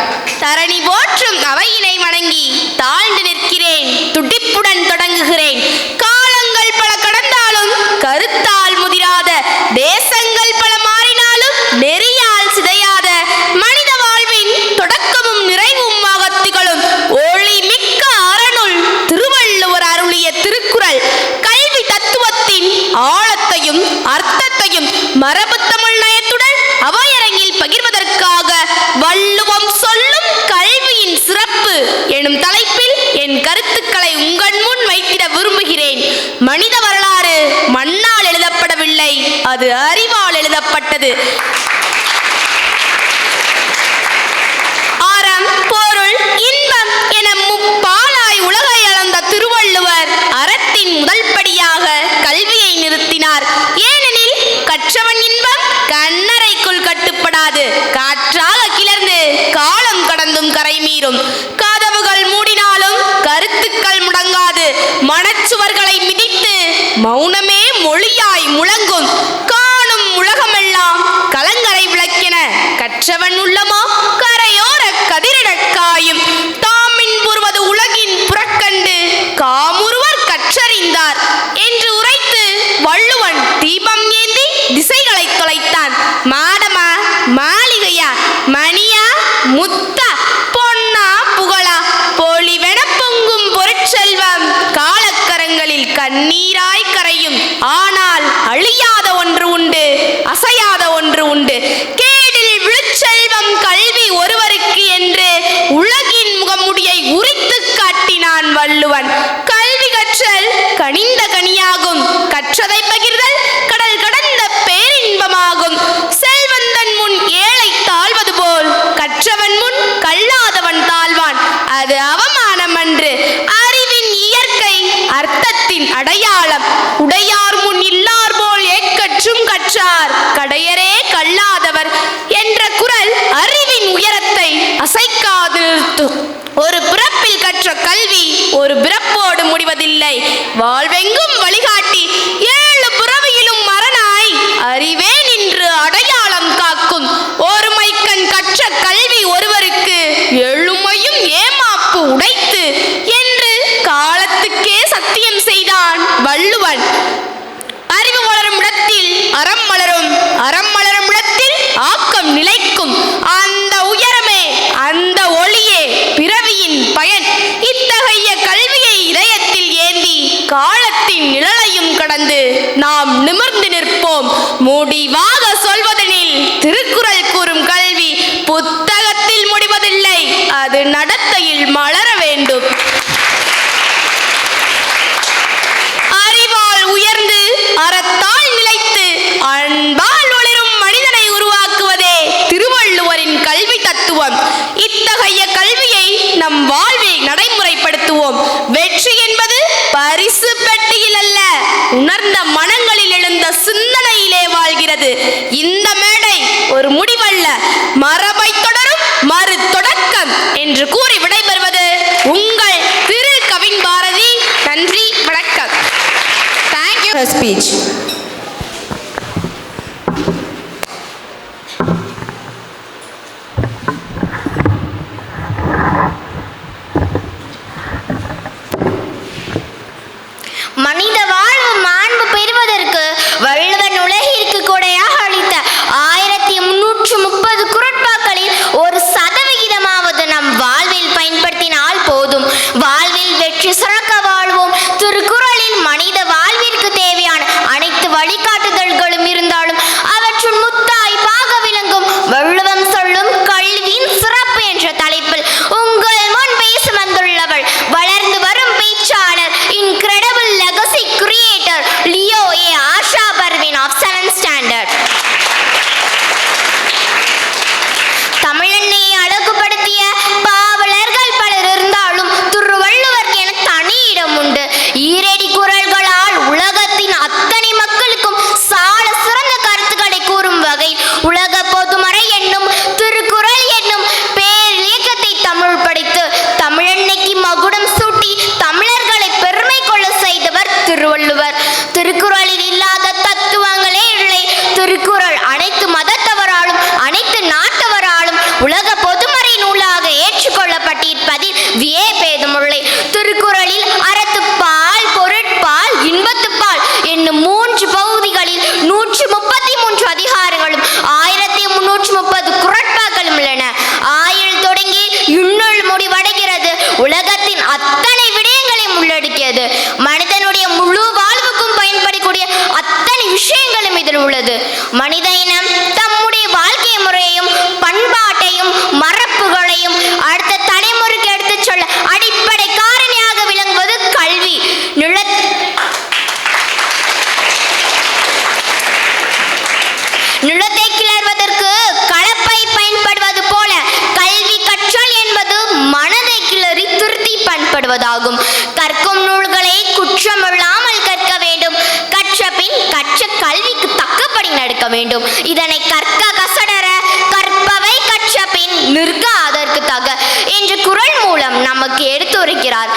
[SPEAKER 11] தரணி போற்றும் அவையினை வணங்கி தாழ்ந்து நிற்கிறேன், துடிப்புடன் தொடங்குகிறேன். காலங்கள் பல கடந்தாலும் கருத்தால் முதிராத, தேசங்கள் பல மாறினாலும் நெறியால் சிதையாத, மனித வாழ்வின் தொடக்கமும் நிறைவுமாக திகழும் ஒளி மிக்க அறனுள் திருவள்ளுவர் அருளிய திருக்குறள் கல்வி தத்துவத்தின் ஆழத்தையும் அர்த்தத்தையும் மரபு தமிழ் நயத்துடன் அவையரங்கில் பகிர்வதற்காக வள்ளுவம் சொல்லும் கல்வியின் சிறப்பு எனும் தலைப்பில் என் கருத்துக்களை உங்கள் முன் வைத்திட விரும்புகிறேன். மனித வரலாறு மண்ணால் எழுதப்படவில்லை, அது அறிவால் எழுதப்பட்டது. அறம், பொருள், இன்பம் என முப்பாலாய் உலகை அளந்த திருவள்ளுவர் அறத்தின் முதல் படியாக கல்வியை நிறுத்தினார். ஏனெனில் கற்றவன் இன்பம் கண்ணறைக்குள் கட்டுப்படாது, காற்றாக கிளர்ந்து காலம் கடந்தும் கரை மீறும். கதவுகள் மூடினாலும் கருத்துக்கள் முடங்காது, மனச்சுவர்களை மிதித்து மௌனமே மொழியாய் முழங்கும். காணும் உலகமெல்லாம் கலங்கரை விளக்கென கற்றவன் உள்ளமோ கரையோர கதிரென காயும். தாமின் புறுவது உலகின் புறக்கண்டு காமுறுவர் கற்றறிந்தார் என்று உரைத்து வள்ளுவன் தீபம் ஏந்தி திசைகளை தொலைத்தான். மாடமா, மாளிகையா, மணியா, முத்தா, பொன்னா, புகழா, பொலிவென பொங்கும் பொருட்செல்வம் காலக்கரங்களில் கண்ணீராய் கரையும். ஆனால் அழியாத ஒன்று உண்டு, அசையாத ஒன்று உண்டு. கேடில் விழுச்செல்வம் கல்வி ஒருவருக்கு என்று உலகின் முகமுடியை உரித்து காட்டினான் வள்ளுவன். கல்வி கற்றல் கனிந்த கனியாகும், கற்றதை பகிர்தல் கடல் கடந்த பேரின்பமாகும். செல்வந்தன் முன் ஏழை தாழ்வது போல் கற்றவன் முன் கல்லாதவன் தாழ்வான், அது அவமானம் அன்று. அறிவின் இயற்கை அர்த்தத்தின் அடையாளம். உடையார் முன் இல்லார் போல் ஏக்கற்றும் கற்றார் கடையரே கல்லாதவர் என்ற குறள் அறிவின் உயரத்தை அசைக்காது நிறுத்தும். ஒரு பிறப்பில் கற்ற கல்வி ஒரு பிறப்போடு முடிவதில்லை, வாழ்வெங்கும் வழிகாட்டி ஏழு பிறவியிலும் மரணாய் அறிவே நின்று அடையாளம் காக்கும். ஒருமைக்கண் கற்ற கல்வி ஒருவருக்கு எழுமையும் ஏமாப்பு உடைத்து என்று காலத்துக்கே சத்தியம் செய்தான் வள்ளுவன். அறிவு வளரும் இடத்தில் அறம் மலரும், அறம் மலரும் இடத்தில் ஆக்கம் நிலைக்கும். அந்த உயரமே, அந்த ஒளியே பிறவியின் பயன். இத்தகைய கல்வியை இதயத்தில் ஏந்தி காலத்தின் நிழலையும் கடந்து நாம் நிமிர்ந்து நிற்போம். முடிவாக சொல்வதெனில் திருக்குறள் கூறும் கல்வி புத்தகத்தில் முடிவதில்லை, அது நடத்தையில் மலர வேண்டும். அறிவால் உயர்ந்து அறத்தால் நிலைத்து அன்பால் ஒளிரும் மனிதனை உருவாக்குவதே திருவள்ளுவரின் கல்வி தத்துவம். இத்தகைய கல்வியை நம் வாழ்வில் நடைமுறைப்படுத்துவோம். வெற்றி என்பது பரிசு பெட்டியில் அல்ல, உணர்ந்த மனங்களில் எழுந்த சிந்தனையிலே வாழ்கிறது. இந்த மேடை ஒரு முடிவல்ல, மரபை தொடரும் மறு தொடக்கம் என்று கூறி விடைபெறுவது உங்கள் திரு கவின் பாரதி. நன்றி, வணக்கம்.
[SPEAKER 5] தேங்க்யூ.
[SPEAKER 7] ஸ்பீச்.
[SPEAKER 6] மனித வாழ்வு மாண்பு பெறுவதற்கு வள்ளுவன் உலகிற்கு கொடையாக அளித்த 1330 குறட்பாக்களில் 1% நம் வாழ்வில் பயன்படுத்தினால் போதும். வாழ்வில் வெற்றி சிறக்க வாழ்வோம். திருக்குறளில் மனித வாழ்விற்கு தேவையான அனைத்து வழிகாட்டுதல்களும் இருந்தாலும் அவற்றுள் முத்தாய் பாக விளங்கும் வள்ளுவம் சொல்லும் கல்வியின் சிறப்பு என்ற தலைப்பில் உங்கள் முன் பேச வந்துள்ளவள் வளர்ந்து வரும் பேச்சாளர், incredible legacy creator Leo A Asha Parveen of 7th standard. தமிழெண்ணை அழகுபட ஈரடி குரல்களால் உலகத்தின் அத்தனை மக்களுக்கும் சால சிறந்த கருத்துக்களை கூறும் வகை உலக பொதுமறை என்னும் திருக்குறள் என்னும் பேரியக்கத்தை தமிழ் படித்து தமிழன்னைக்கு மகுடம் சூட்டி தமிழர்களை பெருமை கொள்ள செய்தவர் திருவள்ளுவர். திருக்குறளில் இல்லாத தத்துவங்களே இல்லை. திருக்குறள் அனைத்து மதத்தவராலும் அனைத்து நாட்டவராலும் உலக பொதுமறை நூலாக ஏற்றுக்கொள்ளப்பட்டிருப்பதில் வியப்பேதுமில்லை. திருக்குறளில் அறத்துப்பால், பொருட்பால், இன்பத்துப்பால் என்னும் 3 பகுதிகளில் 133 அதிகாரங்களும் 1330 குறட்பாக்களும் உள்ளன. ஆயுள் தொடங்கி இன்னுள் முடிவடைகிறது. உலகத்தின் அத்தனை விடயங்களையும் உள்ளடக்கியது. மனிதனுடைய முழு வாழ்வுக்கும் பயன்படக்கூடிய அத்தனை விஷயங்களும் இதில் உள்ளது. மனித இனம் தம்முடைய வாழ்க்கை முறையையும் பண்பாட்டையும் மரபுகளையும் அடுத்த தலைமுறைக்கு எடுத்துச் சொல்ல அடிப்படை காரணியாக விளங்குவது கல்வி. நிலத்தை கிளறுவதற்கு கலப்பை பயன்படுவது போல கல்வி கற்றல் என்பது மனதை கிளறி திருத்தி பயன்படுவதாகும். கற்கும் நூல்களை குற்றமில்லாமல் கற்க வேண்டும். கற்ற பின் கற்ற கல்விக்கு தக்கபடி நடக்க வேண்டும். இதனை கற்க கசடர கற்பவை கற்ற பின் நிற்க அதற்கு தக என்று குறள் மூலம் நமக்கு எடுத்துரைக்கிறார்.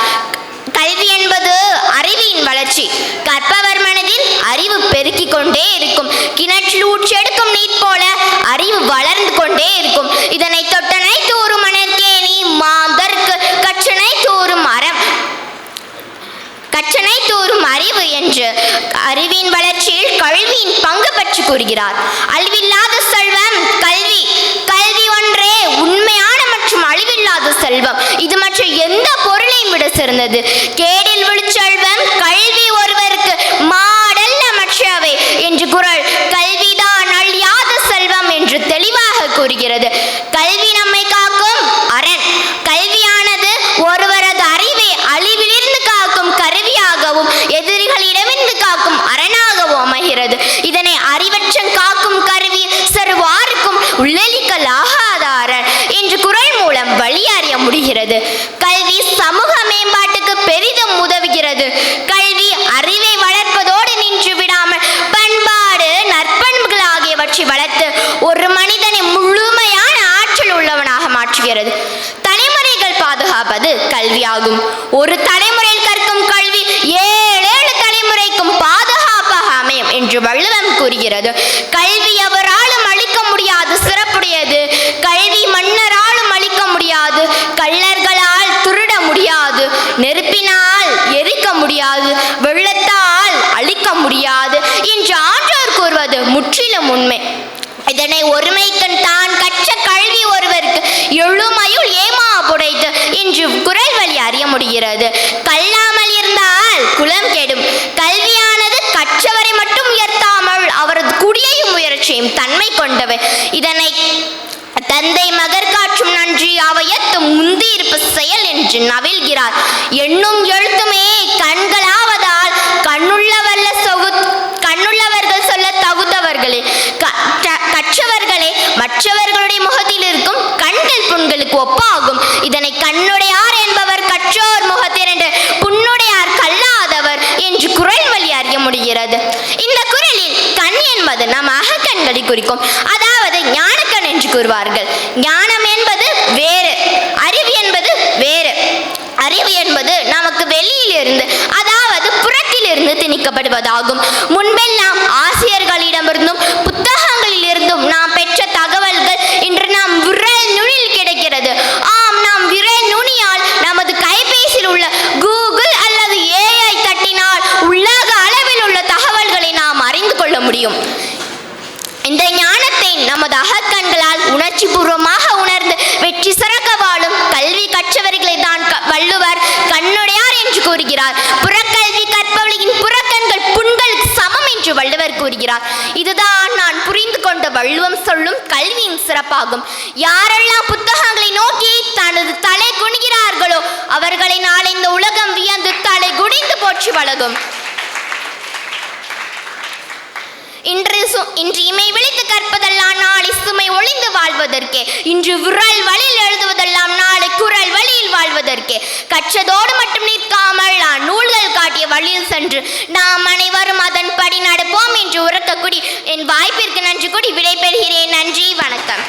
[SPEAKER 6] கல்வி என்பது அறிவின் வளர்ச்சி. கற்பவர் மனதில் அறிவு பெருக்கிக் கொண்டே இருக்கும். கிணற்றில் ஊற்றெடுக்கும் நீர் போல அறிவு வளர்ந்து கொண்டே இருக்கும். இதனை தொட்டனை தோறும் மணற்கேணி மாந்தர்க்கு கற்றனை தோறும் அறம் கற்றனை தோறும் அறிவு என்று அறிவின் வளர்ச்சியில் கல்வியின் பங்கு பற்றி கூறுகிறார். அழிவில்லாத செல்வம் கல்வி. கல்வி ஒன்றே உண்மையான மற்றும் அழிவில்லாத செல்வம். இது மற்ற எந்த பொருளையும் விட சிறந்தது. கேடில் விழுச்செல்வம் கல்வி ஒருவருக்கு மாடல்ல மற்றவை என்று குறள் கல்விதான் அழியாத செல்வம் என்று தெளிவாக கூறுகிறது. கல்வி நம்மை காக்கும் அரண். கல்வியானது ஒருவரது அறிவை அழிவிலிருந்து காக்கும் கருவியாகவும் எதிரிகளிடமிருந்து காக்கும் அரணாகவும் அமைகிறது. இதனை அறிவற்றன் காக்கும் கருவி சர்வாருக்கும் உள்ளளிக்கல் ஆகாத அரண் என்று குறள் மூலம் வழியறிய முடிகிறது. கல்வி சமூக மேம்பாட்டுக்கு பெரிதும் உதவுகிறது. கல்வி அறிவை வளர்ப்பதோடு நின்று விடாமல் பண்பாடு நற்பண்புகள் ஆகியவற்றை வளர்த்து ஒரு மனிதனை முழுமையான ஆற்றல் உள்ளவனாக மாற்றுகிறது. தலைமுறைகள் பாதுகாப்பது கல்வியாகும். ஒரு தலைமுறையில் கற்கும் கல்வி 7 தலைமுறைக்கும் பாதுகாப்பாக அமையும் என்று வள்ளுவம் கூறுகிறது. கல்வி எவராலும் அளிக்க முடியாது சிறப்புடையது. கல்வி மன்னராலும் அளிக்க முடியாது. கள்ளர்களால் திருட முடியாது. நெருப்பினால் எரிக்க முடியாது. வெள்ளத்தால் அழிக்க முடியாது என்று ஆன்றோர் கூறுவது முற்றிலும் உண்மை. இதனை ஒருமைக்கண் தான் கற்ற கல்வி ஒருவருக்கு எழுமையுள் ஏமா புடைத்து என்று குறள் வழி அறிய முடிகிறது. கல்லாமல் இருந்தால் குலம் கெடும். கல்வியானது கற்றவரை மட்டும் உயர்த்தாமல் அவரது குடியையும் உயர்ச்சியும் தன்மை கொண்டவை. இதனை தந்தை மகர் காற்றும் நன்றி அவையத்து முந்தி இருப்ப செயல் என்று நவில்கிறார். எண்ணும் எழுத்துமே கண்களாவதால் கண்ணுள்ளவர்கள் சொல்ல தகுந்தவர்களே. கற்றவர்களே மற்றவர்களுடைய முகத்தில் இருக்கும் கண்கள் புண்களுக்கு ஒப்பாகும். இதனை கண்ணுடையார் என்பவர் கற்றோர் முகத்திரண்டு புண்ணுடையார் கல்லாதவர் என்று குறள் வழி அறிய முடிகிறது. இந்த குறளில் கண் என்பது நம் அகக்கண்களை குறிக்கும். அதாவது ஞானக்கண் என்று கூறுவார்கள். ஞானம் என்பது வேறு, அறிவு என்பது வேறு. அறிவு என்பது நமக்கு வெளியிலிருந்து அதாவது புறத்திலிருந்து திணிக்கப்படுவதாகும். முன்பெல்லாம் ஆசிரியர்களிடமிருந்தும் புத்தகங்களில் இருந்தும் நாம் பெற்ற தகவல்கள் இன்று நாம் விரல் நுனியில் கிடைக்கிறது. ஆம், நாம் விரல் நுனியால் நமது கைபேசியில் உள்ள கூகுள் அல்லது AI தட்டினால் உலக அளவில் உள்ள தகவல்களை நாம் அறிந்து கொள்ள முடியும். இந்த ஞானத்தை நமது அகக்கண்களால் உணர்ச்சி பூர்வமாக உணர்ந்து வெற்றி சிறக்க வாழும் கல்வி கற்றவர்களை தான் வள்ளுவர் கண்ணுடையார் என்று கூறுகிறார். புறக்கல்வி கற்பவர்களின் புறக்கண்கள் புண்களுக்கு சமம் என்று வள்ளுவர் கூறுகிறார். இதுதான் நான் புரிந்து கொண்ட வள்ளுவம் சொல்லும் கல்வியின் சிறப்பாகும். யாரெல்லாம் புத்தகங்களை நோக்கி தனது தலை குனிகிறார்களோ அவர்களை நாளை இந்த உலகம் வியந்து தலை குனிந்து போற்றி வழங்கும். இன்று இமை விழித்து கற்பதெல்லாம் நாளை சுமை ஒளிந்து வாழ்வதற்கே. இன்று விரல் வழியில் எழுதுவதெல்லாம் நாளை குரல் வழியில் வாழ்வதற்கே. கற்றதோடு மட்டும் நிற்காமல் நான் நூல்கள் காட்டிய வழியில் சென்று நாம் அனைவரும் அதன்படி நடப்போம் என்று உறக்க கூடி என் வாய்ப்பிற்கு நன்றி கூடி விடைபெறுகிறேன். நன்றி, வணக்கம்.